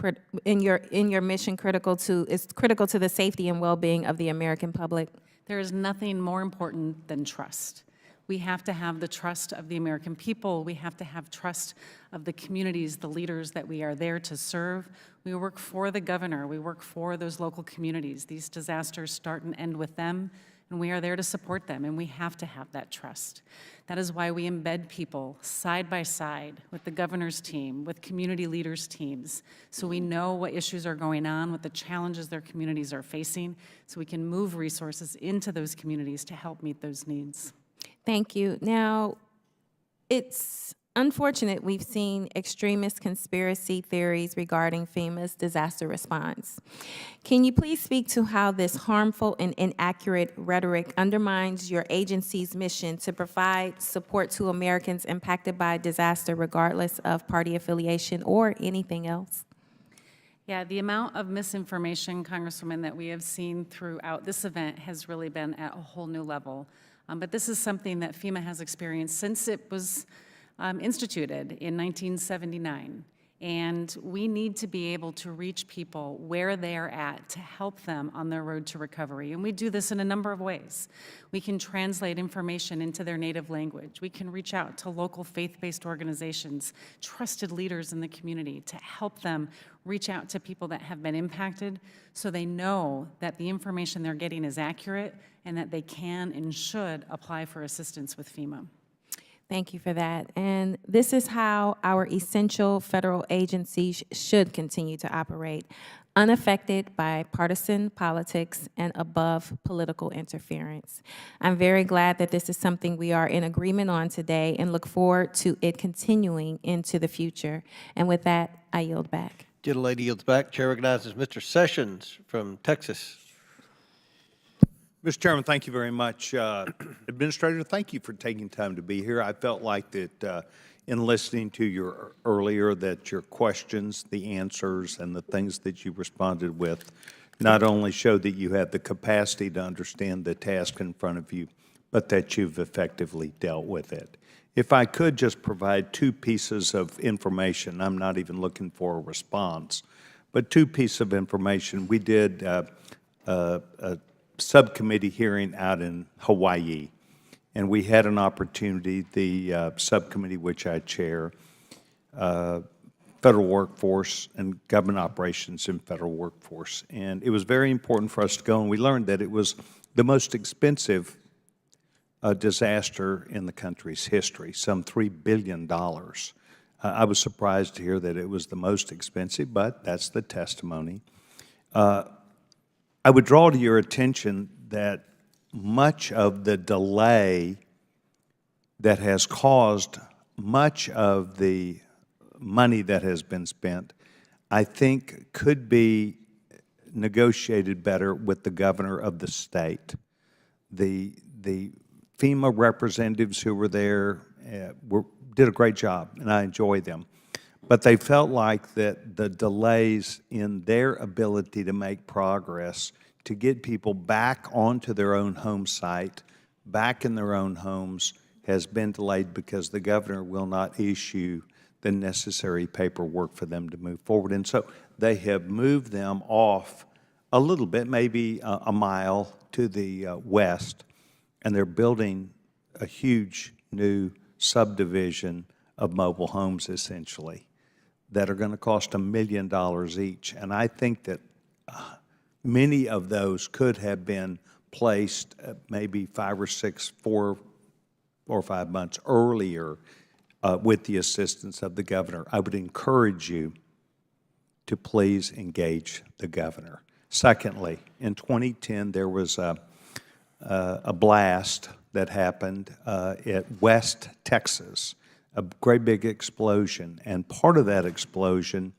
is critical to the safety and well-being of the American public? There is nothing more important than trust. We have to have the trust of the American people. We have to have trust of the communities, the leaders that we are there to serve. We work for the governor. We work for those local communities. These disasters start and end with them, and we are there to support them, and we have to have that trust. That is why we embed people side by side with the governor's team, with community leaders' teams, so we know what issues are going on, what the challenges their communities are facing, so we can move resources into those communities to help meet those needs. Thank you. Now, it's unfortunate we've seen extremist conspiracy theories regarding FEMA's disaster response. Can you please speak to how this harmful and inaccurate rhetoric undermines your agency's mission to provide support to Americans impacted by disaster, regardless of party affiliation or anything else? Yeah, the amount of misinformation, Congresswoman, that we have seen throughout this event has really been at a whole new level. But this is something that FEMA has experienced since it was instituted in 1979. And we need to be able to reach people where they are at to help them on their road to recovery. And we do this in a number of ways. We can translate information into their native language. We can reach out to local faith-based organizations, trusted leaders in the community to help them reach out to people that have been impacted so they know that the information they're getting is accurate and that they can and should apply for assistance with FEMA. Thank you for that. And this is how our essential federal agencies should continue to operate, unaffected by partisan politics and above political interference. I'm very glad that this is something we are in agreement on today and look forward to it continuing into the future. And with that, I yield back. Gentlelady yields back. Chair recognizes Mr. Sessions from Texas. Mr. Chairman, thank you very much. Administrator, thank you for taking time to be here. I felt like that in listening to you earlier that your questions, the answers, and the things that you responded with not only showed that you have the capacity to understand the task in front of you, but that you've effectively dealt with it. If I could just provide two pieces of information, I'm not even looking for a response, but two pieces of information. We did a subcommittee hearing out in Hawaii, and we had an opportunity, the subcommittee which I chair, federal workforce and government operations in federal workforce. And it was very important for us to go, and we learned that it was the most expensive disaster in the country's history, some $3 billion. I was surprised to hear that it was the most expensive, but that's the testimony. I would draw to your attention that much of the delay that has caused much of the money that has been spent, I think could be negotiated better with the governor of the state. The FEMA representatives who were there did a great job, and I enjoy them. But they felt like that the delays in their ability to make progress, to get people back onto their own home site, back in their own homes, has been delayed because the governor will not issue the necessary paperwork for them to move forward. And so they have moved them off a little bit, maybe a mile to the west, and they're building a huge new subdivision of mobile homes, essentially, that are going to cost $1 million each. And I think that many of those could have been placed maybe 4 or 5 months earlier with the assistance of the governor. I would encourage you to please engage the governor. Secondly, in 2010, there was a blast that happened at West Texas, a great big explosion, and part of that explosion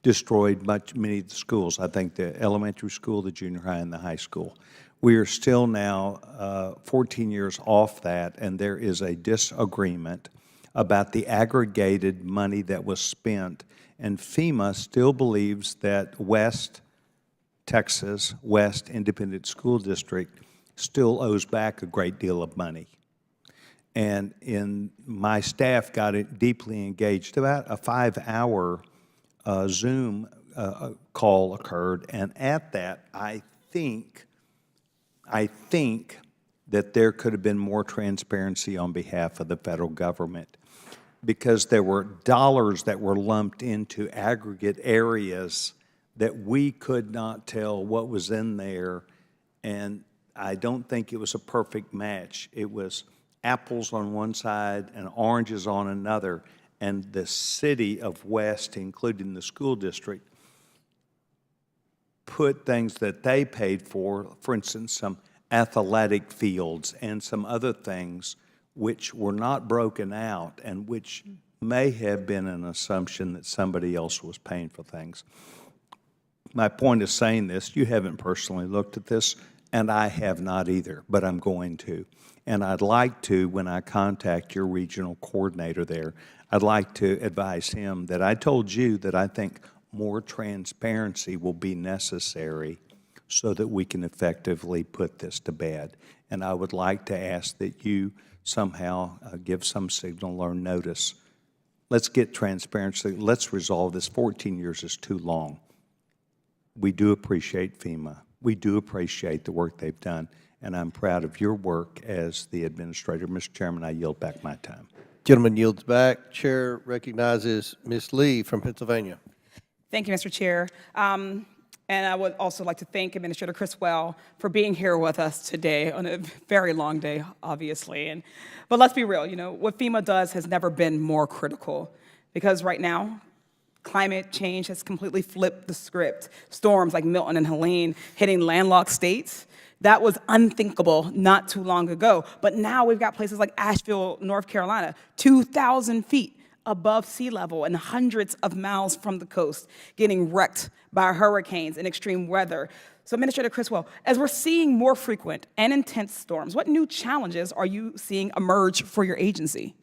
destroyed many of the schools. I think the elementary school, the junior high, and the high school. We are still now 14 years off that, and there is a disagreement about the aggregated money that was spent, and FEMA still believes that West Texas, West Independent School District, still owes back a great deal of money. And my staff got it deeply engaged. About a 5-hour Zoom call occurred, and at that, I think that there could have been more transparency on behalf of the federal government, because there were dollars that were lumped into aggregate areas that we could not tell what was in there, and I don't think it was a perfect match. It was apples on one side and oranges on another, and the city of West, including the school district, put things that they paid for instance, some athletic fields and some other things which were not broken out and which may have been an assumption that somebody else was paying for things. My point of saying this, you haven't personally looked at this, and I have not either, but I'm going to. And I'd like to, when I contact your regional coordinator there, I'd like to advise him that I told you that I think more transparency will be necessary so that we can effectively put this to bed. And I would like to ask that you somehow give some signal or notice. Let's get transparency. Let's resolve this. 14 years is too long. We do appreciate FEMA. We do appreciate the work they've done, and I'm proud of your work as the administrator. Mr. Chairman, I yield back my time. Gentleman yields back. Chair recognizes Ms. Lee from Pennsylvania. Thank you, Mr. Chair. And I would also like to thank Administrator Criswell for being here with us today on a very long day, obviously. But let's be real, what FEMA does has never been more critical, because right now, climate change has completely flipped the script. Storms like Milton and Helene hitting landlocked states, that was unthinkable not too long ago. But now we've got places like Asheville, North Carolina, 2,000 feet above sea level and hundreds of miles from the coast, getting wrecked by hurricanes and extreme weather. So Administrator Criswell, as we're seeing more frequent and intense storms, what new challenges are you seeing emerge for your agency?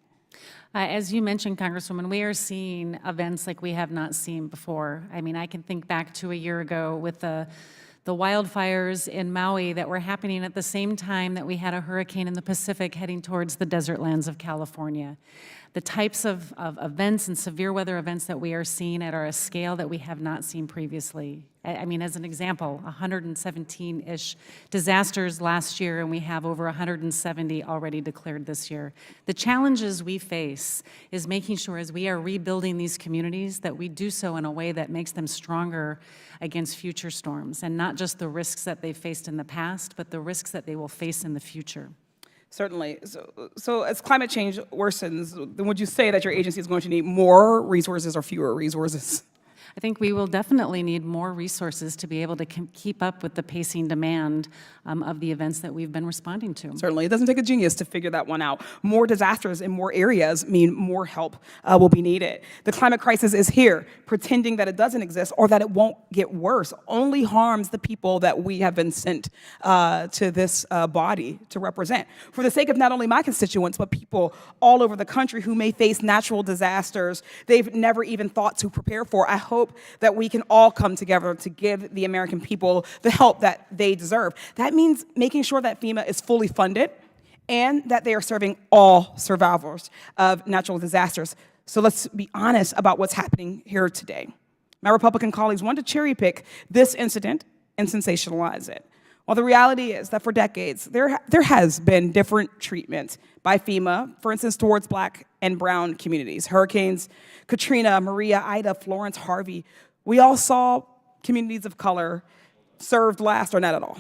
As you mentioned, Congresswoman, we are seeing events like we have not seen before. I mean, I can think back to a year ago with the wildfires in Maui that were happening at the same time that we had a hurricane in the Pacific heading towards the desert lands of California. The types of events and severe weather events that we are seeing at a scale that we have not seen previously. I mean, as an example, 117-ish disasters last year, and we have over 170 already declared this year. The challenges we face is making sure as we are rebuilding these communities that we do so in a way that makes them stronger against future storms, and not just the risks that they faced in the past, but the risks that they will face in the future. Certainly. So as climate change worsens, then would you say that your agency is going to need more resources or fewer resources? I think we will definitely need more resources to be able to keep up with the pacing demand of the events that we've been responding to. Certainly. It doesn't take a genius to figure that one out. More disasters in more areas mean more help will be needed. The climate crisis is here. Pretending that it doesn't exist or that it won't get worse only harms the people that we have been sent to this body to represent. For the sake of not only my constituents, but people all over the country who may face natural disasters they've never even thought to prepare for, I hope that we can all come together to give the American people the help that they deserve. That means making sure that FEMA is fully funded and that they are serving all survivors of natural disasters. So let's be honest about what's happening here today. My Republican colleagues want to cherry pick this incident and sensationalize it. Well, the reality is that for decades, there has been different treatment by FEMA, for instance, towards Black and brown communities. Hurricanes Katrina, Maria, Ida, Florence, Harvey, we all saw communities of color served last or not at all.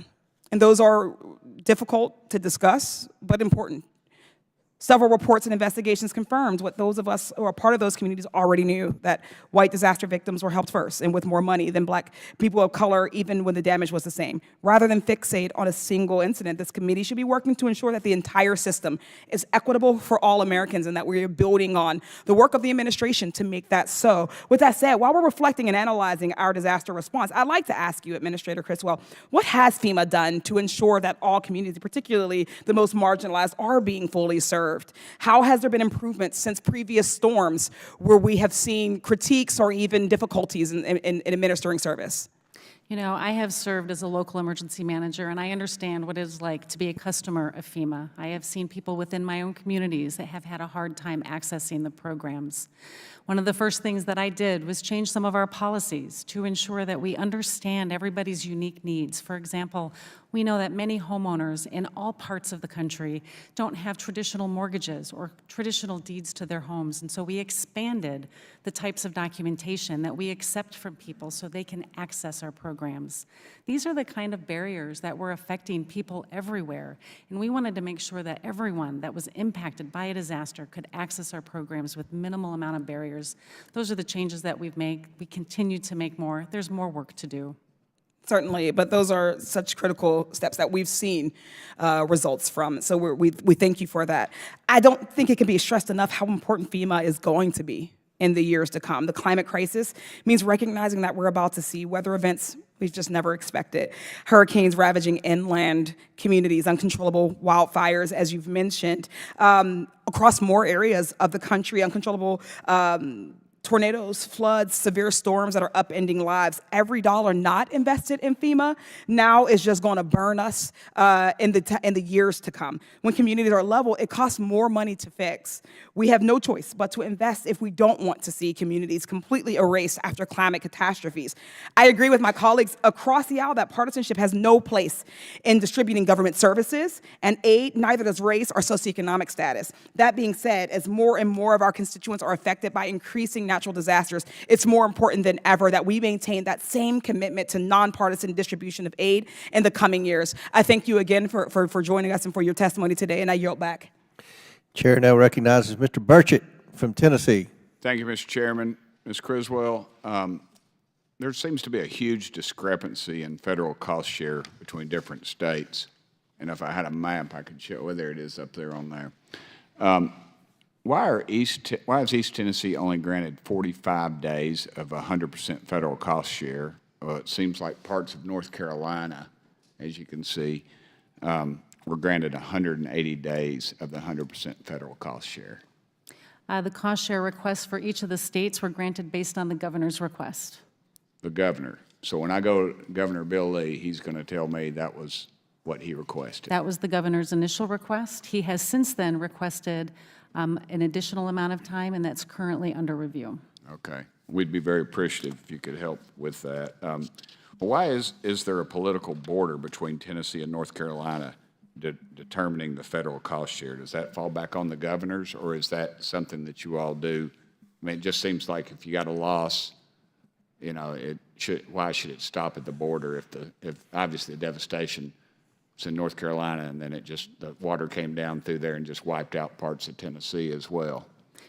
And those are difficult to discuss, but important. Several reports and investigations confirmed what those of us who are part of those communities already knew, that white disaster victims were helped first and with more money than black people of color, even when the damage was the same. Rather than fixate on a single incident, this committee should be working to ensure that the entire system is equitable for all Americans and that we're building on the work of the administration to make that so. With that said, while we're reflecting and analyzing our disaster response, I'd like to ask you, Administrator Criswell, what has FEMA done to ensure that all communities, particularly the most marginalized, are being fully served? How has there been improvements since previous storms where we have seen critiques or even difficulties in administering service? You know, I have served as a local emergency manager, and I understand what it is like to be a customer of FEMA. I have seen people within my own communities that have had a hard time accessing the programs. One of the first things that I did was change some of our policies to ensure that we understand everybody's unique needs. For example, we know that many homeowners in all parts of the country don't have traditional mortgages or traditional deeds to their homes, and so we expanded the types of documentation that we accept from people so they can access our programs. These are the kind of barriers that were affecting people everywhere, and we wanted to make sure that everyone that was impacted by a disaster could access our programs with minimal amount of barriers. Those are the changes that we've made. We continue to make more. There's more work to do. Certainly, but those are such critical steps that we've seen results from. So we thank you for that. I don't think it can be stressed enough how important FEMA is going to be in the years to come. The climate crisis means recognizing that we're about to see weather events we've just never expected. Hurricanes ravaging inland communities, uncontrollable wildfires, as you've mentioned, across more areas of the country, uncontrollable tornadoes, floods, severe storms that are upending lives. Every dollar not invested in FEMA now is just going to burn us in the years to come. When communities are level, it costs more money to fix. We have no choice but to invest if we don't want to see communities completely erased after climate catastrophes. I agree with my colleagues across the aisle that partisanship has no place in distributing government services and aid, neither does race or socioeconomic status. That being said, as more and more of our constituents are affected by increasing natural disasters, it's more important than ever that we maintain that same commitment to nonpartisan distribution of aid in the coming years. I thank you again for joining us and for your testimony today, and I yield back. Chair now recognizes Mr. Burchett from Tennessee. Thank you, Mr. Chairman. Ms. Criswell, there seems to be a huge discrepancy in federal cost share between different states. And if I had a map, I could show, well, there it is up there on there. Why is East Tennessee only granted 45 days of 100% federal cost share? Well, it seems like parts of North Carolina, as you can see, were granted 180 days of the 100% federal cost share. The cost share requests for each of the states were granted based on the governor's request. The governor. So when I go to Governor Bill Lee, he's going to tell me that was what he requested. That was the governor's initial request. He has since then requested an additional amount of time, and that's currently under review. Okay. We'd be very appreciative if you could help with that. Why is there a political border between Tennessee and North Carolina determining the federal cost share? Does that fall back on the governors, or is that something that you all do? I mean, it just seems like if you got a loss, you know, why should it stop at the border if obviously the devastation was in North Carolina and then the water came down through there and just wiped out parts of Tennessee as well?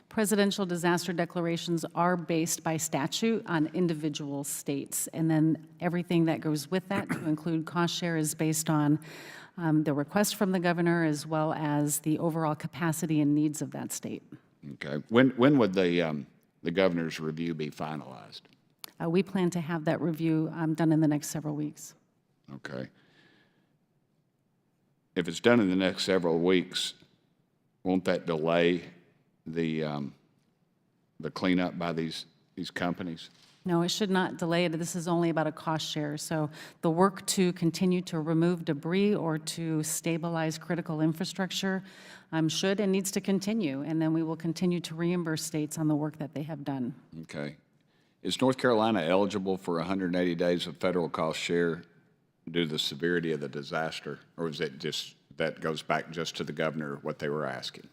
Presidential disaster declarations are based by statute on individual states, and then everything that goes with that, to include cost share, is based on the request from the governor as well as the overall capacity and needs of that state. Okay. When would the governor's review be finalized? We plan to have that review done in the next several weeks. Okay. If it's done in the next several weeks, won't that delay the cleanup by these companies? No, it should not delay it. This is only about a cost share. So the work to continue to remove debris or to stabilize critical infrastructure should and needs to continue, and then we will continue to reimburse states on the work that they have done. Okay. Is North Carolina eligible for 180 days of federal cost share due to the severity of the disaster, or is it just that goes back just to the governor what they were asking?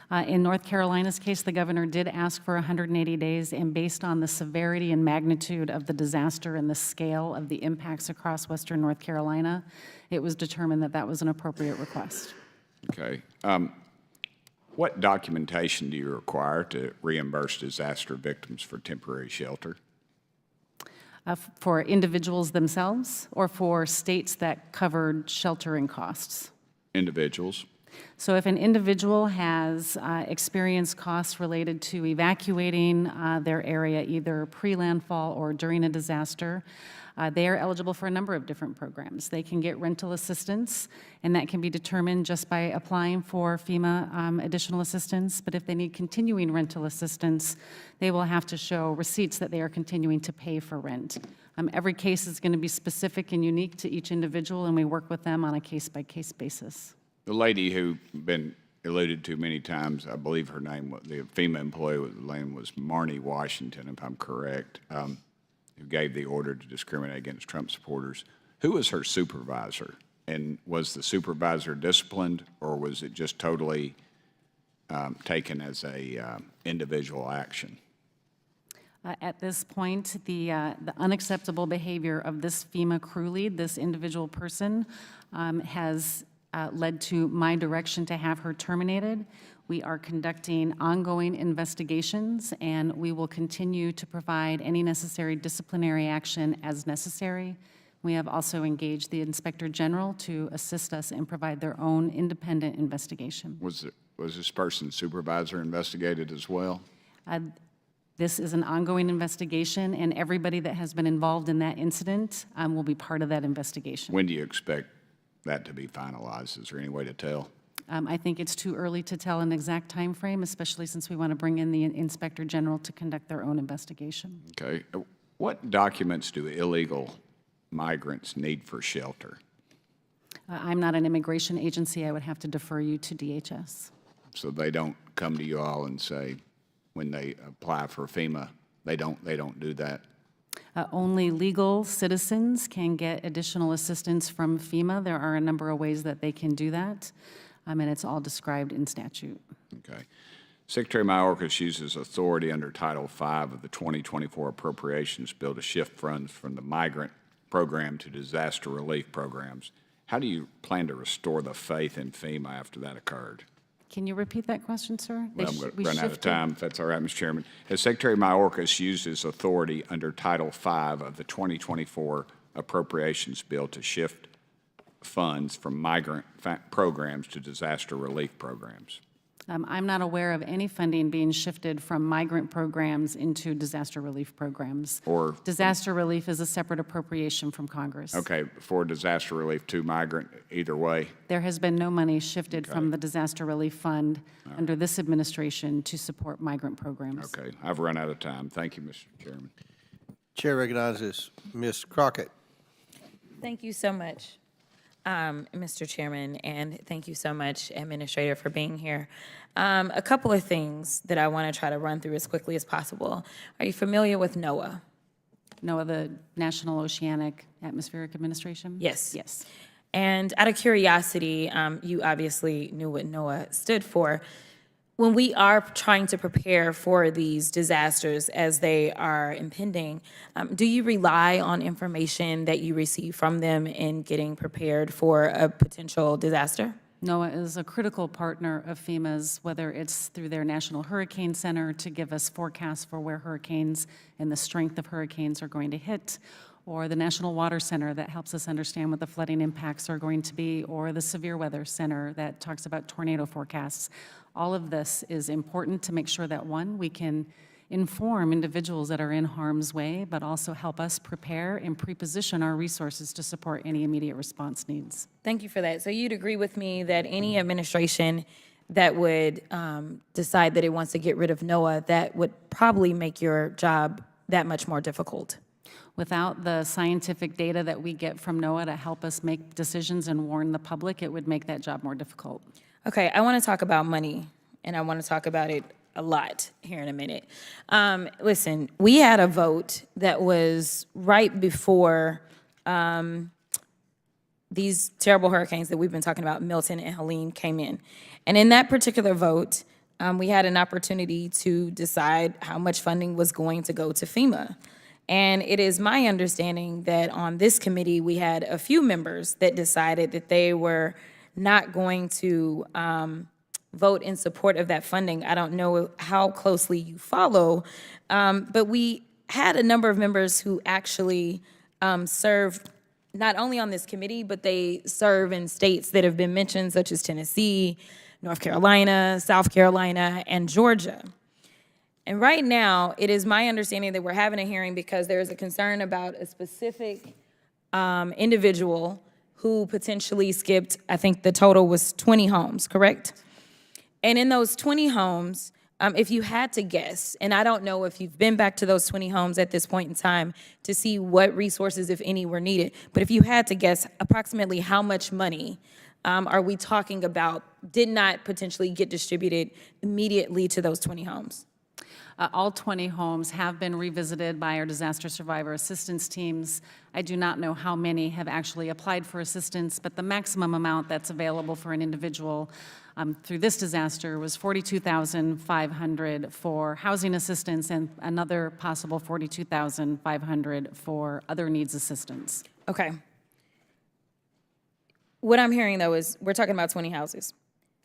In North Carolina's case, the governor did ask for 180 days, and based on the severity and magnitude of the disaster and the scale of the impacts across western North Carolina, it was determined that that was an appropriate request. Okay. What documentation do you require to reimburse disaster victims for temporary shelter? For individuals themselves or for states that covered sheltering costs? Individuals. So if an individual has experienced costs related to evacuating their area either pre-landfall or during a disaster, they are eligible for a number of different programs. They can get rental assistance, and that can be determined just by applying for FEMA additional assistance. But if they need continuing rental assistance, they will have to show receipts that they are continuing to pay for rent. Every case is going to be specific and unique to each individual, and we work with them on a case-by-case basis. The lady who been alluded to many times, I believe her name, the FEMA employee name was Marnie Washington, if I'm correct, who gave the order to discriminate against Trump supporters. Who was her supervisor? And was the supervisor disciplined, or was it just totally taken as a individual action? At this point, the unacceptable behavior of this FEMA crew lead, this individual person, has led to my direction to have her terminated. We are conducting ongoing investigations, and we will continue to provide any necessary disciplinary action as necessary. We have also engaged the Inspector General to assist us and provide their own independent investigation. Was this person's supervisor investigated as well? This is an ongoing investigation, and everybody that has been involved in that incident will be part of that investigation. When do you expect that to be finalized? Is there any way to tell? I think it's too early to tell an exact time frame, especially since we want to bring in the Inspector General to conduct their own investigation. Okay. What documents do illegal migrants need for shelter? I'm not an immigration agency. I would have to defer you to DHS. So they don't come to you all and say, when they apply for FEMA, they don't do that? Only legal citizens can get additional assistance from FEMA. There are a number of ways that they can do that, and it's all described in statute. Okay. Secretary Mayorkas uses authority under Title V of the 2024 Appropriations Bill to shift funds from the migrant program to disaster relief programs. How do you plan to restore the faith in FEMA after that occurred? Can you repeat that question, sir? Well, I'm going to run out of time, if that's all right, Mr. Chairman. Has Secretary Mayorkas used his authority under Title V of the 2024 Appropriations Bill to shift funds from migrant programs to disaster relief programs? I'm not aware of any funding being shifted from migrant programs into disaster relief programs. Or disaster relief is a separate appropriation from Congress. Okay, for disaster relief to migrant, either way? There has been no money shifted from the disaster relief fund under this administration to support migrant programs. Okay, I've run out of time. Thank you, Mr. Chairman. Chair recognizes Ms. Crockett. Thank you so much, Mr. Chairman, and thank you so much, Administrator, for being here. A couple of things that I want to try to run through as quickly as possible. Are you familiar with NOAA? NOAA, the National Oceanic Atmospheric Administration? Yes. Yes. And out of curiosity, you obviously knew what NOAA stood for. When we are trying to prepare for these disasters as they are impending, do you rely on information that you receive from them in getting prepared for a potential disaster? NOAA is a critical partner of FEMA's, whether it's through their National Hurricane Center to give us forecasts for where hurricanes and the strength of hurricanes are going to hit, or the National Water Center that helps us understand what the flooding impacts are going to be, or the Severe Weather Center that talks about tornado forecasts. All of this is important to make sure that, one, we can inform individuals that are in harm's way, but also help us prepare and pre-position our resources to support any immediate response needs. Thank you for that. So you'd agree with me that any administration that would decide that it wants to get rid of NOAA, that would probably make your job that much more difficult? Without the scientific data that we get from NOAA to help us make decisions and warn the public, it would make that job more difficult. Okay, I want to talk about money, and I want to talk about it a lot here in a minute. Listen, we had a vote that was right before these terrible hurricanes that we've been talking about, Milton and Helene, came in. And in that particular vote, we had an opportunity to decide how much funding was going to go to FEMA. And it is my understanding that on this committee, we had a few members that decided that they were not going to vote in support of that funding. I don't know how closely you follow, but we had a number of members who actually serve not only on this committee, but they serve in states that have been mentioned, such as Tennessee, North Carolina, South Carolina, and Georgia. And right now, it is my understanding that we're having a hearing because there is a concern about a specific individual who potentially skipped, I think the total was 20 homes, correct? And in those 20 homes, if you had to guess, and I don't know if you've been back to those 20 homes at this point in time to see what resources, if any, were needed, but if you had to guess approximately how much money are we talking about did not potentially get distributed immediately to those 20 homes? All 20 homes have been revisited by our disaster survivor assistance teams. I do not know how many have actually applied for assistance, but the maximum amount that's available for an individual through this disaster was $42,500 for housing assistance and another possible $42,500 for other needs assistance. Okay. What I'm hearing, though, is we're talking about 20 houses.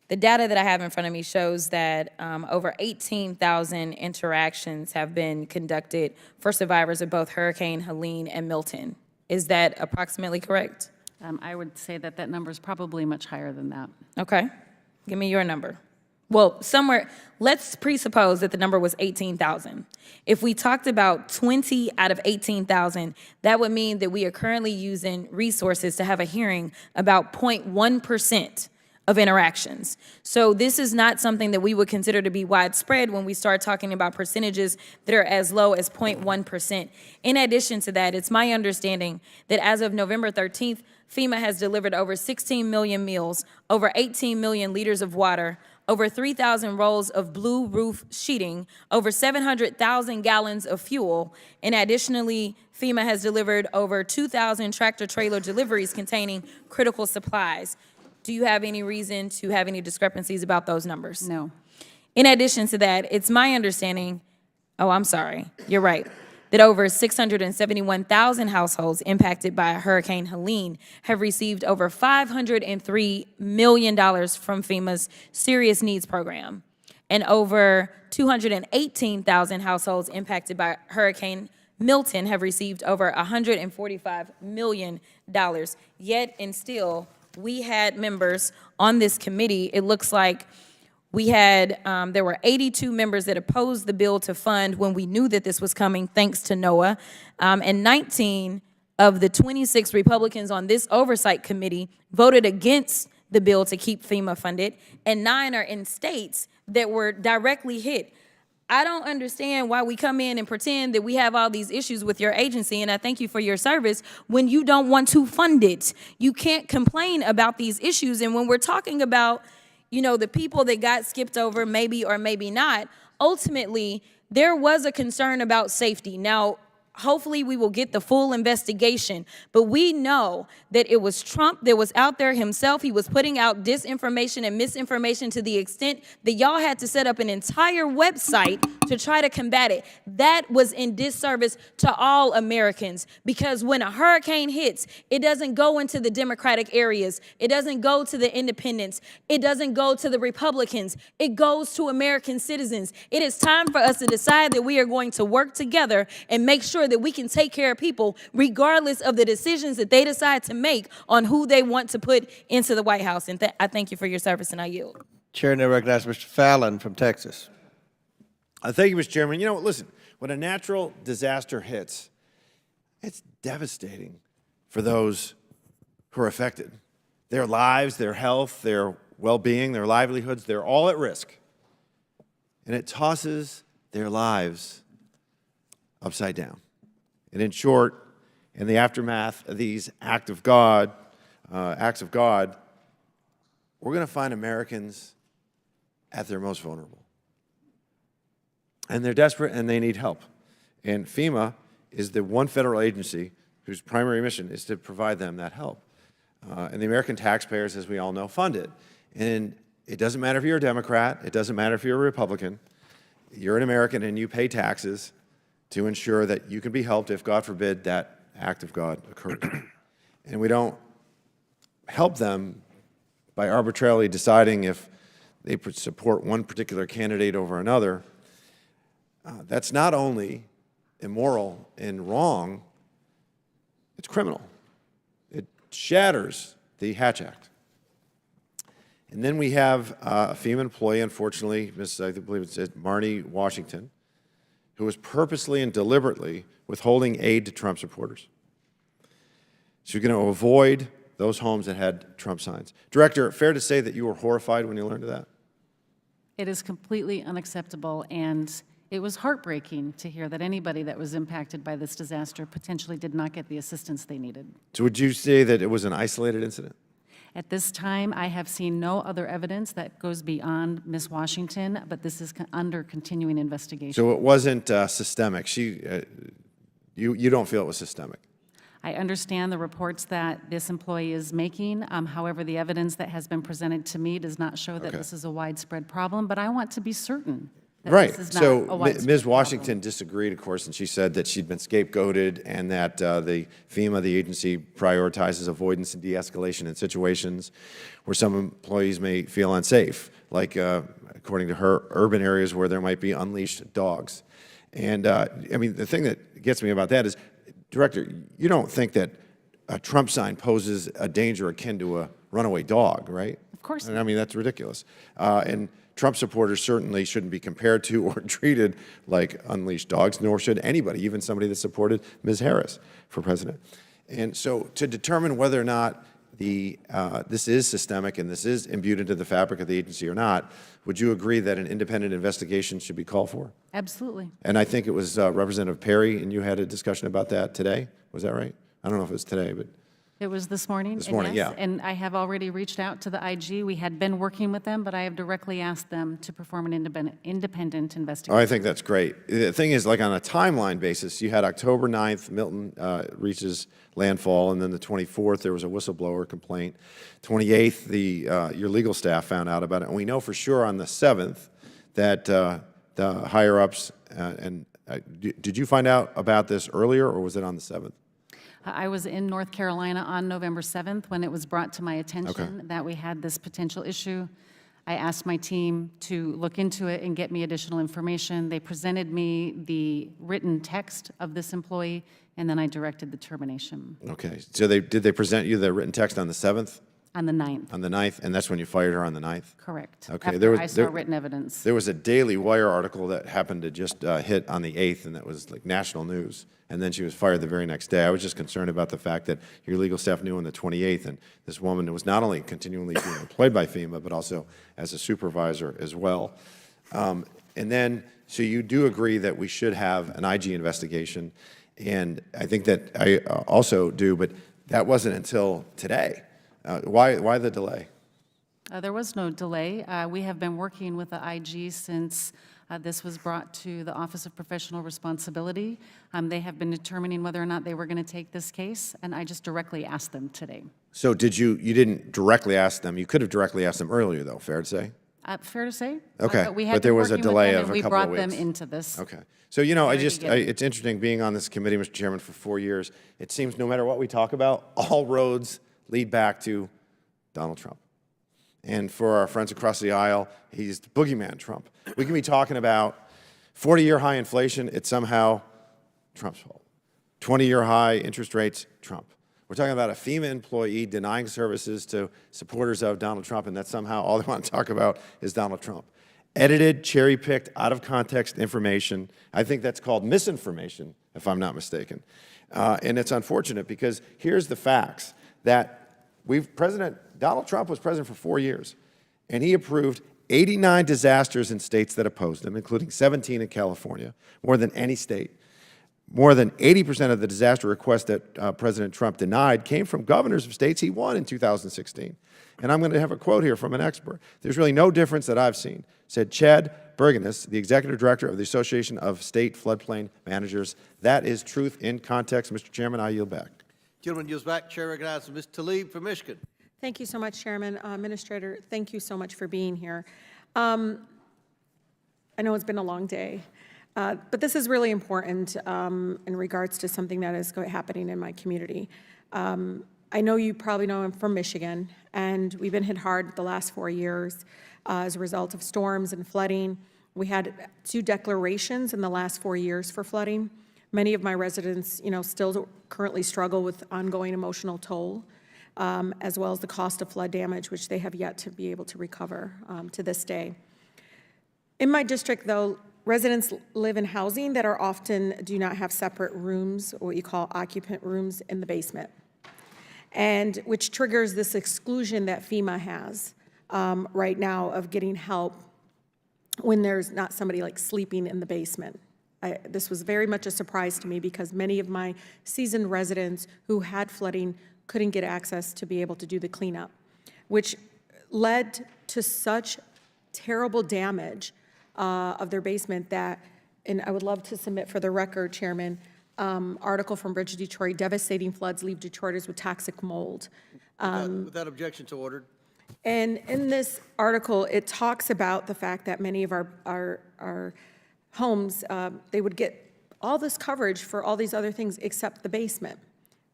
The data that I have in front of me shows that over 18,000 interactions have been conducted for survivors of both Hurricane Helene and Milton. Is that approximately correct? I would say that that number is probably much higher than that. Okay. Give me your number. Well, somewhere, let's presuppose that the number was 18,000. If we talked about 20 out of 18,000, that would mean that we are currently using resources to have a hearing about 0.1% of interactions. So this is not something that we would consider to be widespread when we start talking about percentages that are as low as 0.1%. In addition to that, it's my understanding that as of November 13th, FEMA has delivered over 16 million meals, over 18 million liters of water, over 3,000 rolls of blue roof sheeting, over 700,000 gallons of fuel, and additionally, FEMA has delivered over 2,000 tractor-trailer deliveries containing critical supplies. Do you have any reason to have any discrepancies about those numbers? No. In addition to that, it's my understanding, you're right, that over 671,000 households impacted by Hurricane Helene have received over $503 million from FEMA's Serious Needs Program, and over 218,000 households impacted by Hurricane Milton have received over $145 million. Yet and still, we had members on this committee. It looks like we had, there were 82 members that opposed the bill to fund when we knew that this was coming, thanks to NOAA. And 19 of the 26 Republicans on this Oversight Committee voted against the bill to keep FEMA funded, and 9 are in states that were directly hit. I don't understand why we come in and pretend that we have all these issues with your agency, and I thank you for your service, when you don't want to fund it. You can't complain about these issues, and when we're talking about, you know, the people that got skipped over, maybe or maybe not, ultimately, there was a concern about safety. Now, hopefully we will get the full investigation, but we know that it was Trump that was out there himself. He was putting out disinformation and misinformation to the extent that y'all had to set up an entire website to try to combat it. That was in disservice to all Americans, because when a hurricane hits, it doesn't go into the Democratic areas. It doesn't go to the independents. It doesn't go to the Republicans. It goes to American citizens. It is time for us to decide that we are going to work together and make sure that we can take care of people regardless of the decisions that they decide to make on who they want to put into the White House. And I thank you for your service, and I yield. Chair now recognizes Mr. Fallon from Texas. Thank you, Mr. Chairman. You know, listen, when a natural disaster hits, it's devastating for those who are affected. Their lives, their health, their well-being, their livelihoods, they're all at risk. And it tosses their lives upside down. And in short, in the aftermath of these acts of God, we're going to find Americans at their most vulnerable. And they're desperate and they need help. And FEMA is the one federal agency whose primary mission is to provide them that help. And the American taxpayers, as we all know, fund it. And it doesn't matter if you're a Democrat, it doesn't matter if you're a Republican, you're an American and you pay taxes to ensure that you can be helped if, God forbid, that act of God occurs. And we don't help them by arbitrarily deciding if they support one particular candidate over another, that's not only immoral and wrong, it's criminal. It shatters the Hatch Act. And then we have a FEMA employee, unfortunately, I believe it's Marnie Washington, who was purposely and deliberately withholding aid to Trump supporters. She was going to avoid those homes that had Trump signs. Director, fair to say that you were horrified when you learned of that? It is completely unacceptable, and it was heartbreaking to hear that anybody that was impacted by this disaster potentially did not get the assistance they needed. So would you say that it was an isolated incident? At this time, I have seen no other evidence that goes beyond Ms. Washington, but this is under continuing investigation. So it wasn't systemic. You don't feel it was systemic? I understand the reports that this employee is making. However, the evidence that has been presented to me does not show that this is a widespread problem, but I want to be certain that Right. this is not So a widespread Ms. Washington disagreed, of course, and she said that she'd been scapegoated and that the FEMA, the agency, prioritizes avoidance and de-escalation in situations where some employees may feel unsafe, like, according to her, urban areas where there might be unleashed dogs. And, I mean, the thing that gets me about that is, Director, you don't think that a Trump sign poses a danger akin to a runaway dog, right? Of course not. I mean, that's ridiculous. And Trump supporters certainly shouldn't be compared to or treated like unleashed dogs, nor should anybody, even somebody that supported Ms. Harris for president. And so to determine whether or not this is systemic and this is imbued into the fabric of the agency or not, would you agree that an independent investigation should be called for? Absolutely. And I think it was Representative Perry, and you had a discussion about that today. Was that right? I don't know if it was today, but It was this morning. This morning, yes, yeah. And I have already reached out to the IG. We had been working with them, but I have directly asked them to perform an independent investigation. I think that's great. The thing is, like on a timeline basis, you had October 9th, Milton reaches landfall, and then the 24th, there was a whistleblower complaint. 28th, your legal staff found out about it, and we know for sure on the 7th that the higher-ups, did you find out about this earlier, or was it on the 7th? I was in North Carolina on November 7th when it was brought to my attention that we had this potential issue. I asked my team to look into it and get me additional information. They presented me the written text of this employee, and then I directed the termination. Okay. So did they present you the written text on the 7th? On the 9th. On the 9th, and that's when you fired her on the 9th? Correct. Okay. After I saw written evidence. There was a Daily Wire article that happened to just hit on the 8th, and that was like national news. And then she was fired the very next day. I was just concerned about the fact that your legal staff knew on the 28th, and this woman was not only continually being employed by FEMA, but also as a supervisor as well. And then, so you do agree that we should have an IG investigation, and I think that I also do, but that wasn't until today. Why the delay? There was no delay. We have been working with the IG since this was brought to the Office of Professional Responsibility. They have been determining whether or not they were going to take this case, and I just directly asked them today. So you didn't directly ask them. You could have directly asked them earlier, though, fair to say? Fair to say. Okay, But we had but there been was a working with delay them, of and a couple of we brought weeks. them into this. Okay. So, you know, Very beginning. it's interesting being on this committee, Mr. Chairman, for 4 years. It seems no matter what we talk about, all roads lead back to Donald Trump. And for our friends across the aisle, he's the boogeyman Trump. We can be talking about 40-year high inflation, it's somehow Trump's fault. 20-year high interest rates, Trump. We're talking about a FEMA employee denying services to supporters of Donald Trump, and that's somehow all they want to talk about is Donald Trump. Edited, cherry-picked, out-of-context information. I think that's called misinformation, if I'm not mistaken. And it's unfortunate because here's the facts, that President Donald Trump was president for 4 years, and he approved 89 disasters in states that opposed him, including 17 in California, more than any state. More than 80% of the disaster requests that President Trump denied came from governors of states he won in 2016. And I'm going to have a quote here from an expert. There's really no difference that I've seen, said Chad Bergenis, the executive director of the Association of State Floodplain Managers. That is truth in context. Mr. Chairman, I yield back. Gentleman yields back. Chair recognizes Ms. Tlaib from Michigan. Thank you so much, Chairman. Administrator, thank you so much for being here. I know it's been a long day, but this is really important in regards to something that is happening in my community. I know you probably know I'm from Michigan, and we've been hit hard the last 4 years as a result of storms and flooding. We had 2 declarations in the last 4 years for flooding. Many of my residents, still currently struggle with ongoing emotional toll, as well as the cost of flood damage, which they have yet to be able to recover to this day. In my district, though, residents live in housing that are often do not have separate rooms, or what you call occupant rooms, in the basement, and which triggers this exclusion that FEMA has right now of getting help when there's not somebody like sleeping in the basement. This was very much a surprise to me because many of my seasoned residents who had flooding couldn't get access to be able to do the cleanup, which led to such terrible damage of their basement that, and I would love to submit for the record, Chairman, article from Bridge Detroit, devastating floods leave Detroiters with toxic mold. Without objection to order. And in this article, it talks about the fact that many of our homes, they would get all this coverage for all these other things except the basement,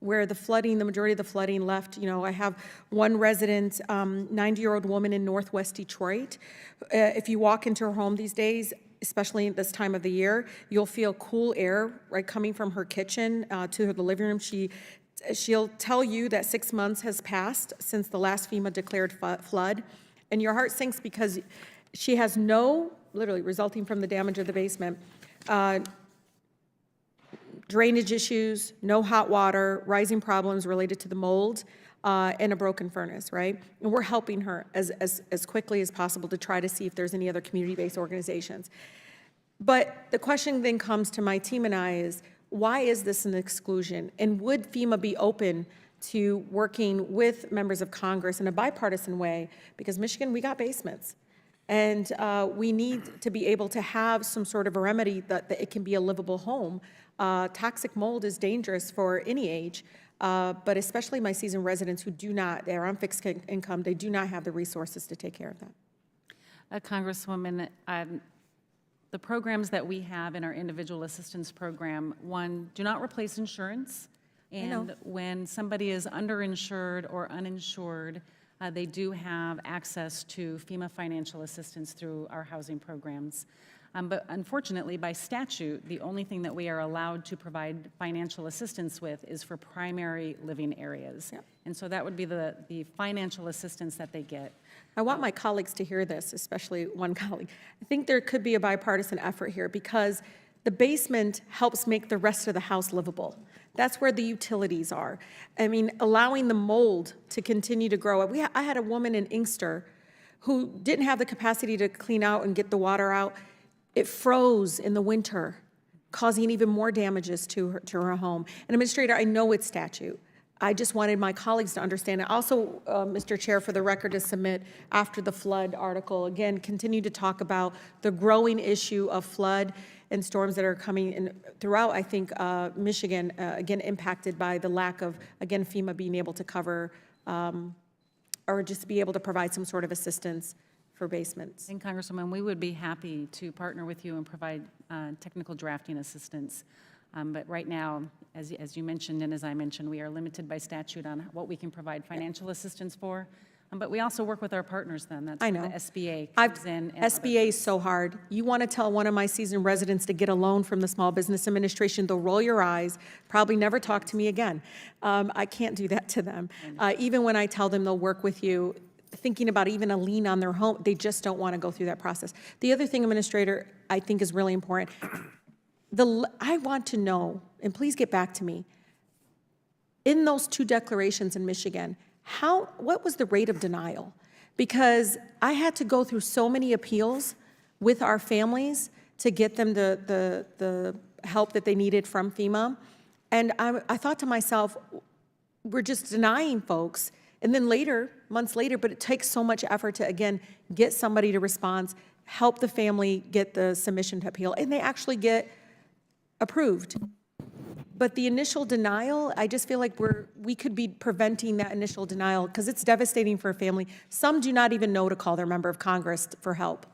where the flooding, the majority of the flooding left. I have one resident, 90-year-old woman in Northwest Detroit. If you walk into her home these days, especially at this time of the year, you'll feel cool air right coming from her kitchen to the living room. She'll tell you that 6 months has passed since the last FEMA declared flood, and your heart sinks because she has no, literally resulting from the damage of the basement, drainage issues, no hot water, rising problems related to the mold, and a broken furnace, right? And we're helping her as quickly as possible to try to see if there's any other community-based organizations. But the question then comes to my team and I is, why is this an exclusion? And would FEMA be open to working with members of Congress in a bipartisan way? Because Michigan, we got basements. And we need to be able to have some sort of a remedy that it can be a livable home. Toxic mold is dangerous for any age, but especially my seasoned residents who do not, they're on fixed income, they do not have the resources to take care of that. Congresswoman, the programs that we have in our individual assistance program, one, do not replace insurance. And when somebody is underinsured or uninsured, they do have access to FEMA financial assistance through our housing programs. But unfortunately, by statute, the only thing that we are allowed to provide financial assistance with is for primary living areas. Yep. And so that would be the financial assistance that they get. I want my colleagues to hear this, especially one colleague. I think there could be a bipartisan effort here because the basement helps make the rest of the house livable. That's where the utilities are. I mean, allowing the mold to continue to grow. I had a woman in Inkster who didn't have the capacity to clean out and get the water out. It froze in the winter, causing even more damages to her home. And Administrator, I know it's statute. I just wanted my colleagues to understand it. Also, Mr. Chair, for the record, to submit after the flood article, again, continue to talk about the growing issue of flood and storms that are coming in throughout, I think, Michigan, again, impacted by the lack of, again, FEMA being able to cover or just be able to provide some sort of assistance for basements. And Congresswoman, we would be happy to partner with you and provide technical drafting assistance. But right now, as you mentioned and as I mentioned, we are limited by statute on what we can provide financial assistance for. But we also work with our partners then. That's where the SBA comes in. SBA is so hard. You want to tell one of my seasoned residents to get a loan from the Small Business Administration, they'll roll your eyes, probably never talk to me again. I can't do that to them. Even when I tell them they'll work with you, thinking about even a lien on their home, they just don't want to go through that process. The other thing, Administrator, I think is really important, I want to know, and please get back to me, in those 2 declarations in Michigan, what was the rate of denial? Because I had to go through so many appeals with our families to get them the help that they needed from FEMA. And I thought to myself, we're just denying folks. And then later, months later, but it takes so much effort to, again, get somebody to respond, help the family get the submission to appeal, and they actually get approved. But the initial denial, I just feel like we could be preventing that initial denial because it's devastating for a family. Some do not even know to call their member of Congress for help.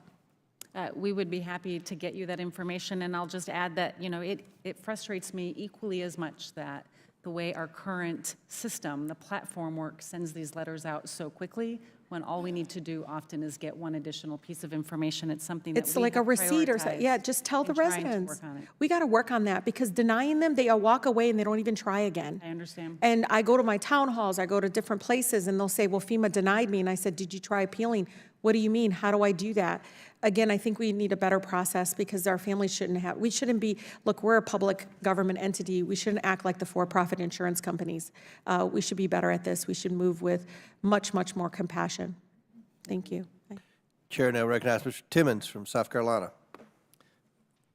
We would be happy to get you that information, and I'll just add that, it frustrates me equally as much that the way our current system, the platform works, sends these letters out so quickly, when all we need to do often is get one additional piece of information. It's something that It's we like a have receipt or something. prioritized Yeah, just tell the in trying to residents. work on it. We got to work on that, because denying them, they walk away and they don't even try again. I understand. And I go to my town halls, I go to different places, and they'll say, well, FEMA denied me. And I said, did you try appealing? What do you mean? How do I do that? Again, I think we need a better process, because our families we shouldn't be, look, we're a public government entity. We shouldn't act like the for-profit insurance companies. We should be better at this. We should move with much, much more compassion. Thank you. Chair now recognizes Mr. Timmons from South Carolina.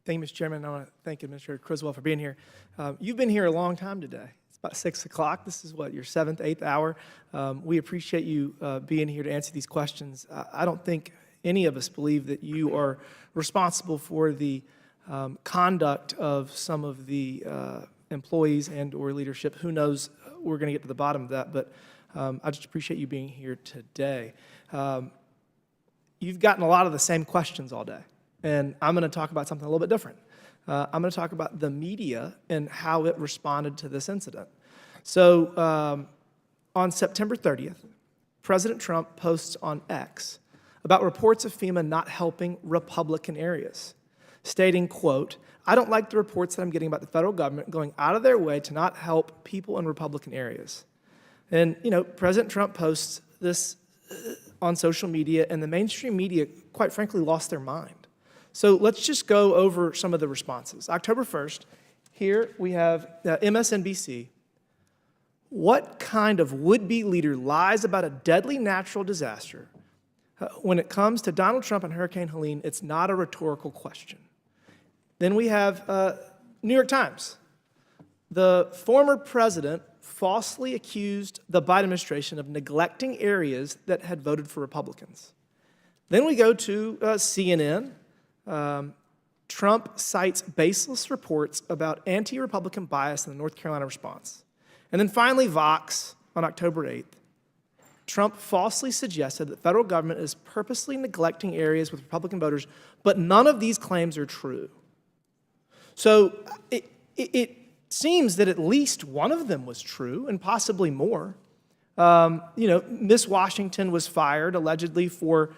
Thank you, Mr. Chairman. I want to thank Administrator Criswell for being here. You've been here a long time today. It's about 6 o'clock. This is what, your 7th, 8th hour. We appreciate you being here to answer these questions. I don't think any of us believe that you are responsible for the conduct of some of the employees and or leadership. Who knows? We're going to get to the bottom of that, but I just appreciate you being here today. You've gotten a lot of the same questions all day, and I'm going to talk about something a little bit different. I'm going to talk about the media and how it responded to this incident. So on September 30th, President Trump posts on X about reports of FEMA not helping Republican areas, stating, quote, "I don't like the reports that I'm getting about the federal government going out of their way to not help people in Republican areas." And, you know, President Trump posts this on social media, and the mainstream media, quite frankly, lost their mind. So let's just go over some of the responses. October 1st, here we have MSNBC. What kind of would-be leader lies about a deadly natural disaster? When it comes to Donald Trump and Hurricane Helene, it's not a rhetorical question. Then we have New York Times. The former president falsely accused the Biden administration of neglecting areas that had voted for Republicans. Then we go to CNN. Trump cites baseless reports about anti-Republican bias in the North Carolina response. And then finally, Vox on October 8th. Trump falsely suggested that the federal government is purposely neglecting areas with Republican voters, but none of these claims are true. So it seems that at least one of them was true, and possibly more. You know, Miss Washington was fired allegedly for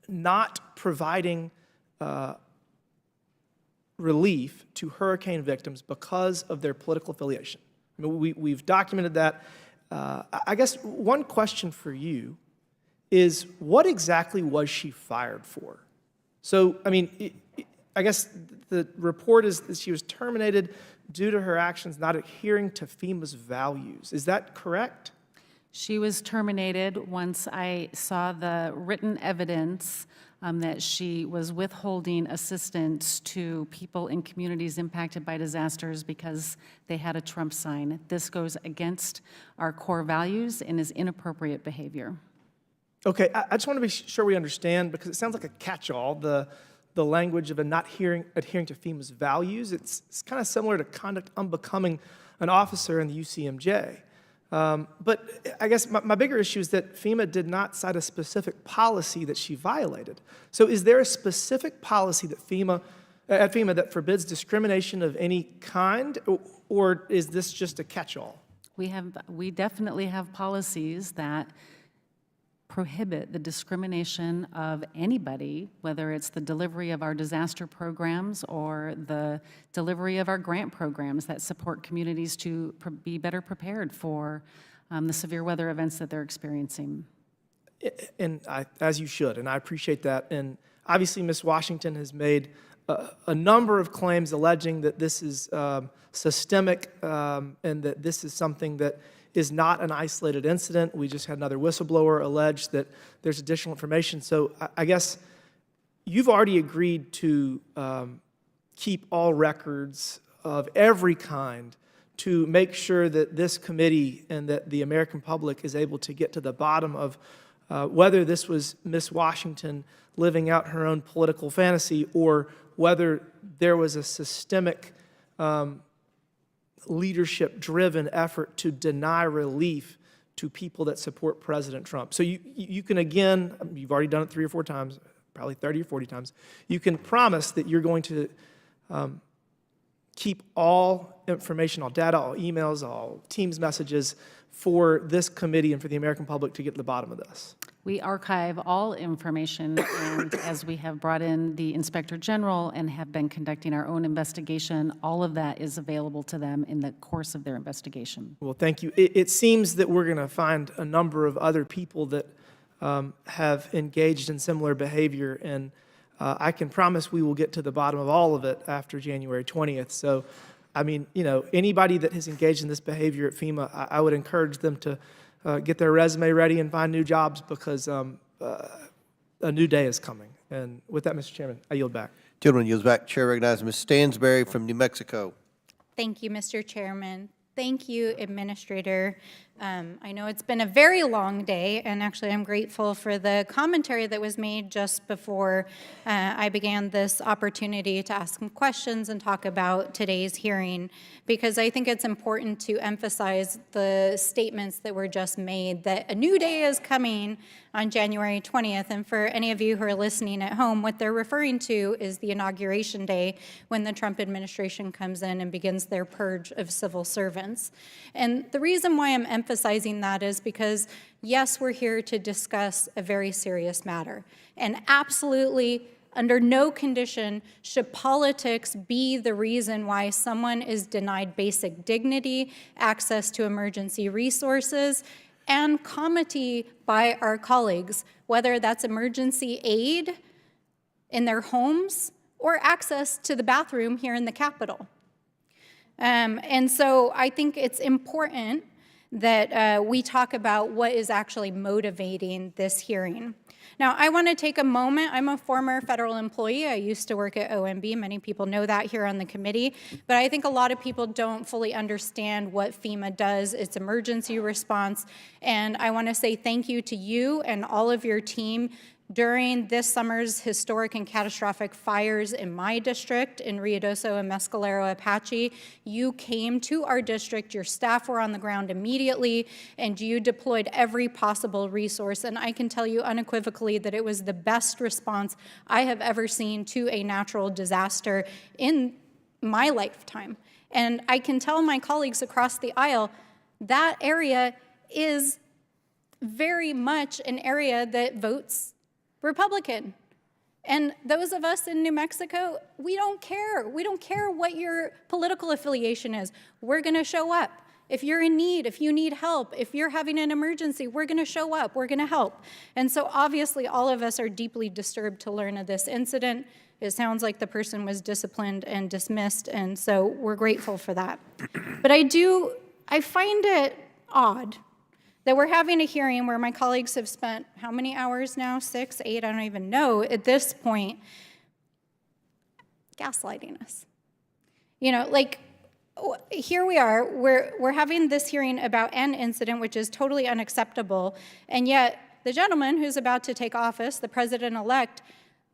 not providing relief to hurricane victims because of their political affiliation. I mean, we've documented that. I guess one question for you is, what exactly was she fired for? So, I mean, I guess the report is that she was terminated due to her actions not adhering to FEMA's values. Is that correct? She was terminated once I saw the written evidence that she was withholding assistance to people in communities impacted by disasters because they had a Trump sign. This goes against our core values and is inappropriate behavior. Okay, I just want to be sure we understand, because it sounds like a catch-all, the language of a not adhering to FEMA's values. It's kind of similar to conduct unbecoming an officer in the UCMJ. But I guess my bigger issue is that FEMA did not cite a specific policy that she violated. So is there a specific policy that FEMA that forbids discrimination of any kind, or is this just a catch-all? We definitely have policies that prohibit the discrimination of anybody, whether it's the delivery of our disaster programs or the delivery of our grant programs that support communities to be better prepared for the severe weather events that they're experiencing. And as you should, and I appreciate that. And obviously, Ms. Washington has made a number of claims alleging that this is systemic and that this is something that is not an isolated incident. We just had another whistleblower allege that there's additional information. So I guess you've already agreed to keep all records of every kind to make sure that this committee and that the American public is able to get to the bottom of whether this was Miss Washington living out her own political fantasy or whether there was a systemic leadership-driven effort to deny relief to people that support President Trump. So you can, again, you've already done it 3 or 4 times, probably 30 or 40 times, you can promise that you're going to keep all information, all data, all emails, all Teams messages for this committee and for the American public to get to the bottom of this? We archive all information, and as we have brought in the Inspector General and have been conducting our own investigation, all of that is available to them in the course of their investigation. Well, thank you. It seems that we're going to find a number of other people that have engaged in similar behavior, and I can promise we will get to the bottom of all of it after January 20th. So, I mean, you know, anybody that has engaged in this behavior at FEMA, I would encourage them to get their resume ready and find new jobs, because a new day is coming. And with that, Mr. Chairman, I yield back. Gentleman yields back. Chair recognizes Ms. Stansberry from New Mexico. Thank you, Mr. Chairman. Thank you, Administrator. I know it's been a very long day, and actually I'm grateful for the commentary that was made just before I began this opportunity to ask some questions and talk about today's hearing, because I think it's important to emphasize the statements that were just made, that a new day is coming on January 20th. And for any of you who are listening at home, what they're referring to is the inauguration day, when the Trump administration comes in and begins their purge of civil servants. And the reason why I'm emphasizing that is because, yes, we're here to discuss a very serious matter. And absolutely, under no condition should politics be the reason why someone is denied basic dignity, access to emergency resources, and comity by our colleagues, whether that's emergency aid in their homes or access to the bathroom here in the Capitol. And so I think it's important that we talk about what is actually motivating this hearing. Now, I want to take a moment. I'm a former federal employee. I used to work at OMB. Many people know that here on the committee. But I think a lot of people don't fully understand what FEMA does, its emergency response. And I want to say thank you to you and all of your team. During this summer's historic and catastrophic fires in my district, in Ruidoso and Mescalero Apache, you came to our district, your staff were on the ground immediately, and you deployed every possible resource. And I can tell you unequivocally that it was the best response I have ever seen to a natural disaster in my lifetime. And I can tell my colleagues across the aisle, that area is very much an area that votes Republican. And those of us in New Mexico, we don't care. We don't care what your political affiliation is. We're going to show up. If you're in need, if you need help, if you're having an emergency, we're going to show up. We're going to help. And so obviously all of us are deeply disturbed to learn of this incident. It sounds like the person was disciplined and dismissed, and so we're grateful for that. But I find it odd that we're having a hearing where my colleagues have spent how many hours now? 6, 8, I don't even know at this point, gaslighting us. You know, like, here we are, we're having this hearing about an incident which is totally unacceptable, and yet the gentleman who's about to take office, the president-elect,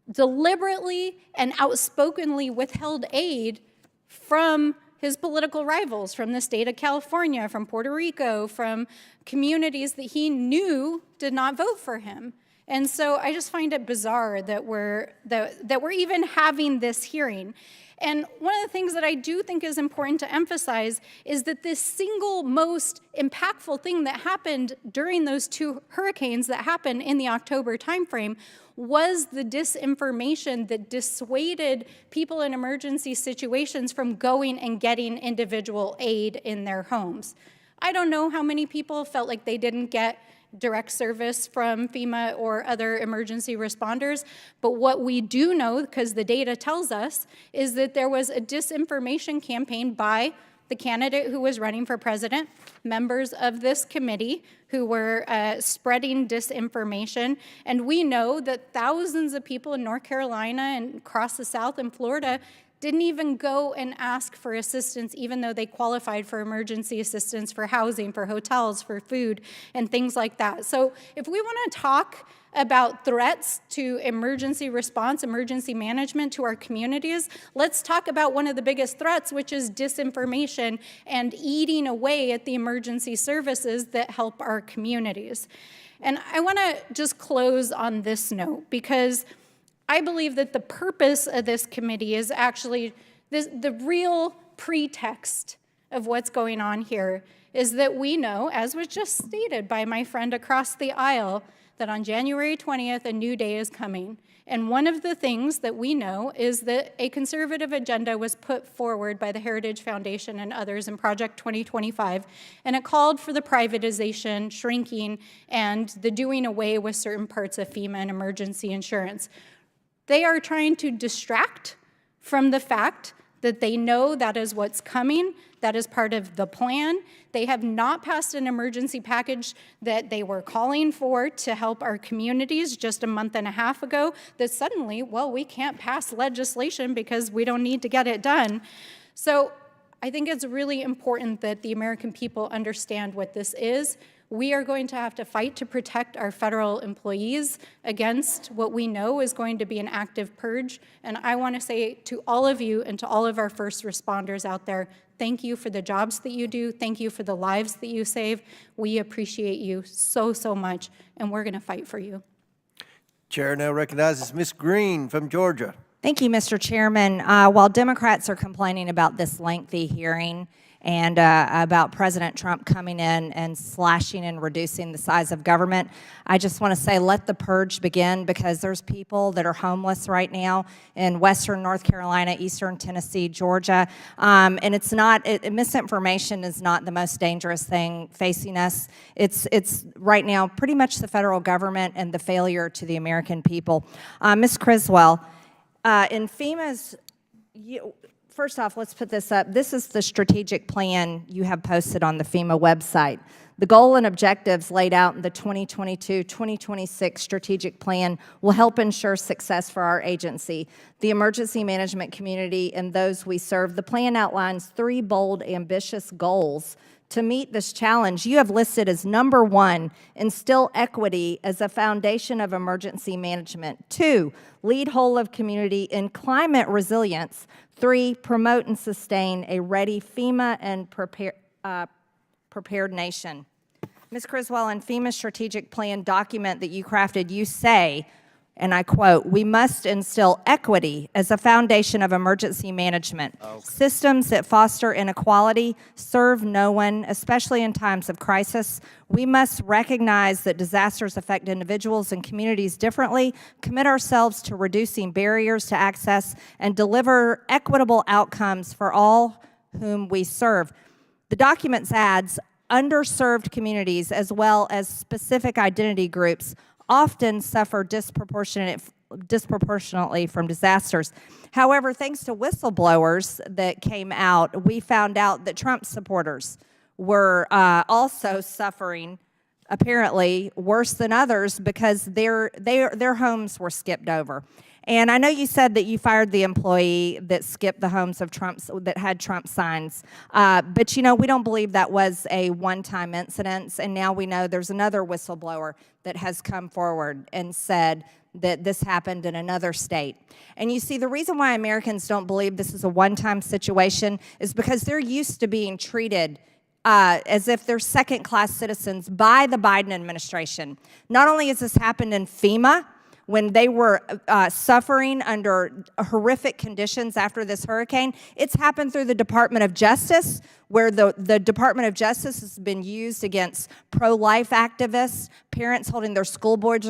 deliberately and outspokenly withheld aid from his political rivals, from the state of California, from Puerto Rico, from communities that he knew did not vote for him. And so I just find it bizarre that we're even having this hearing. And one of the things that I do think is important to emphasize is that this single most impactful thing that happened during those 2 hurricanes that happened in the October timeframe was the disinformation that dissuaded people in emergency situations from going and getting individual aid in their homes. I don't know how many people felt like they didn't get direct service from FEMA or other emergency responders, but what we do know, because the data tells us, is that there was a disinformation campaign by the candidate who was running for president, members of this committee who were spreading disinformation. And we know that thousands of people in North Carolina and across the South and Florida didn't even go and ask for assistance, even though they qualified for emergency assistance for housing, for hotels, for food, and things like that. So if we want to talk about threats to emergency response, emergency management to our communities, let's talk about one of the biggest threats, which is disinformation and eating away at the emergency services that help our communities. And I want to just close on this note, because I believe that the purpose of this committee is actually the real pretext of what's going on here is that we know, as was just stated by my friend across the aisle, that on January 20th, a new day is coming. And one of the things that we know is that a conservative agenda was put forward by the Heritage Foundation and others in Project 2025, and it called for the privatization, shrinking, and the doing away with certain parts of FEMA and emergency insurance. They are trying to distract from the fact that they know that is what's coming, that is part of the plan. They have not passed an emergency package that they were calling for to help our communities just a month and a half ago, that suddenly, well, we can't pass legislation because we don't need to get it done. So I think it's really important that the American people understand what this is. We are going to have to fight to protect our federal employees against what we know is going to be an active purge. And I want to say to all of you and to all of our first responders out there, thank you for the jobs that you do. Thank you for the lives that you save. We appreciate you so, so much, and we're going to fight for you. Chair now recognizes Ms. Green from Georgia. Thank you, Mr. Chairman. While Democrats are complaining about this lengthy hearing and about President Trump coming in and slashing and reducing the size of government, I just want to say let the purge begin, because there's people that are homeless right now in western North Carolina, eastern Tennessee, Georgia, and it's not, misinformation is not the most dangerous thing facing us. It's right now pretty much the federal government and the failure to the American people. Ms. Criswell, in FEMA's, first off, let's put this up. This is the strategic plan you have posted on the FEMA website. The goal and objectives laid out in the 2022-2026 strategic plan will help ensure success for our agency, the emergency management community, and those we serve. The plan outlines 3 bold, ambitious goals to meet this challenge. You have listed as number 1, instill equity as a foundation of emergency management. 2, lead whole of community in climate resilience. 3, promote and sustain a ready FEMA and prepared nation. Ms. Criswell, in FEMA's strategic plan document that you crafted, you say, and I quote, "We must instill equity as a foundation of emergency management. Systems that foster inequality serve no one, especially in times of crisis. We must recognize that disasters affect individuals and communities differently, commit ourselves to reducing barriers to access, and deliver equitable outcomes for all whom we serve." The document adds, underserved communities as well as specific identity groups often suffer disproportionately from disasters. However, thanks to whistleblowers that came out, we found out that Trump supporters were also suffering, apparently worse than others, because their homes were skipped over. And I know you said that you fired the employee that skipped the homes of Trump's, that had Trump signs. But, you know, we don't believe that was a one-time incident. And now we know there's another whistleblower that has come forward and said that this happened in another state. And you see, the reason why Americans don't believe this is a one-time situation is because they're used to being treated as if they're second-class citizens by the Biden administration. Not only has this happened in FEMA, when they were suffering under horrific conditions after this hurricane, it's happened through the Department of Justice, where the Department of Justice has been used against pro-life activists, parents holding their school boards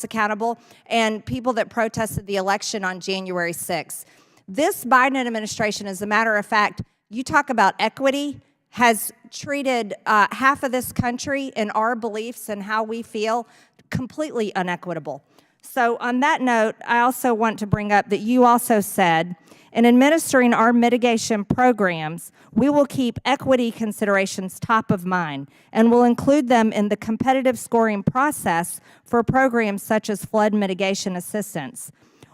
accountable, and people that protested the election on January 6th. This Biden administration, as a matter of fact, you talk about equity, has treated half of this country in our beliefs and how we feel completely unequitable. So on that note, I also want to bring up that you also said, in administering our mitigation programs, we will keep equity considerations top of mind and will include them in the competitive scoring process for programs such as flood mitigation assistance.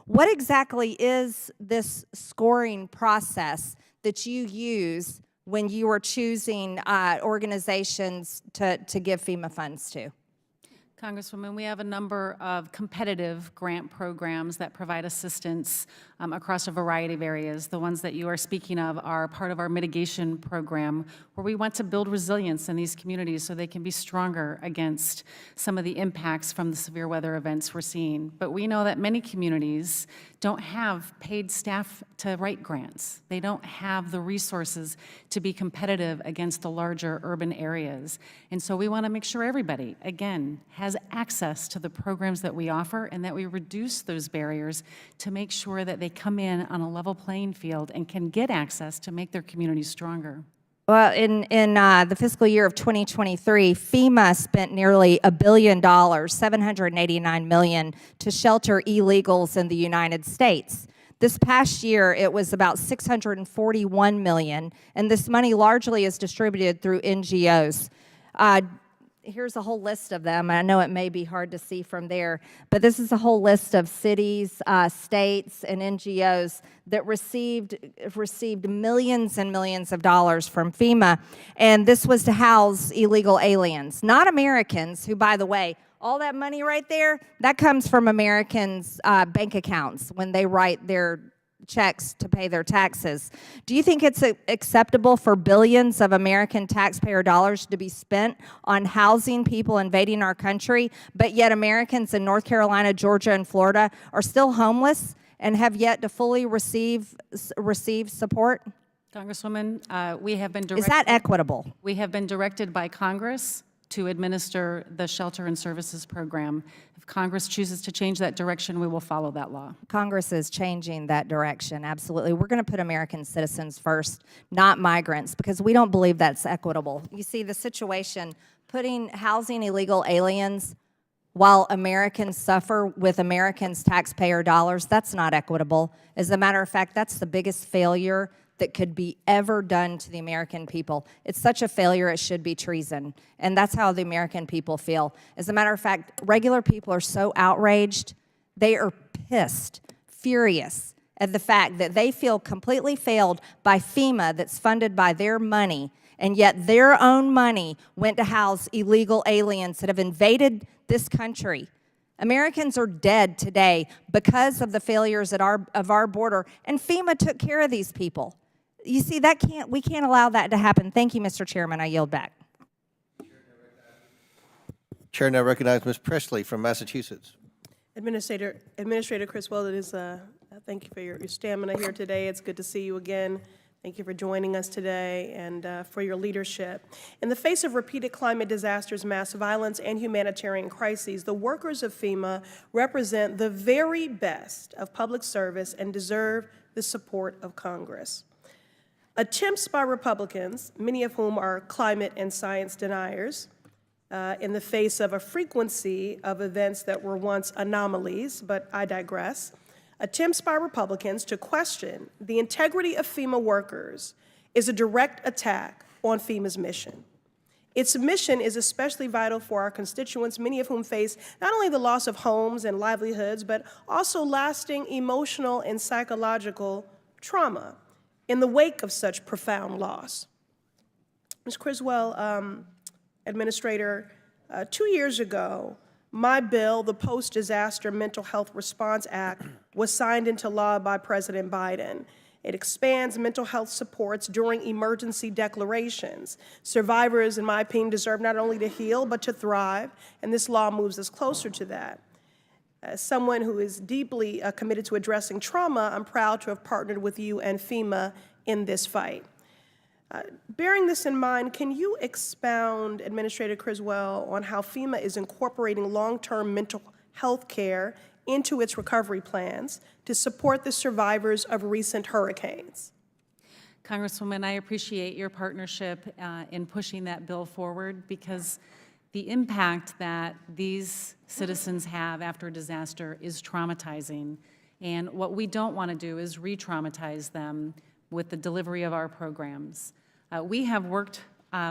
What exactly is this scoring process that you use when you are choosing organizations to give FEMA funds to? Congresswoman, we have a number of competitive grant programs that provide assistance across a variety of areas. The ones that you are speaking of are part of our mitigation program, where we want to build resilience in these communities so they can be stronger against some of the impacts from the severe weather events we're seeing. But we know that many communities don't have paid staff to write grants. They don't have the resources to be competitive against the larger urban areas. And so we want to make sure everybody, again, has access to the programs that we offer and that we reduce those barriers to make sure that they come in on a level playing field and can get access to make their communities stronger. Well, in the fiscal year of 2023, FEMA spent nearly $1 billion, $789 million, to shelter illegals in the United States. This past year, it was about $641 million, and this money largely is distributed through NGOs. Here's a whole list of them. I know it may be hard to see from there, but this is a whole list of cities, states, and NGOs that received millions and millions of dollars from FEMA, and this was to house illegal aliens, not Americans, who, by the way, all that money right there, that comes from Americans' bank accounts when they write their checks to pay their taxes. Do you think it's acceptable for billions of American taxpayer dollars to be spent on housing people invading our country, but yet Americans in North Carolina, Georgia, and Florida are still homeless and have yet to fully receive support? Congresswoman, we have been directed. Is that equitable? We have been directed by Congress to administer the Shelter and Services Program. If Congress chooses to change that direction, we will follow that law. Congress is changing that direction, absolutely. We're going to put American citizens first, not migrants, because we don't believe that's equitable. You see, the situation, housing illegal aliens while Americans suffer with Americans' taxpayer dollars, that's not equitable. As a matter of fact, that's the biggest failure that could be ever done to the American people. It's such a failure, it should be treason. And that's how the American people feel. As a matter of fact, regular people are so outraged, they are pissed, furious at the fact that they feel completely failed by FEMA that's funded by their money, and yet their own money went to house illegal aliens that have invaded this country. Americans are dead today because of the failures of our border, and FEMA took care of these people. You see, we can't allow that to happen. Thank you, Mr. Chairman. I yield back. Chair now recognizes Ms. Presley from Massachusetts. Administrator Criswell, thank you for your stamina here today. It's good to see you again. Thank you for joining us today and for your leadership. In the face of repeated climate disasters, mass violence, and humanitarian crises, the workers of FEMA represent the very best of public service and deserve the support of Congress. Attempts by Republicans, many of whom are climate and science deniers, in the face of a frequency of events that were once anomalies, but I digress, attempts by Republicans to question the integrity of FEMA workers is a direct attack on FEMA's mission. Its mission is especially vital for our constituents, many of whom face not only the loss of homes and livelihoods, but also lasting emotional and psychological trauma in the wake of such profound loss. Ms. Criswell, Administrator, 2 years ago, my bill, the Post-Disaster Mental Health Response Act, was signed into law by President Biden. It expands mental health supports during emergency declarations. Survivors, in my opinion, deserve not only to heal, but to thrive, and this law moves us closer to that. As someone who is deeply committed to addressing trauma, I'm proud to have partnered with you and FEMA in this fight. Bearing this in mind, can you expound, Administrator Criswell, on how FEMA is incorporating long-term mental health care into its recovery plans to support the survivors of recent hurricanes? Congresswoman, I appreciate your partnership in pushing that bill forward, because the impact that these citizens have after a disaster is traumatizing. And what we don't want to do is re-traumatize them with the delivery of our programs. We have worked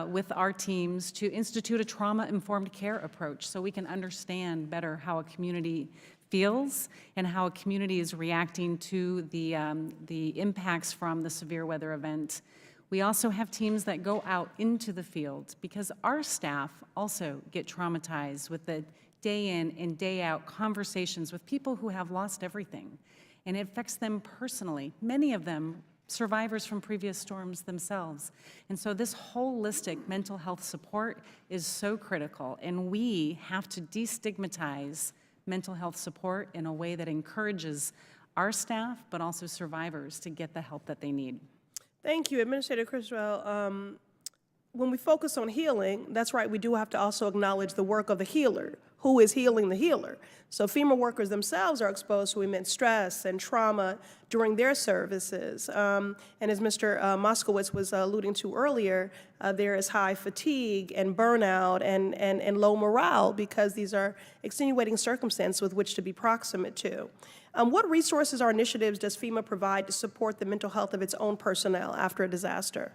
with our teams to institute a trauma-informed care approach so we can understand better how a community feels and how a community is reacting to the impacts from the severe weather event. We also have teams that go out into the field, because our staff also get traumatized with the day in and day out conversations with people who have lost everything. and it affects them personally. Many of them survivors from previous storms themselves. And so this holistic mental health support is so critical, and we have to destigmatize mental health support in a way that encourages our staff, but also survivors, to get the help that they need. Thank you, Administrator Criswell. When we focus on healing, that's right, we do have to also acknowledge the work of the healer. Who is healing the healer? So FEMA workers themselves are exposed to immense stress and trauma during their services. And as Mr. Moskowitz was alluding to earlier, there is high fatigue and burnout and low morale because these are extenuating circumstances with which to be proximate to. What resources or initiatives does FEMA provide to support the mental health of its own personnel after a disaster?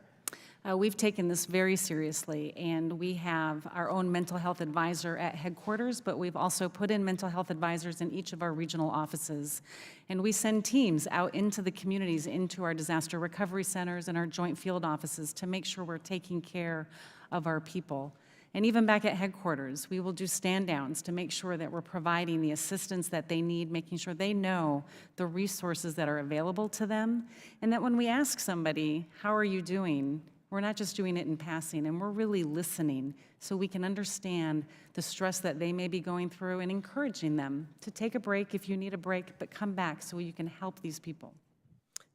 We've taken this very seriously, and we have our own mental health advisor at headquarters, but we've also put in mental health advisors in each of our regional offices. And we send teams out into the communities, into our disaster recovery centers and our joint field offices to make sure we're taking care of our people. And even back at headquarters, we will do stand-downs to make sure that we're providing the assistance that they need, making sure they know the resources that are available to them, and that when we ask somebody, how are you doing, we're not just doing it in passing, and we're really listening so we can understand the stress that they may be going through and encouraging them to take a break if you need a break, but come back so you can help these people.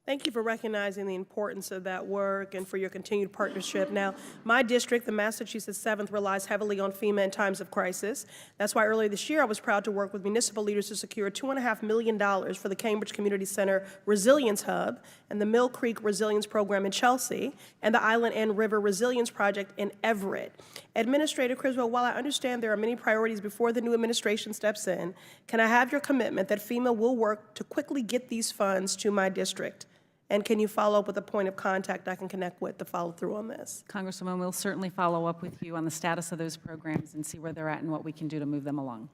Thank you for recognizing the importance of that work and for your continued partnership. Now, my district, the Massachusetts 7th, relies heavily on FEMA in times of crisis. That's why earlier this year I was proud to work with municipal leaders to secure $2.5 million for the Cambridge Community Center Resilience Hub and the Mill Creek Resilience Program in Chelsea and the Island and River Resilience Project in Everett. Administrator Criswell, while I understand there are many priorities before the new administration steps in, can I have your commitment that FEMA will work to quickly get these funds to my district? And can you follow up with a point of contact I can connect with to follow through on this? Congresswoman, we'll certainly follow up with you on the status of those programs and see where they're at and what we can do to move them along.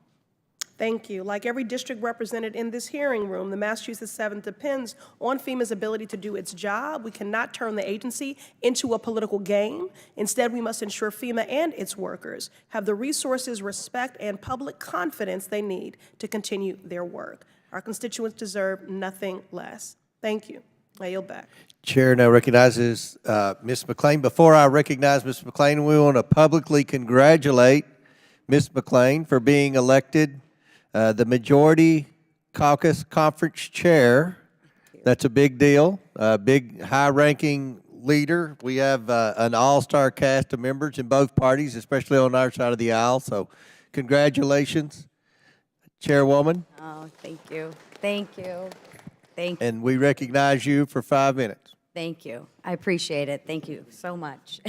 Thank you. Like every district represented in this hearing room, the Massachusetts 7th depends on FEMA's ability to do its job. We cannot turn the agency into a political game. Instead, we must ensure FEMA and its workers have the resources, respect, and public confidence they need to continue their work. Our constituents deserve nothing less. Thank you. I yield back. Chair now recognizes Ms. McLean. Before I recognize Ms. McLean, we want to publicly congratulate Ms. McLean for being elected the Majority Caucus Conference Chair. That's a big deal, a big high-ranking leader. We have an all-star cast of members in both parties, especially on our side of the aisle, so congratulations, Chairwoman. Oh, thank you. Thank you. Thank you. And we recognize you for 5 minutes. Thank you. I appreciate it. Thank you so much.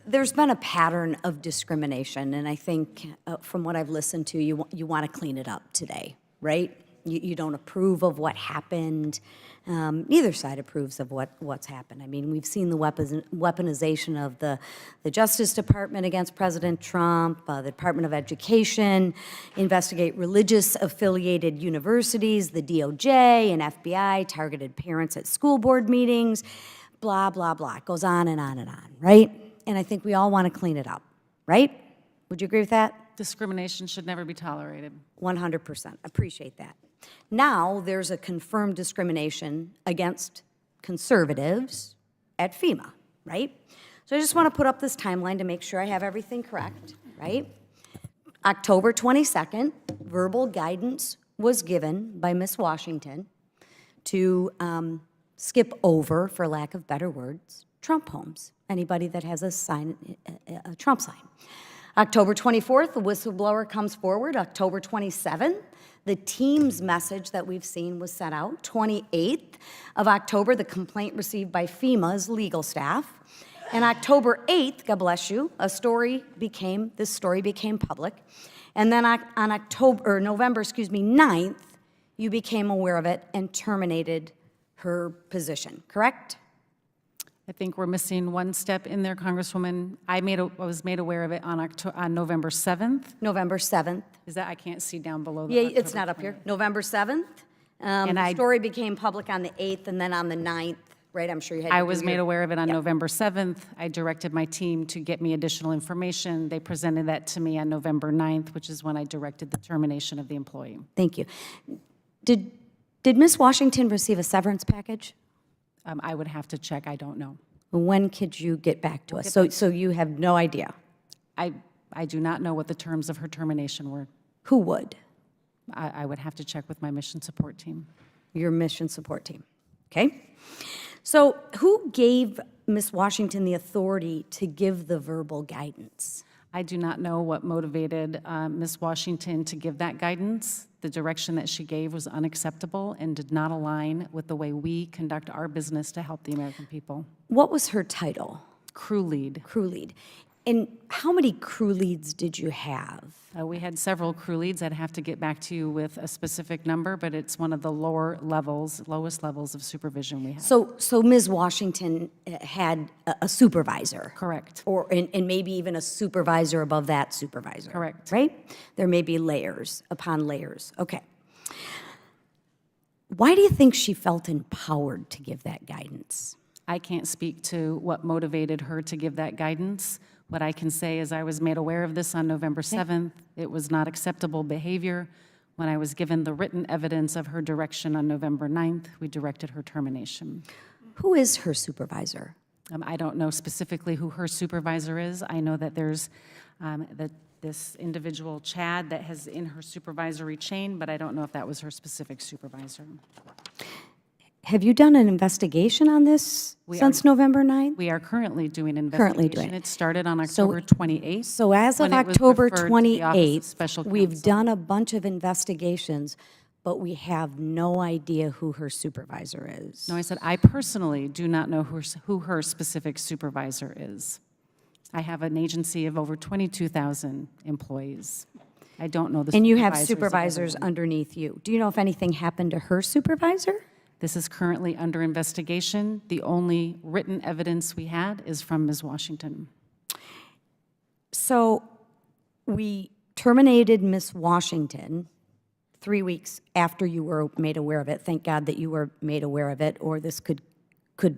There's been a pattern of discrimination, and I think from what I've listened to, you want to clean it up today, right? You don't approve of what happened. Neither side approves of what's happened. I mean, we've seen the weaponization of the Justice Department against President Trump, the Department of Education, investigate religious-affiliated universities, the DOJ and FBI targeted parents at school board meetings, blah, blah, blah. It goes on and on and on, right? And I think we all want to clean it up, right? Would you agree with that? Discrimination should never be tolerated. 100%. Appreciate that. Now there's a confirmed discrimination against conservatives at FEMA, right? So I just want to put up this timeline to make sure I have everything correct, right? October 22nd, verbal guidance was given by Ms. Washington to skip over, for lack of better words, Trump homes. Anybody that has a Trump sign. October 24th, the whistleblower comes forward. October 27th, the team's message that we've seen was sent out. 28th of October, the complaint received by FEMA's legal staff. And October 8th, God bless you, this story became public. And then on November 9th, you became aware of it and terminated her position, correct? I think we're missing one step in there, Congresswoman. I was made aware of it on November 7th. November 7th. Is that, I can't see down below the Yeah, October it's not up here. November 7th. And the story became public on the 8th, and then on the 9th, right? I'm sure you had. I to do was made your- aware of it on Yeah. November 7th. I directed my team to get me additional information. They presented that to me on November 9th, which is when I directed the termination of the employee. Thank you. Did Ms. Washington receive a severance package? I would have to check. I don't know. When could you get back to us? get So, back so you have no idea? I do not know what the terms of her termination were. Who would? I would have to check with my mission support team. Your mission support team, okay? So who gave Ms. Washington the authority to give the verbal guidance? I do not know what motivated Ms. Washington to give that guidance. The direction that she gave was unacceptable and did not align with the way we conduct our business to help the American people. What was her title? Crew lead. Crew lead. And how many crew leads did you have? We had several crew leads. I'd have to get back to you with a specific number, but it's one of the lowest levels of supervision we have. So Ms. Washington had a supervisor? Correct. And maybe even a supervisor above that supervisor? Correct. Right? There may be layers upon layers. Okay. Why do you think she felt empowered to give that guidance? I can't speak to what motivated her to give that guidance. What I can say is I was made aware of this on November 7th. It was not acceptable behavior. When I was given the written evidence of her direction on November 9th, we directed her termination. Who is her supervisor? I don't know specifically who her supervisor is. I know that there's this individual, Chad, that has in her supervisory chain, but I don't know if that was her specific supervisor. Have you done an investigation on this since November 9th? We are currently doing an investigation. It started on October 28th. So as of when it was October referred to the Office of 28th, Special we've Counsel. done a bunch of investigations, but we have no idea who her supervisor is. No, I said I personally do not know who her specific supervisor is. I have an agency of over 22,000 employees. I don't know the And you have supervisors of supervisors everyone. underneath you. Do you know if anything happened to her supervisor? This is currently under investigation. The only written evidence we had is from Ms. Washington. So we terminated Ms. Washington 3 weeks after you were made aware of it. Thank God that you were made aware of it, or this could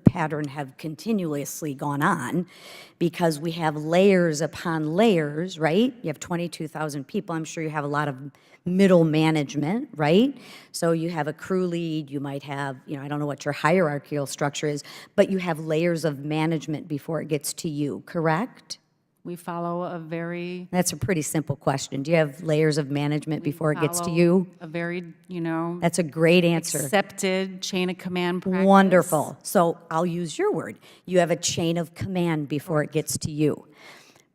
pattern have continuously gone on, because we have layers upon layers, right? You have 22,000 people. I'm sure you have a lot of middle management, right? So you have a crew lead, you might have, I don't know what your hierarchical structure is, but you have layers of management before it gets to you, correct? We follow a very... That's a pretty simple question. Do you have layers of management before it gets to you? A very, That's a great answer. accepted chain of command practice. Wonderful. So I'll use your word. You have a chain of command before it gets to you.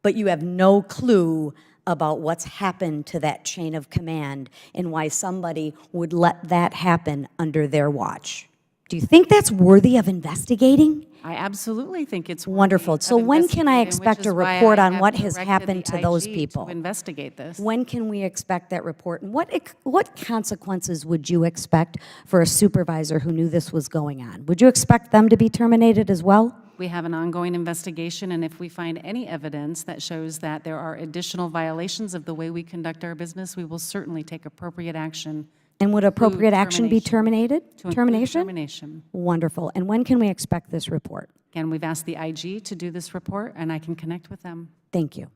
But you have no clue about what's happened to that chain of command and why somebody would let that happen under their watch. Do you think that's worthy of investigating? I absolutely think it's wonderful. So when can I expect a report on what has happened to those To people? investigate this. When can we expect that report? And what consequences would you expect for a supervisor who knew this was going on? Would you expect them to be terminated as well? We have an ongoing investigation, and if we find any evidence that shows that there are additional violations of the way we conduct our business, we will certainly take appropriate action. And would appropriate action be terminated? To include Termination? termination. Wonderful. And when can we expect this report? Again, we've asked the IG to do this report, and I can connect with them. Thank you.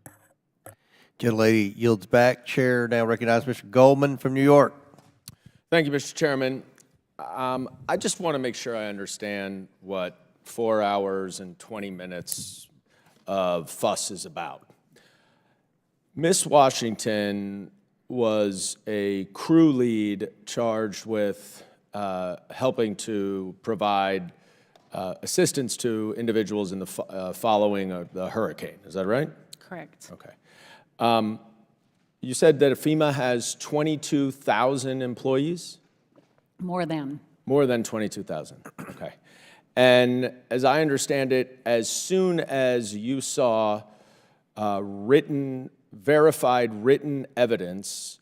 Gentlelady yields back. Chair now recognize Mr. Goldman from New York. Thank you, Mr. Chairman. I just want to make sure I understand what 4 hours and 20 minutes of fuss is about. Ms. Washington was a crew lead charged with helping to provide assistance to individuals in the following the hurricane. Is that right? Correct. Okay. You said that FEMA has 22,000 employees? More than. More than 22,000. Okay. And as I understand it, as soon as you saw verified written evidence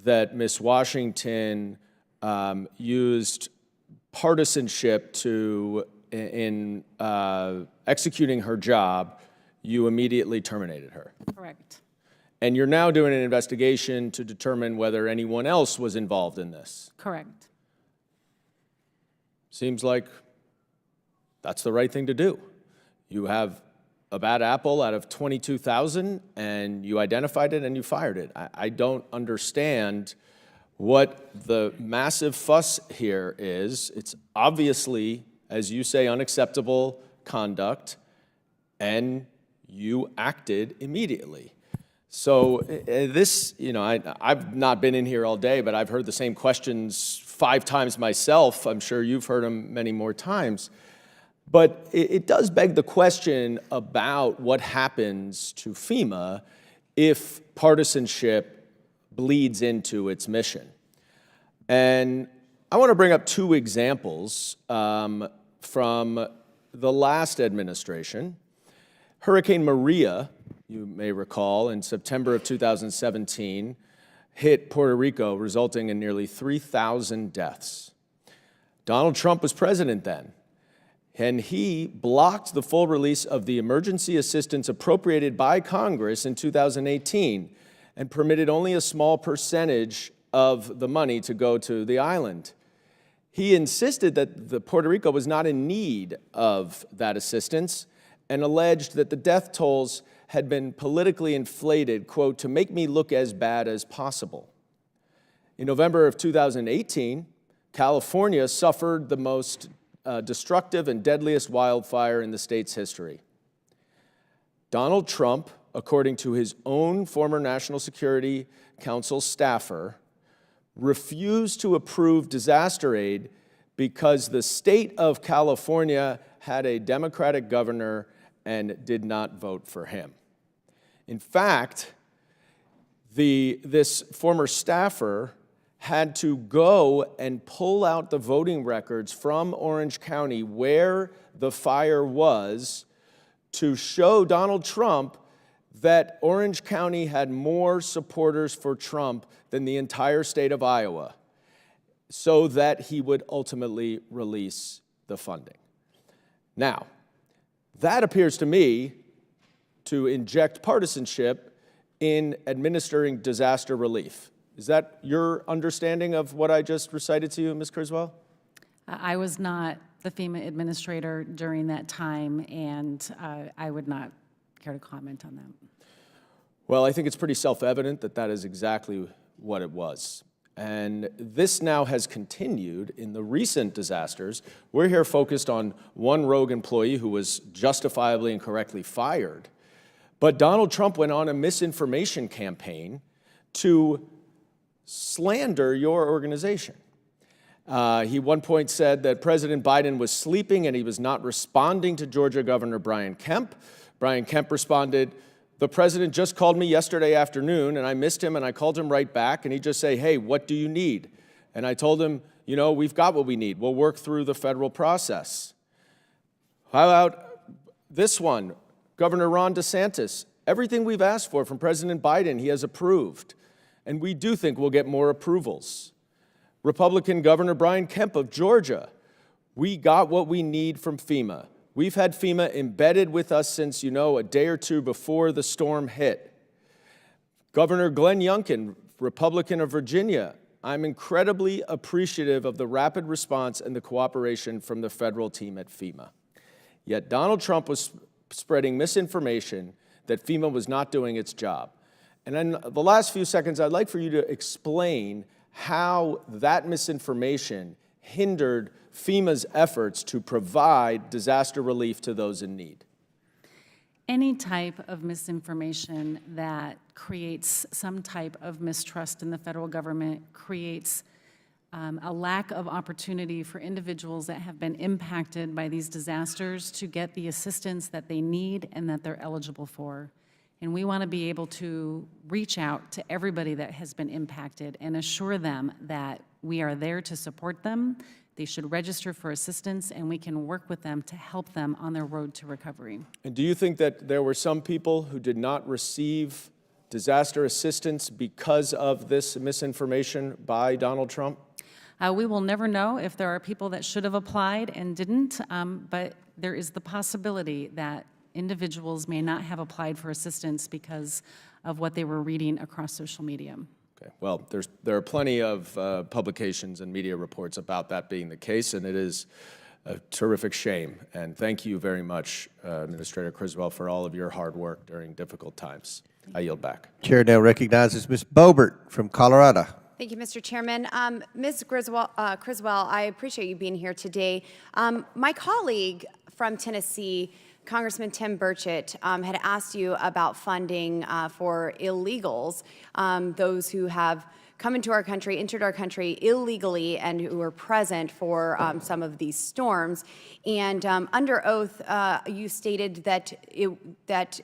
that Ms. Washington used partisanship in executing her job, you immediately terminated her. Correct. And you're now doing an investigation to determine whether anyone else was involved in this. Correct. Seems like that's the right thing to do. You have a bad apple out of 22,000, and you identified it and you fired it. I don't understand what the massive fuss here is. It's obviously, as you say, unacceptable conduct, and you acted immediately. So this, I've not been in here all day, but I've heard the same questions 5 times myself. I'm sure you've heard them many more times. But it does beg the question about what happens to FEMA if partisanship bleeds into its mission. And I want to bring up 2 examples from the last administration. Hurricane Maria, you may recall, in September of 2017, hit Puerto Rico, resulting in nearly 3,000 deaths. Donald Trump was president then, and he blocked the full release of the emergency assistance appropriated by Congress in 2018 and permitted only a small percentage of the money to go to the island. He insisted that Puerto Rico was not in need of that assistance and alleged that the death tolls had been politically inflated, quote, to make me look as bad as possible. In November of 2018, California suffered the most destructive and deadliest wildfire in the state's history. Donald Trump, according to his own former National Security Council staffer, refused to approve disaster aid because the state of California had a Democratic governor and did not vote for him. In fact, this former staffer had to go and pull out the voting records from Orange County where the fire was to show Donald Trump that Orange County had more supporters for Trump than the entire state of Iowa, so that he would ultimately release the funding. Now, that appears to me to inject partisanship in administering disaster relief. Is that your understanding of what I just recited to you, Ms. Criswell? I was not the FEMA administrator during that time, and I would not care to comment on that. Well, I think it's pretty self-evident that that is exactly what it was. And this now has continued in the recent disasters. We're here focused on one rogue employee who was justifiably and correctly fired. But Donald Trump went on a misinformation campaign to slander your organization. He at one point said that President Biden was sleeping and he was not responding to Georgia Governor Brian Kemp. Brian Kemp responded, "The president just called me yesterday afternoon and I missed him and I called him right back and he just say, 'Hey, what do you need?' And I told him, 'We've got what we need. We'll work through the federal process.'" How about this one? Governor Ron DeSantis, everything we've asked for from President Biden, he has approved. And we do think we'll get more approvals. Republican Governor Brian Kemp of Georgia, we got what we need from FEMA. We've had FEMA embedded with us since, a day or two before the storm hit. Governor Glenn Youngkin, Republican of Virginia, I'm incredibly appreciative of the rapid response and the cooperation from the federal team at FEMA. Yet Donald Trump was spreading misinformation that FEMA was not doing its job. And in the last few seconds, I'd like for you to explain how that misinformation hindered FEMA's efforts to provide disaster relief to those in need. Any type of misinformation that creates some type of mistrust in the federal government creates a lack of opportunity for individuals that have been impacted by these disasters to get the assistance that they need and that they're eligible for. And we want to be able to reach out to everybody that has been impacted and assure them that we are there to support them. They should register for assistance, and we can work with them to help them on their road to recovery. And do you think that there were some people who did not receive disaster assistance because of this misinformation by Donald Trump? We will never know if there are people that should have applied and didn't, but there is the possibility that individuals may not have applied for assistance because of what they were reading across social media. Okay. Well, there are plenty of publications and media reports about that being the case, and it is a terrific shame. And thank you very much, Administrator Criswell, for all of your hard work during difficult times. I yield back. Chair now recognizes Ms. Boebert from Colorado. Thank you, Mr. Chairman. Ms. Criswell, I appreciate you being here today. My colleague from Tennessee, Congressman Tim Burchett, had asked you about funding for illegals, those who have come into our country, entered our country illegally, and who were present for some of these storms. And under oath, you stated that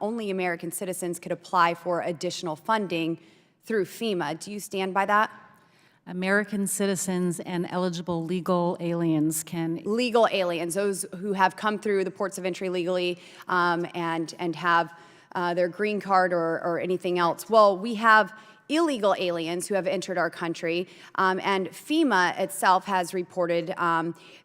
only American citizens could apply for additional funding through FEMA. Do you stand by that? American citizens and eligible legal aliens can. Legal aliens, those who have come through the ports of entry legally and have their green card or anything else. Well, we have illegal aliens who have entered our country, and FEMA itself has reported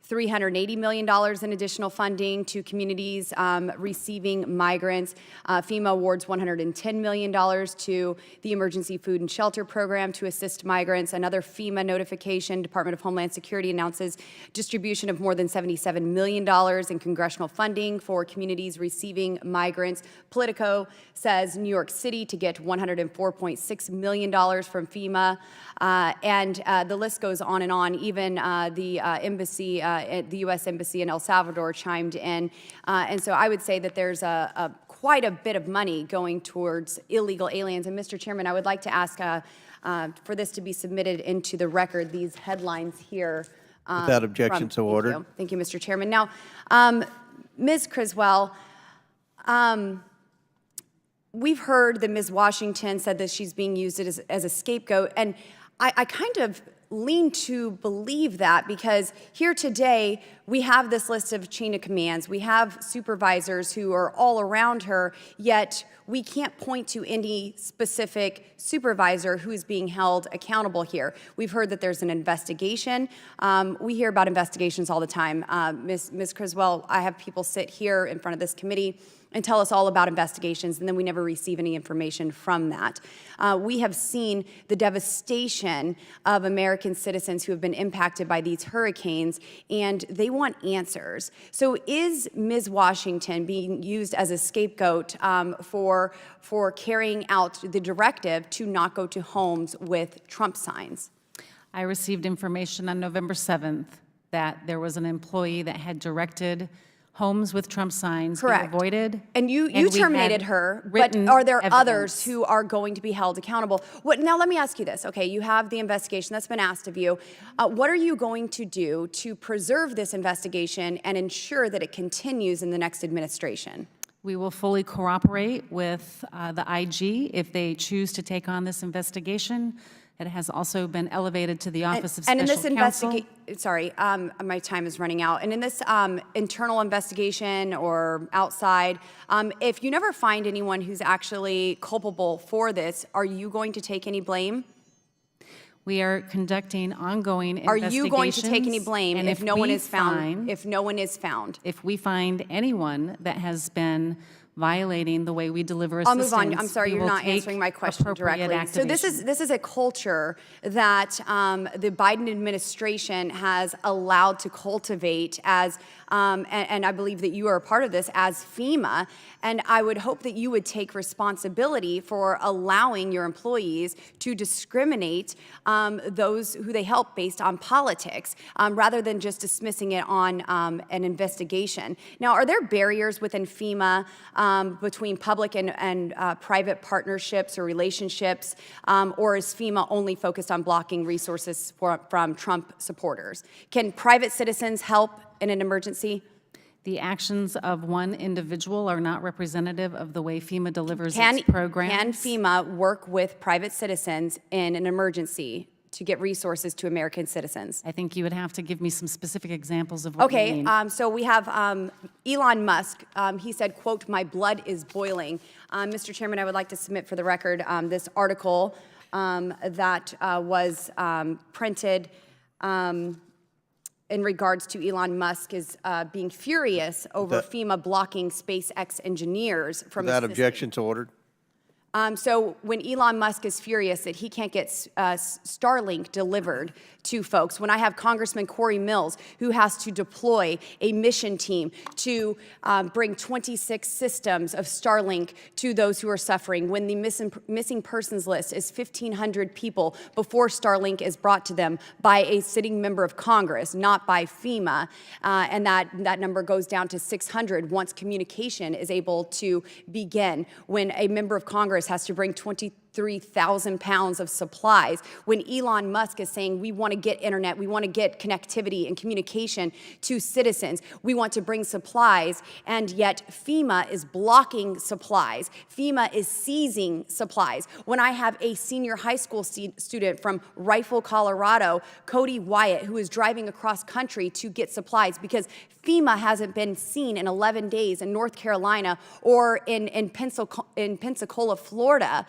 $380 million in additional funding to communities receiving migrants. FEMA awards $110 million to the Emergency Food and Shelter Program to assist migrants. Another FEMA notification, Department of Homeland Security announces distribution of more than $77 million in congressional funding for communities receiving migrants. Politico says New York City to get $104.6 million from FEMA, and the list goes on and on. Even the embassy, the U.S. Embassy in El Salvador chimed in, and so I would say that there's quite a bit of money going towards illegal aliens. And Mr. Chairman, I would like to ask for this to be submitted into the record, these headlines here. Without objection, so ordered. Thank you, Mr. Chairman. Now, Ms. Criswell, we've heard that Ms. Washington said that she's being used as a scapegoat, and I kind of lean to believe that, because here today we have this list of chain of commands. We have supervisors who are all around her, yet we can't point to any specific supervisor who is being held accountable here. We've heard that there's an investigation. We hear about investigations all the time. Ms. Criswell, I have people sit here in front of this committee and tell us all about investigations, and then we never receive any information from that. We have seen the devastation of American citizens who have been impacted by these hurricanes, and they want answers. So is Ms. Washington being used as a scapegoat for carrying out the directive to not go to homes with Trump signs? I received information on November 7th that there was an employee that had directed homes with Trump signs be avoided. And you terminated her, but are there others who are going to be held accountable? Now let me ask you this, okay, you have the investigation that's been asked of you. What are you going to do to preserve this investigation and ensure that it continues in the next administration? We will fully cooperate with the IG if they choose to take on this investigation. It has also been elevated to the Office of Special Counsel. And in this investigation, sorry, my time is running out. And in this internal investigation or outside, if you never find anyone who's actually culpable for this, are you going to take any blame? We are conducting ongoing investigations. Are you going to take any blame if no one is found? If no one is found, if we find anyone that has been violating the way we deliver assistance, I'll move on. I'm sorry, you're not answering my question directly. So this is a culture that the Biden administration has allowed to cultivate as, and I believe that you are a part of this, as FEMA. And I would hope that you would take responsibility for allowing your employees to discriminate those who they help based on politics, rather than just dismissing it on an investigation. Now, are there barriers within FEMA between public and private partnerships or relationships, or is FEMA only focused on blocking resources from Trump supporters? Can private citizens help in an emergency? The actions of one individual are not representative of the way FEMA delivers its programs. Can FEMA work with private citizens in an emergency to get resources to American citizens? I think you would have to give me some specific examples of what you mean. Okay, so we have Elon Musk. He said, quote, "My blood is boiling." Mr. Chairman, I would like to submit for the record this article that was printed in regards to Elon Musk is being furious over FEMA blocking SpaceX engineers from Without objection, to ordered. So when Elon Musk is furious that he can't get Starlink delivered to folks, when I have Congressman Corey Mills, who has to deploy a mission team to bring 26 systems of Starlink to those who are suffering, when the missing persons list is 1,500 people before Starlink is brought to them by a sitting member of Congress, not by FEMA, and that number goes down to 600 once communication is able to begin, when a member of Congress has to bring 23,000 pounds of supplies, when Elon Musk is saying we want to get internet, we want to get connectivity and communication to citizens, we want to bring supplies, and yet FEMA is blocking supplies. FEMA is seizing supplies. When I have a senior high school student from Rifle, Colorado, Cody Wyatt, who is driving across country to get supplies because FEMA hasn't been seen in 11 days in North Carolina or in Pensacola, Florida,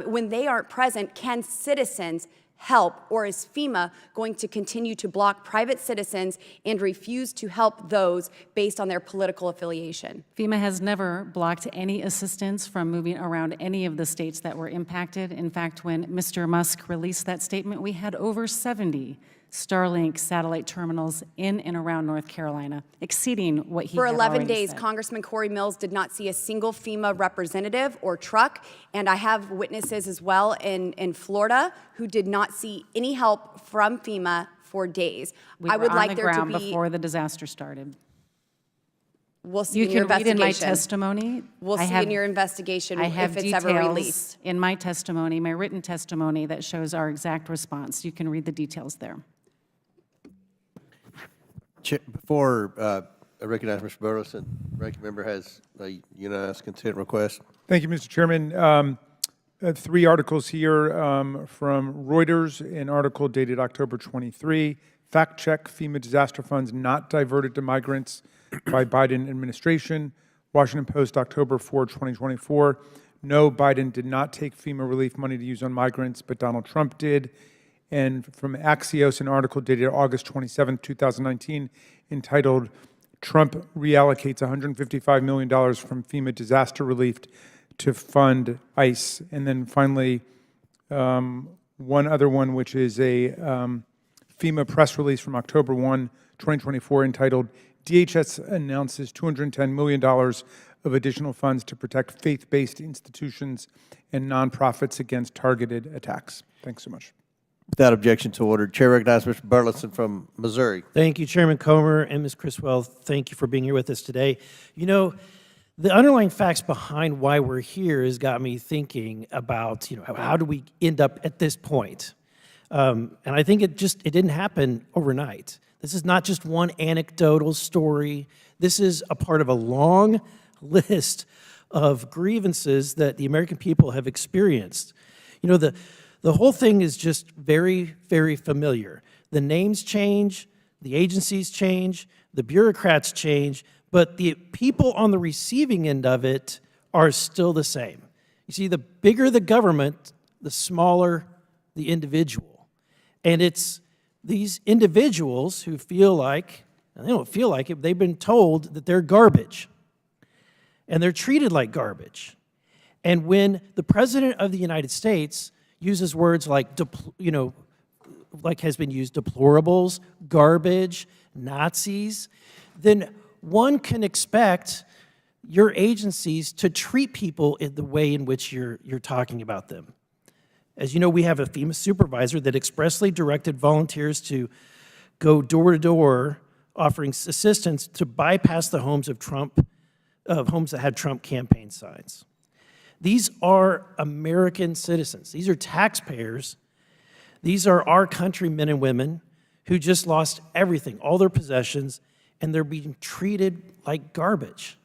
when they aren't present, can citizens help, or is FEMA going to continue to block private citizens and refuse to help those based on their political affiliation? FEMA has never blocked any assistance from moving around any of the states that were impacted. In fact, when Mr. Musk released that statement, we had over 70 Starlink satellite terminals in and around North Carolina, exceeding what he For had 11 already days, said. Congressman Corey Mills did not see a single FEMA representative or truck, and I have witnesses as well in Florida who did not see any help from FEMA for days. We I were would on like the there to ground be. before the disaster started. We'll see You in your can read in investigation. my testimony. We'll I see have- in your investigation I have if it's ever details released. in my testimony, my written testimony, that shows our exact response. You can read the details there. Before I recognize Mr. Burleson, ranking member has a unanimous consent request. Thank you, Mr. Chairman. 3 articles here from Reuters, an article dated October 23, fact check FEMA disaster funds not diverted to migrants by Biden administration. Washington Post, October 4, 2024. No, Biden did not take FEMA relief money to use on migrants, but Donald Trump did. And from Axios, an article dated August 27, 2019, entitled, Trump reallocates $155 million from FEMA disaster relief to fund ICE. And then finally, one other one, which is a FEMA press release from October 1, 2024, entitled, DHS announces $210 million of additional funds to protect faith-based institutions and nonprofits against targeted attacks. Thanks so much. Without objection to order, Chair recognizes Mr. Burleson from Missouri. Thank you, Chairman Comer and Ms. Criswell. Thank you for being here with us today. You know, the underlying facts behind why we're here has got me thinking about, how do we end up at this point? And I think it didn't happen overnight. This is not just one anecdotal story. This is a part of a long list of grievances that the American people have experienced. The whole thing is just very, very familiar. The names change, the agencies change, the bureaucrats change, but the people on the receiving end of it are still the same. You see, the bigger the government, the smaller the individual. And it's these individuals who feel like, and they don't feel like it, they've been told that they're garbage. And they're treated like garbage. And when the President of the United States uses words like, like has been used, deplorables, garbage, Nazis, then one can expect your agencies to treat people in the way in which you're talking about them. As you know, we have a FEMA supervisor that expressly directed volunteers to go door to door offering assistance to bypass the homes of homes that had Trump campaign signs. These are American citizens. These are taxpayers. These are our countrymen and women who just lost everything, all their possessions, and they're being treated like garbage.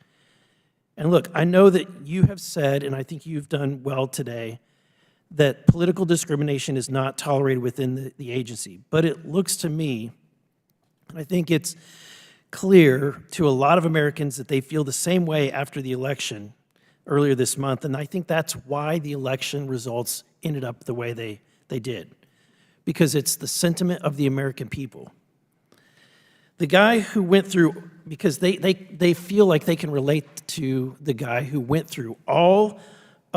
And look, I know that you have said, and I think you've done well today, that political discrimination is not tolerated within the agency. But it looks to me, and I think it's clear to a lot of Americans that they feel the same way after the election earlier this month, and I think that's why the election results ended up the way they did, because it's the sentiment of the American people. The guy who went through, because they feel like they can relate to the guy who went through all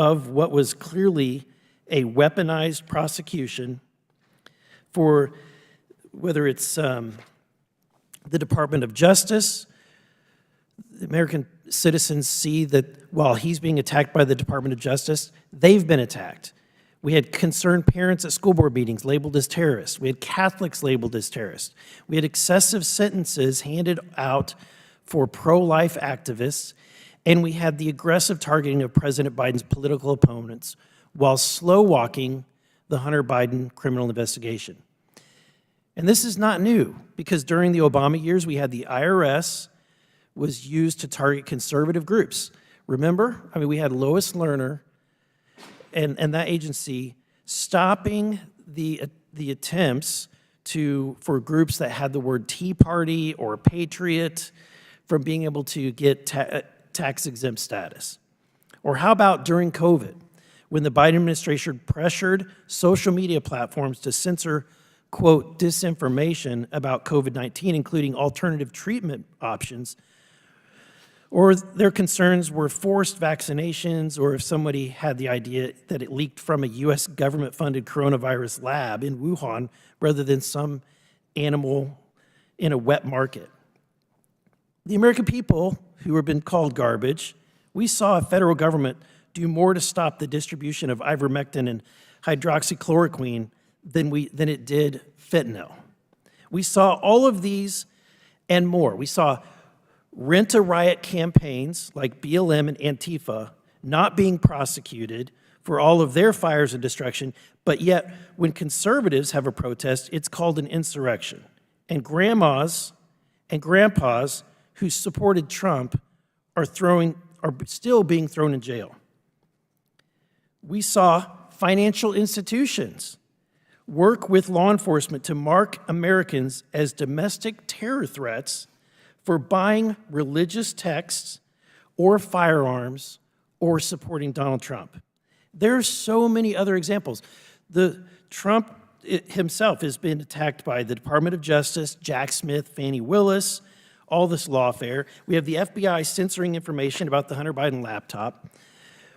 of what was clearly a weaponized prosecution for whether it's the Department of Justice. The American citizens see that while he's being attacked by the Department of Justice, they've been attacked. We had concerned parents at school board meetings labeled as terrorists. We had Catholics labeled as terrorists. We had excessive sentences handed out for pro-life activists, and we had the aggressive targeting of President Biden's political opponents while slow-walking the Hunter Biden criminal investigation. And this is not new, because during the Obama years, we had the IRS was used to target conservative groups. Remember? I mean, we had Lois Lerner and that agency stopping the attempts for groups that had the word Tea Party or Patriot from being able to get tax-exempt status. Or how about during COVID, when the Biden administration pressured social media platforms to censor, quote, disinformation about COVID-19, including alternative treatment options, or their concerns were forced vaccinations, or if somebody had the idea that it leaked from a U.S. government-funded coronavirus lab in Wuhan rather than some animal in a wet market. The American people, who have been called garbage, we saw a federal government do more to stop the distribution of ivermectin and hydroxychloroquine than it did fentanyl. We saw all of these and more. We saw rent-a-riot campaigns like BLM and Antifa not being prosecuted for all of their fires and destruction, but yet when conservatives have a protest, it's called an insurrection. And grandmas and grandpas who supported Trump are still being thrown in jail. We saw financial institutions work with law enforcement to mark Americans as domestic terror threats for buying religious texts or firearms or supporting Donald Trump. There's so many other examples. Trump himself has been attacked by the Department of Justice, Jack Smith, Fani Willis, all this lawfare. We have the FBI censoring information about the Hunter Biden laptop.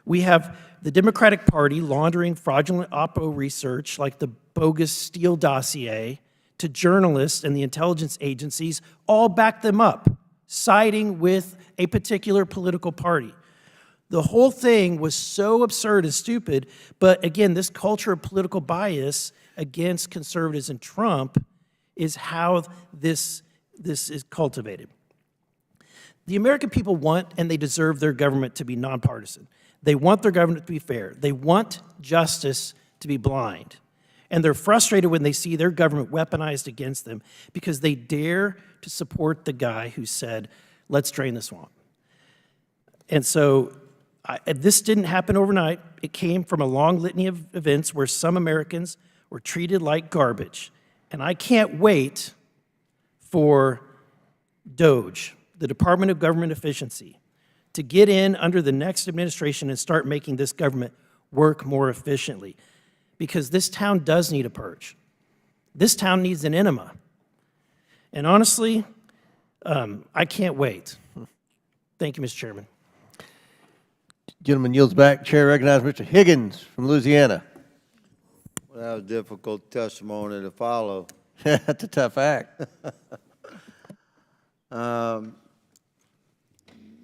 We have the Democratic Party laundering fraudulent Oppo research like the bogus Steele dossier to journalists and the intelligence agencies, all back them up, siding with a particular political party. The whole thing was so absurd and stupid, but again, this culture of political bias against conservatives and Trump is how this is cultivated. The American people want and they deserve their government to be nonpartisan. They want their government to be fair. They want justice to be blind. And they're frustrated when they see their government weaponized against them because they dare to support the guy who said, let's drain the swamp. And so this didn't happen overnight. It came from a long litany of events where some Americans were treated like garbage. And I can't wait for DOGE, the Department of Government Efficiency, to get in under the next administration and start making this government work more efficiently. Because this town does need a purge. This town needs an enema. And honestly, I can't wait. Thank you, Mr. Chairman. Gentleman yields back. Chair recognizes Mr. Higgins from Louisiana. Well, that was difficult testimony to follow. That's a tough act.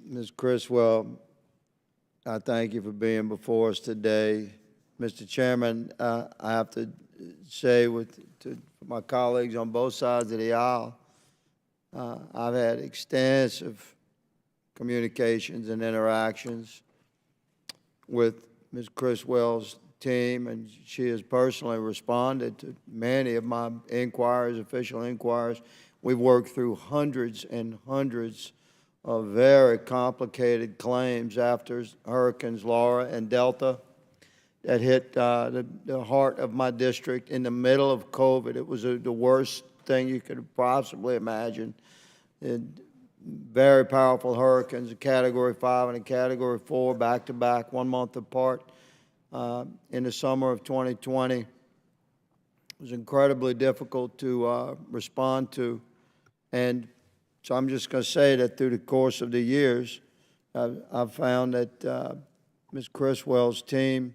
Ms. Criswell, I thank you for being before us today. Mr. Chairman, I have to say to my colleagues on both sides of the aisle, I've had extensive communications and interactions with Ms. Criswell's team, and she has personally responded to many of my inquiries, official inquiries. We've worked through hundreds and hundreds of very complicated claims after Hurricanes Laura and Delta that hit the heart of my district in the middle of COVID. It was the worst thing you could possibly imagine. Very powerful hurricanes, a Category 5 and a Category 4, back-to-back, 1 month apart in the summer of 2020. It was incredibly difficult to respond to. And so I'm just going to say that through the course of the years, I've found that Ms. Criswell's team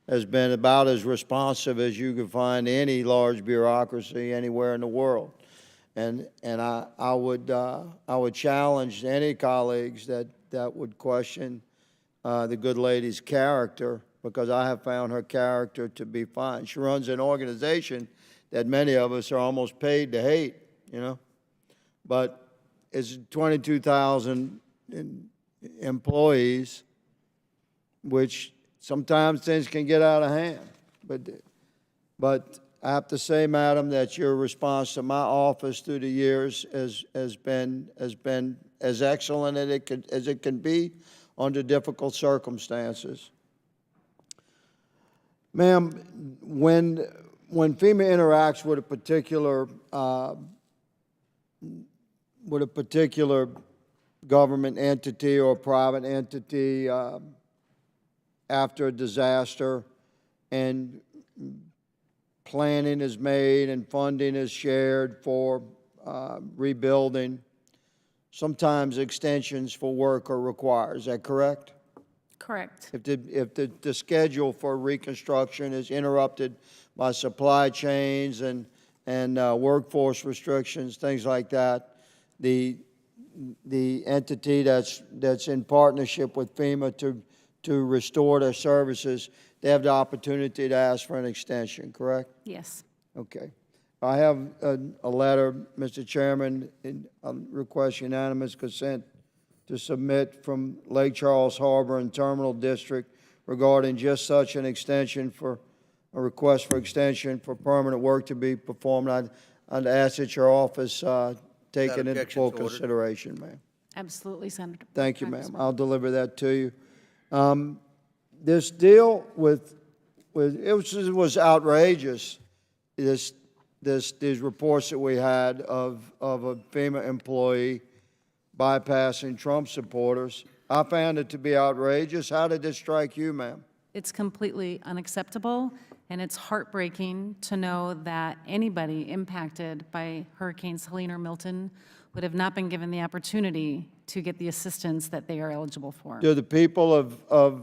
has been about as responsive as you could find any large bureaucracy anywhere in the world. And I would challenge any colleagues that would question the good lady's character, because I have found her character to be fine. She runs an organization that many of us are almost paid to hate, you know. But it's 22,000 employees, which sometimes things can get out of hand. But I have to say, madam, that your response to my office through the years has been as excellent as it can be under difficult circumstances. Ma'am, when FEMA interacts with a particular government entity or private entity after a disaster, and planning is made and funding is shared for rebuilding, sometimes extensions for work are required. Is that correct? Correct. If the schedule for reconstruction is interrupted by supply chains and workforce restrictions, things like that, the entity that's in partnership with FEMA to restore their services, they have the opportunity to ask for an extension, correct? Yes. Okay. I have a letter, Mr. Chairman, request unanimous consent to submit from Lake Charles Harbor and Terminal District regarding just such an extension for a request for extension for permanent work to be performed. I'd ask that your office take it into full consideration, ma'am. Absolutely, Senator. Thank you, ma'am. I'll deliver that to you. This deal it was outrageous. These reports that we had of a FEMA employee bypassing Trump supporters. I found it to be outrageous. How did this strike you, ma'am? It's completely unacceptable, and it's heartbreaking to know that anybody impacted by Hurricanes Helene or Milton would have not been given the opportunity to get the assistance that they are eligible for. Do the people of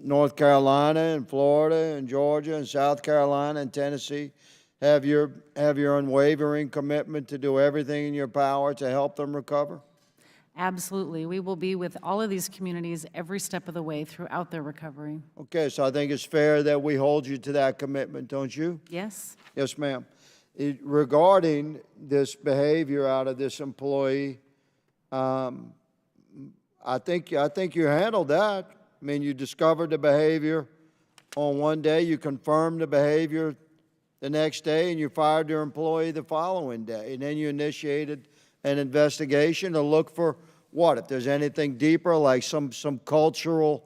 North Carolina and Florida and Georgia and South Carolina and Tennessee have your unwavering commitment to do everything in your power to help them recover? Absolutely. We will be with all of these communities every step of the way throughout their recovery. Okay, so I think it's fair that we hold you to that commitment, don't you? Yes. Yes, ma'am. Regarding this behavior out of this employee, I think you handled that. I mean, you discovered the behavior on one day, you confirmed the behavior the next day, and you fired your employee the following day. And then you initiated an investigation to look for what? If there's anything deeper, like some cultural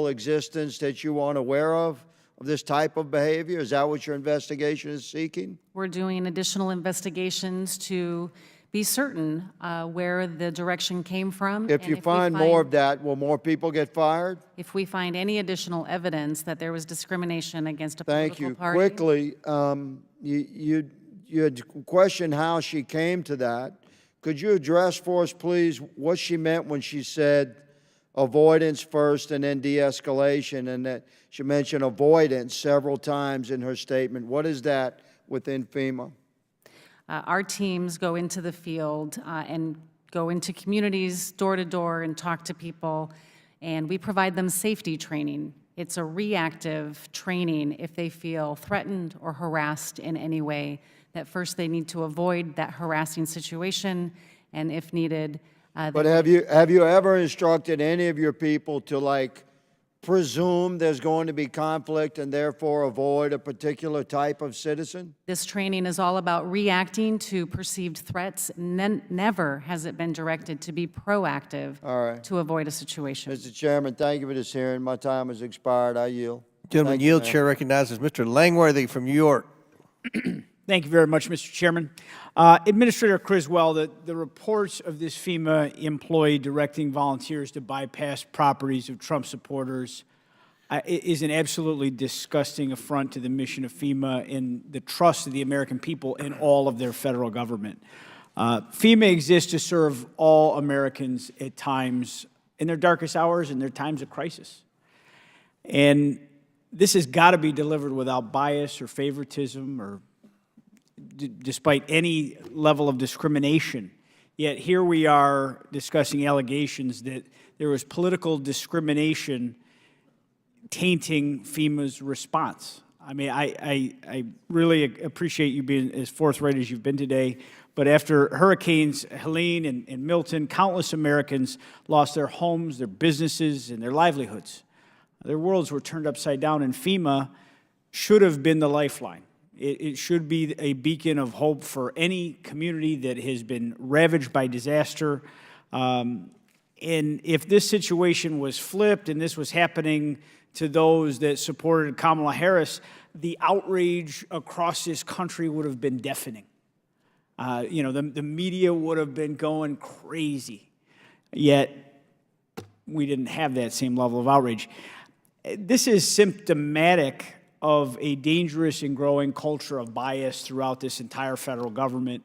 existence that you aren't aware of this type of behavior? Is that what your investigation is seeking? We're doing additional investigations to be certain where the direction came from. If you find more of that, will more people get fired? If we find any additional evidence that there was discrimination against a political party. Thank you. Quickly, you had questioned how she came to that. Could you address for us, please, what she meant when she said avoidance first and then de-escalation, and that she mentioned avoidance several times in her statement? What is that within FEMA? Our teams go into the field and go into communities door to door and talk to people, and we provide them safety training. It's a reactive training if they feel threatened or harassed in any way, that first they need to avoid that harassing situation, and if needed. But have you ever instructed any of your people to, like, presume there's going to be conflict and therefore avoid a particular type of citizen? This training is all about reacting to perceived threats. Never has it been directed to be proactive to avoid a situation. Mr. Chairman, thank you for this hearing. My time has expired. I yield. Gentleman yield. Chair recognizes Mr. Langworthy from New York. Thank you very much, Mr. Chairman. Administrator Criswell, the reports of this FEMA employee directing volunteers to bypass properties of Trump supporters is an absolutely disgusting affront to the mission of FEMA and the trust of the American people in all of their federal government. FEMA exists to serve all Americans at times in their darkest hours and their times of crisis. And this has got to be delivered without bias or favoritism or despite any level of discrimination. Yet here we are discussing allegations that there was political discrimination tainting FEMA's response. I mean, I really appreciate you being as forthright as you've been today, but after Hurricanes Helene and Milton, countless Americans lost their homes, their businesses, and their livelihoods. Their worlds were turned upside down, and FEMA should have been the lifeline. It should be a beacon of hope for any community that has been ravaged by disaster. And if this situation was flipped and this was happening to those that supported Kamala Harris, the outrage across this country would have been deafening. The media would have been going crazy. Yet, we didn't have that same level of outrage. This is symptomatic of a dangerous and growing culture of bias throughout this entire federal government.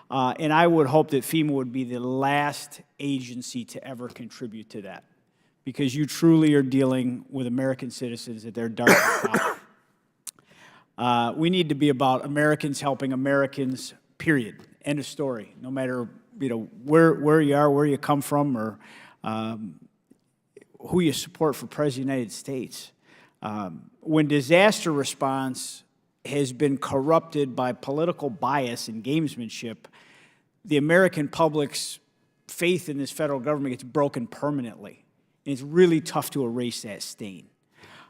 And I would hope that FEMA would be the last agency to ever contribute to that, because you truly are dealing with American citizens at their darkest hour. We need to be about Americans helping Americans, period. End of story. No matter where you are, where you come from, or who you support for President of the United States. When disaster response has been corrupted by political bias and gamesmanship, the American public's faith in this federal government gets broken permanently. And it's really tough to erase that stain.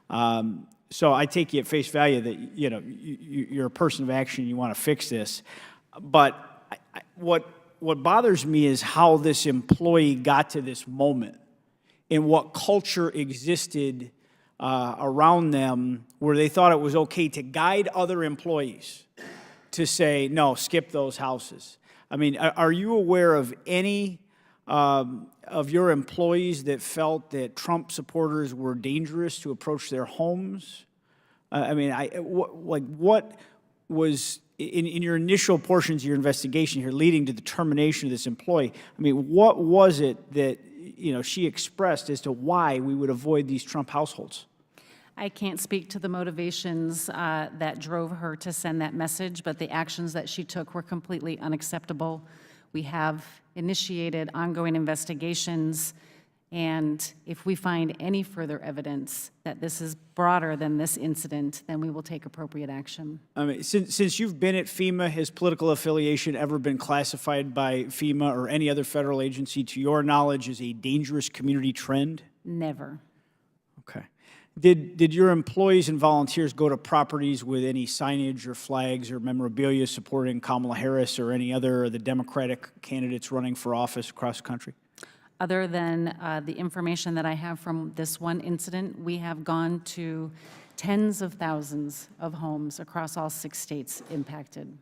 So I take you at face value that you're a person of action, you want to fix this. But what bothers me is how this employee got to this moment and what culture existed around them where they thought it was okay to guide other employees to say, no, skip those houses. I mean, are you aware of any of your employees that felt that Trump supporters were dangerous to approach their homes? What was, in your initial portions of your investigation here leading to the termination of this employee, I mean, what was it that she expressed as to why we would avoid these Trump households? I can't speak to the motivations that drove her to send that message, but the actions that she took were completely unacceptable. We have initiated ongoing investigations, and if we find any further evidence that this is broader than this incident, then we will take appropriate action. I mean, since you've been at FEMA, has political affiliation ever been classified by FEMA or any other federal agency, to your knowledge, as a dangerous community trend? Never. Okay. Did your employees and volunteers go to properties with any signage or flags or memorabilia supporting Kamala Harris or any other of the Democratic candidates running for office across the country? Other than the information that I have from this one incident, we have gone to tens of thousands of homes across all 6 states impacted.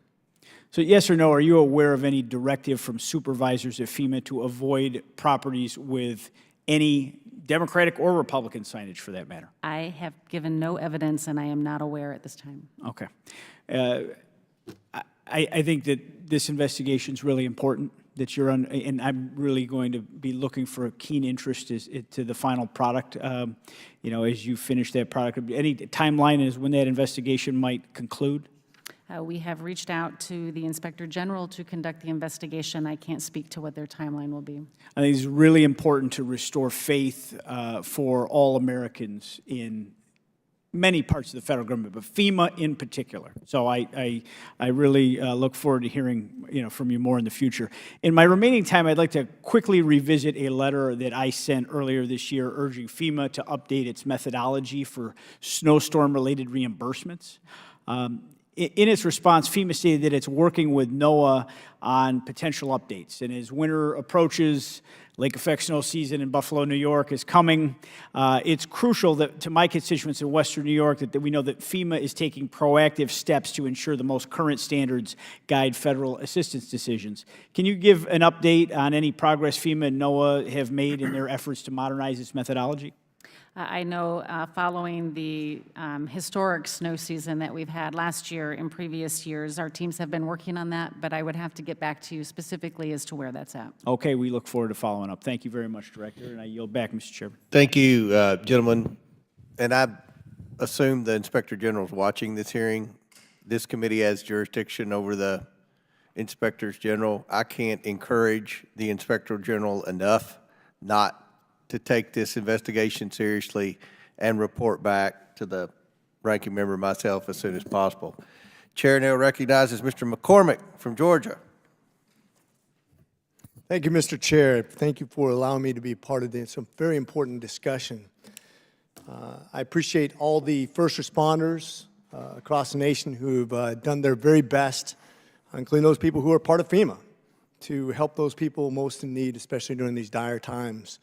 So yes or no, are you aware of any directive from supervisors at FEMA to avoid properties with any Democratic or Republican signage for that matter? I have given no evidence, and I am not aware at this time. Okay. I think that this investigation is really important, that you're on, and I'm really going to be looking for a keen interest to the final product, as you finish that product. Any timeline as when that investigation might conclude? We have reached out to the Inspector General to conduct the investigation. I can't speak to what their timeline will be. I think it's really important to restore faith for all Americans in many parts of the federal government, but FEMA in particular. So I really look forward to hearing from you more in the future. In my remaining time, I'd like to quickly revisit a letter that I sent earlier this year urging FEMA to update its methodology for snowstorm-related reimbursements. In its response, FEMA stated that it's working with NOAA on potential updates. And as winter approaches, lake effect snow season in Buffalo, New York is coming. It's crucial that to my constituents in Western New York that we know that FEMA is taking proactive steps to ensure the most current standards guide federal assistance decisions. Can you give an update on any progress FEMA and NOAA have made in their efforts to modernize its methodology? I know following the historic snow season that we've had last year and previous years, our teams have been working on that, but I would have to get back to you specifically as to where that's at. Okay, we look forward to following up. Thank you very much, Director, and I yield back, Mr. Chairman. Thank you, gentlemen. And I assume the Inspector General is watching this hearing. This committee has jurisdiction over the Inspectors General. I can't encourage the Inspector General enough not to take this investigation seriously and report back to the ranking member and myself as soon as possible. Chair now recognizes Mr. McCormick from Georgia. Thank you, Mr. Chair. Thank you for allowing me to be part of this very important discussion. I appreciate all the first responders across the nation who have done their very best, including those people who are part of FEMA, to help those people most in need, especially during these dire times.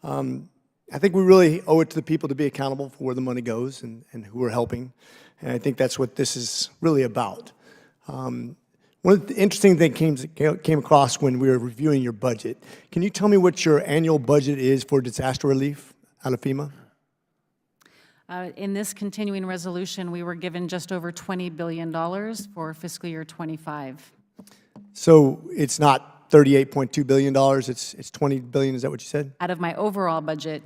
I think we really owe it to the people to be accountable for where the money goes and who are helping, and I think that's what this is really about. One of the interesting things came across when we were reviewing your budget. Can you tell me what your annual budget is for disaster relief out of FEMA? In this continuing resolution, we were given just over $20 billion for fiscal year 25. So it's not $38.2 billion, it's $20 billion, is that what you said? Out of my overall budget,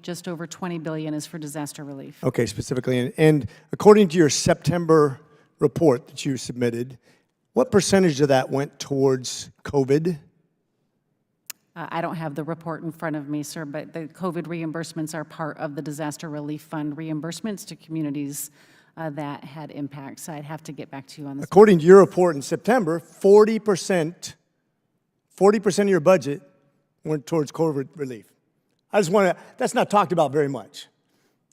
just over $20 billion is for disaster relief. Okay, specifically. And according to your September report that you submitted, what percentage of that went towards COVID? I don't have the report in front of me, sir, but the COVID reimbursements are part of the disaster relief fund reimbursements to communities that had impacts. I'd have to get back to you on this. According to your report in September, 40% of your budget went towards COVID relief. I just want to, that's not talked about very much.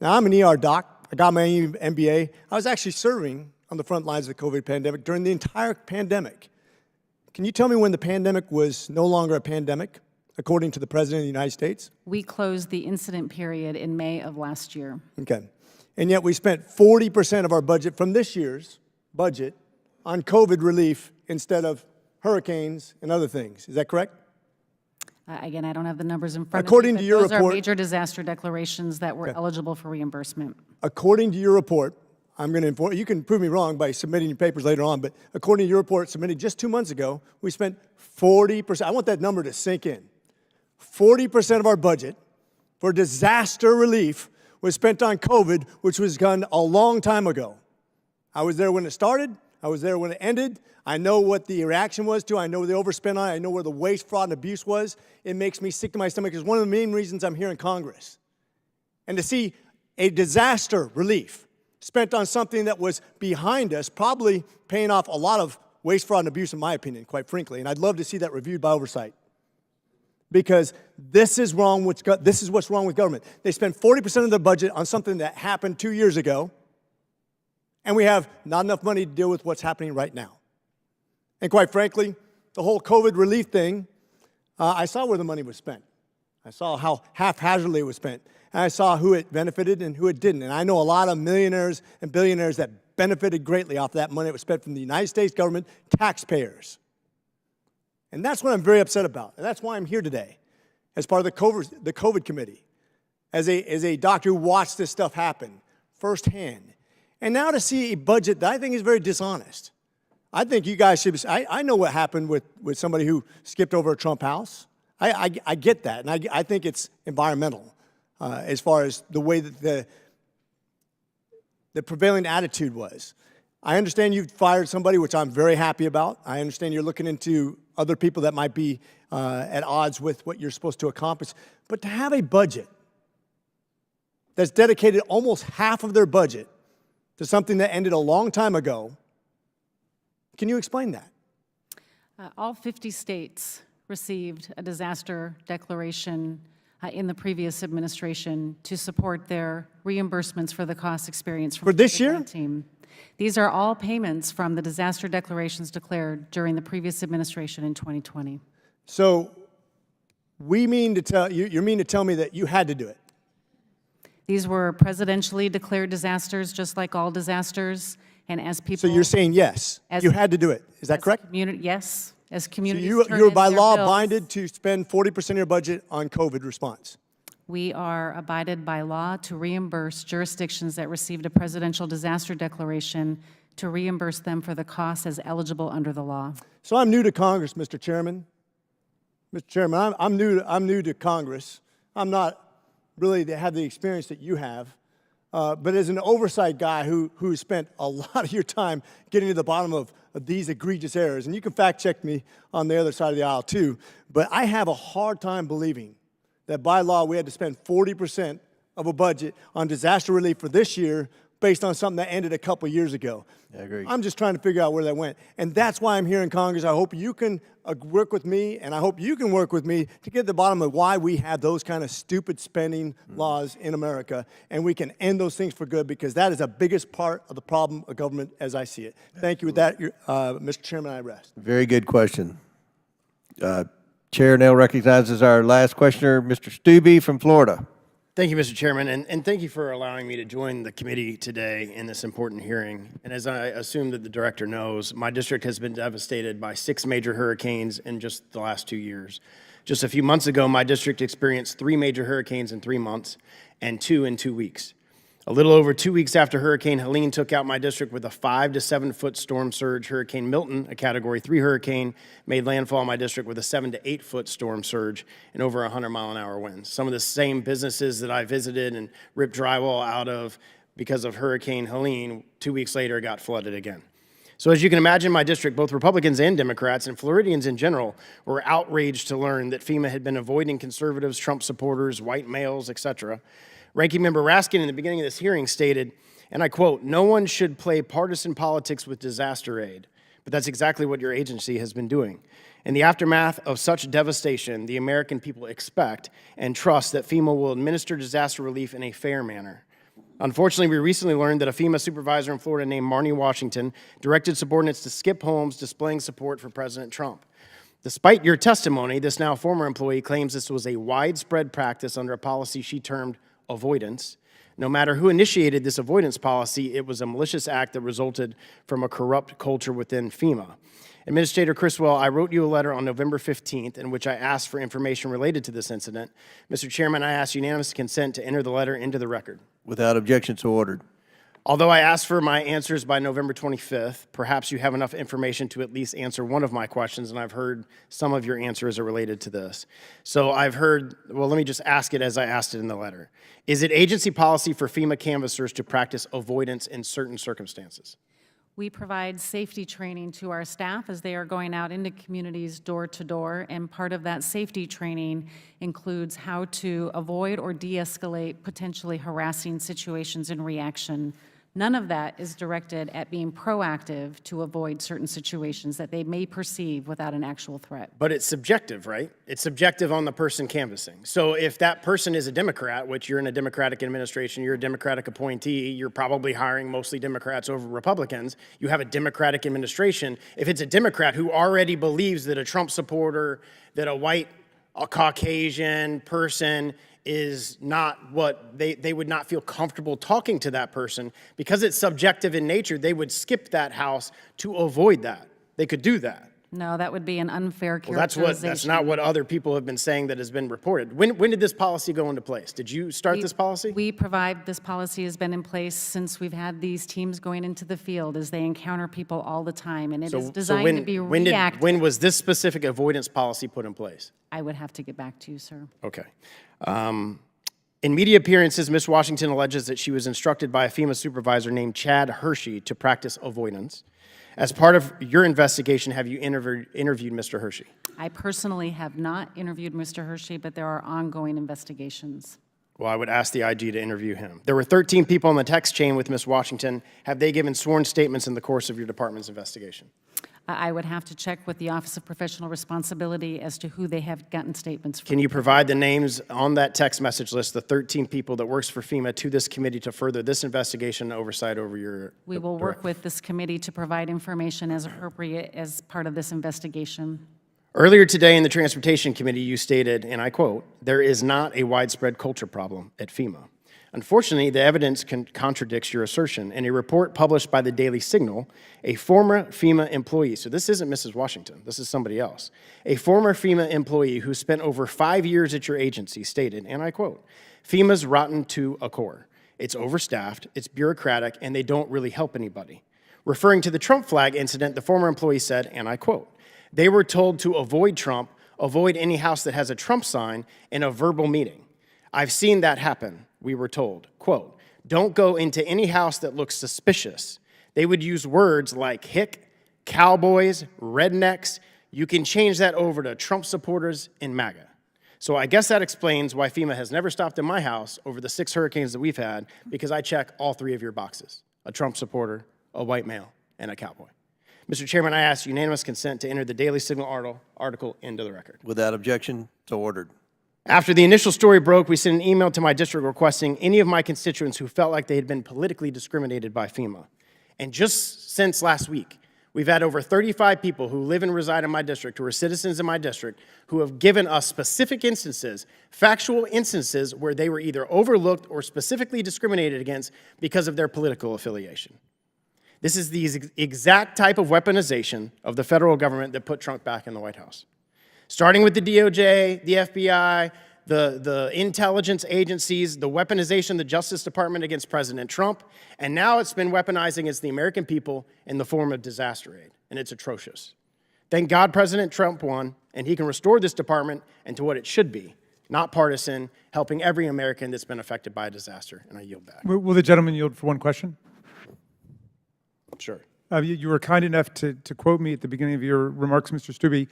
Now, I'm an ER doc. I got my MBA. I was actually serving on the front lines of the COVID pandemic during the entire pandemic. Can you tell me when the pandemic was no longer a pandemic, according to the President of the United States? We closed the incident period in May of last year. Okay. And yet we spent 40% of our budget from this year's budget on COVID relief instead of hurricanes and other things. Is that correct? Again, I don't have the numbers in front According of me, to your those report, are major disaster declarations that were eligible for reimbursement. according to your report, I'm going to inform you, can prove me wrong by submitting your papers later on, but according to your report submitted just 2 months ago, we spent 40%. I want that number to sink in. 40% of our budget for disaster relief was spent on COVID, which was done a long time ago. I was there when it started. I was there when it ended. I know what the reaction was to. I know the overspend on it. I know where the waste, fraud, and abuse was. It makes me sick to my stomach. It's one of the main reasons I'm here in Congress. And to see a disaster relief spent on something that was behind us, probably paying off a lot of waste, fraud, and abuse, in my opinion, quite frankly. And I'd love to see that reviewed by Oversight. Because this is what's wrong with government. They spend 40% of their budget on something that happened 2 years ago, and we have not enough money to deal with what's happening right now. And quite frankly, the whole COVID relief thing, I saw where the money was spent. I saw how haphazardly it was spent. And I saw who it benefited and who it didn't. And I know a lot of millionaires and billionaires that benefited greatly off that money that was spent from the United States government, taxpayers. And that's what I'm very upset about. And that's why I'm here today as part of the COVID committee, as a doctor who watched this stuff happen firsthand. And now to see a budget that I think is very dishonest. I think you guys should, I know what happened with somebody who skipped over a Trump house. I get that, and I think it's environmental as far as the way that the prevailing attitude was. I understand you fired somebody, which I'm very happy about. I understand you're looking into other people that might be at odds with what you're supposed to accomplish. But to have a budget that's dedicated almost half of their budget to something that ended a long time ago, can you explain that? All 50 states received a disaster declaration in the previous administration to support their reimbursements for the costs experienced from for this year? These are all payments from the disaster declarations declared during the previous administration in 2020. So you mean to tell me that you had to do it? These were presidentially declared disasters, just like all disasters. And as people, So you're saying yes, you had to do it. Is that correct? Yes, as communities. So you're by law binded to spend 40% of your budget on COVID response? we are abided by law to reimburse jurisdictions that received a presidential disaster declaration to reimburse them for the costs as eligible under the law. So I'm new to Congress, Mr. Chairman. Mr. Chairman, I'm new to Congress. I'm not really have the experience that you have. But as an oversight guy who spent a lot of your time getting to the bottom of these egregious errors, and you can fact check me on the other side of the aisle too, but I have a hard time believing that by law we had to spend 40% of a budget on disaster relief for this year based on something that ended a couple years ago. I agree. I'm just trying to figure out where that went. And that's why I'm here in Congress. I hope you can work with me, and I hope you can work with me to get to the bottom of why we have those kind of stupid spending laws in America, and we can end those things for good, because that is the biggest part of the problem of government as I see it. Thank you. With that, Mr. Chairman, I rest. Very good question. Chair now recognizes our last questioner, Mr. Stubbe from Florida. Thank you, Mr. Chairman, and thank you for allowing me to join the committee today in this important hearing. And as I assume that the director knows, my district has been devastated by 6 major hurricanes in just the last 2 years. Just a few months ago, my district experienced 3 major hurricanes in 3 months and 2 in 2 weeks. A little over 2 weeks after Hurricane Helene took out my district with a 5 to 7 foot storm surge, Hurricane Milton, a Category 3 hurricane, made landfall in my district with a 7 to 8 foot storm surge and over 100-mile-an-hour winds. Some of the same businesses that I visited and ripped drywall out of because of Hurricane Helene, 2 weeks later got flooded again. So as you can imagine, my district, both Republicans and Democrats, and Floridians in general, were outraged to learn that FEMA had been avoiding conservatives, Trump supporters, white males, etc. Ranking Member Raskin in the beginning of this hearing stated, and I quote, "No one should play partisan politics with disaster aid." But that's exactly what your agency has been doing. In the aftermath of such devastation, the American people expect and trust that FEMA will administer disaster relief in a fair manner. Unfortunately, we recently learned that a FEMA supervisor in Florida named Marnie Washington directed subordinates to skip homes displaying support for President Trump. Despite your testimony, this now former employee claims this was a widespread practice under a policy she termed avoidance. No matter who initiated this avoidance policy, it was a malicious act that resulted from a corrupt culture within FEMA. Administrator Criswell, I wrote you a letter on November 15th in which I asked for information related to this incident. Mr. Chairman, I ask unanimous consent to enter the letter into the record. Without objection, so ordered. Although I asked for my answers by November 25th, perhaps you have enough information to at least answer one of my questions, and I've heard some of your answers are related to this. So I've heard, well, let me just ask it as I asked it in the letter. Is it agency policy for FEMA canvassers to practice avoidance in certain circumstances? We provide safety training to our staff as they are going out into communities door to door, and part of that safety training includes how to avoid or de-escalate potentially harassing situations in reaction. None of that is directed at being proactive to avoid certain situations that they may perceive without an actual threat. But it's subjective, right? It's subjective on the person canvassing. So if that person is a Democrat, which you're in a Democratic administration, you're a Democratic appointee, you're probably hiring mostly Democrats over Republicans, you have a Democratic administration. If it's a Democrat who already believes that a Trump supporter, that a Caucasian person is not what they would not feel comfortable talking to that person, because it's subjective in nature, they would skip that house to avoid that. They could do that. No, that would be an unfair Well, characterization. that's not what other people have been saying that has been reported. When did this policy go into place? Did you start this policy? We provide, this policy has been in place since we've had these teams going into the field as they encounter people all the time, and it is designed to be reactive. When was this specific avoidance policy put in place? I would have to get back to you, sir. Okay. In media appearances, Ms. Washington alleges that she was instructed by a FEMA supervisor named Chad Hershey to practice avoidance. As part of your investigation, have you interviewed Mr. Hershey? I personally have not interviewed Mr. Hershey, but there are ongoing investigations. Well, I would ask the IG to interview him. There were 13 people on the text chain with Ms. Washington. Have they given sworn statements in the course of your department's investigation? I would have to check with the Office of Professional Responsibility as to who they have gotten statements from. Can you provide the names on that text message list, the 13 people that works for FEMA, to this committee to further this investigation and oversight over your... We will work with this committee to provide information as appropriate as part of this investigation. Earlier today in the Transportation Committee, you stated, and I quote, "There is not a widespread culture problem at FEMA." Unfortunately, the evidence contradicts your assertion. In a report published by the Daily Signal, a former FEMA employee, so this isn't Mrs. Washington, this is somebody else, a former FEMA employee who spent over 5 years at your agency stated, and I quote, "FEMA's rotten to a core. It's overstaffed, it's bureaucratic, and they don't really help anybody." Referring to the Trump flag incident, the former employee said, and I quote, "They were told to avoid Trump, avoid any house that has a Trump sign in a verbal meeting. I've seen that happen," we were told. Quote, "Don't go into any house that looks suspicious." They would use words like hick, cowboys, rednecks. You can change that over to Trump supporters and MAGA. So I guess that explains why FEMA has never stopped in my house over the 6 hurricanes that we've had, because I check all 3 of your boxes: a Trump supporter, a white male, and a cowboy. Mr. Chairman, I ask unanimous consent to enter the Daily Signal article into the record. Without objection, so ordered. After the initial story broke, we sent an email to my district requesting any of my constituents who felt like they had been politically discriminated by FEMA. And just since last week, we've had over 35 people who live and reside in my district, who are citizens in my district, who have given us specific instances, factual instances, where they were either overlooked or specifically discriminated against because of their political affiliation. This is the exact type of weaponization of the federal government that put Trump back in the White House. Starting with the DOJ, the FBI, the intelligence agencies, the weaponization of the Justice Department against President Trump, and now it's been weaponized against the American people in the form of disaster aid, and it's atrocious. Thank God President Trump won, and he can restore this department into what it should be, not partisan, helping every American that's been affected by a disaster, and I yield back. Will the gentleman yield for one question? Sure. You were kind enough to quote me at the beginning of your remarks, Mr. Stubbe,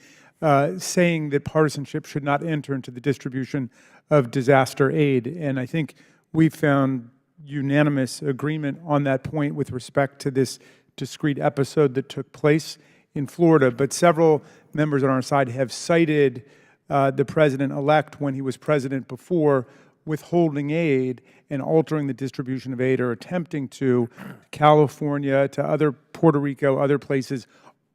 saying that partisanship should not enter into the distribution of disaster aid. And I think we've found unanimous agreement on that point with respect to this discrete episode that took place in Florida. But several members on our side have cited the president-elect, when he was president before, withholding aid and altering the distribution of aid, or attempting to California, to other Puerto Rico, other places,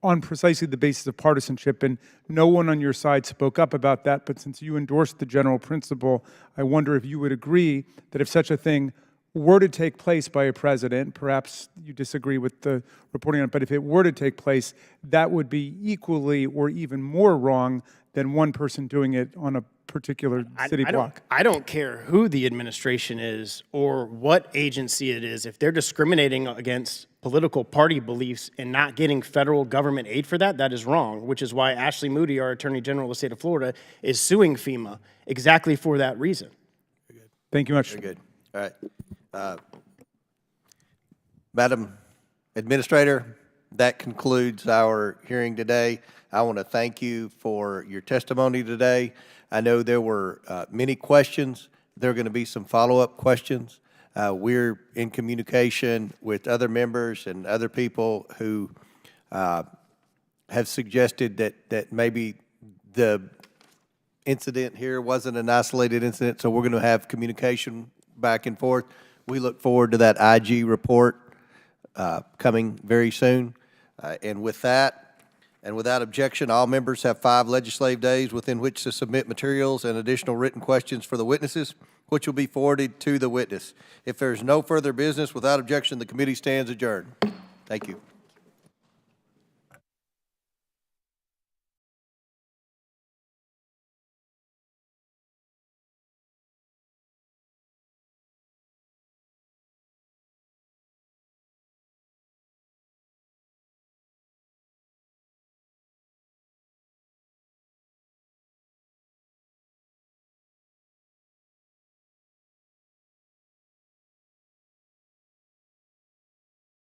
on precisely the basis of partisanship. And no one on your side spoke up about that, but since you endorsed the general principle, I wonder if you would agree that if such a thing were to take place by a president, perhaps you disagree with the reporting on it, but if it were to take place, that would be equally or even more wrong than one person doing it on a particular city block. I don't care who the administration is or what agency it is. If they're discriminating against political party beliefs and not getting federal government aid for that, that is wrong, which is why Ashley Moody, our Attorney General of the state of Florida, is suing FEMA exactly for that reason. Very good. Thank you much. Very good. All right. Madam Administrator, that concludes our hearing today. I want to thank you for your testimony today. I know there were many questions. There are going to be some follow-up questions. We're in communication with other members and other people who have suggested that maybe the incident here wasn't an isolated incident, so we're going to have communication back and forth. We look forward to that IG report coming very soon. And with that, and without objection, all members have 5 legislative days within which to submit materials and additional written questions for the witnesses, which will be forwarded to the witness. If there's no further business, without objection, the committee stands adjourned. Thank you.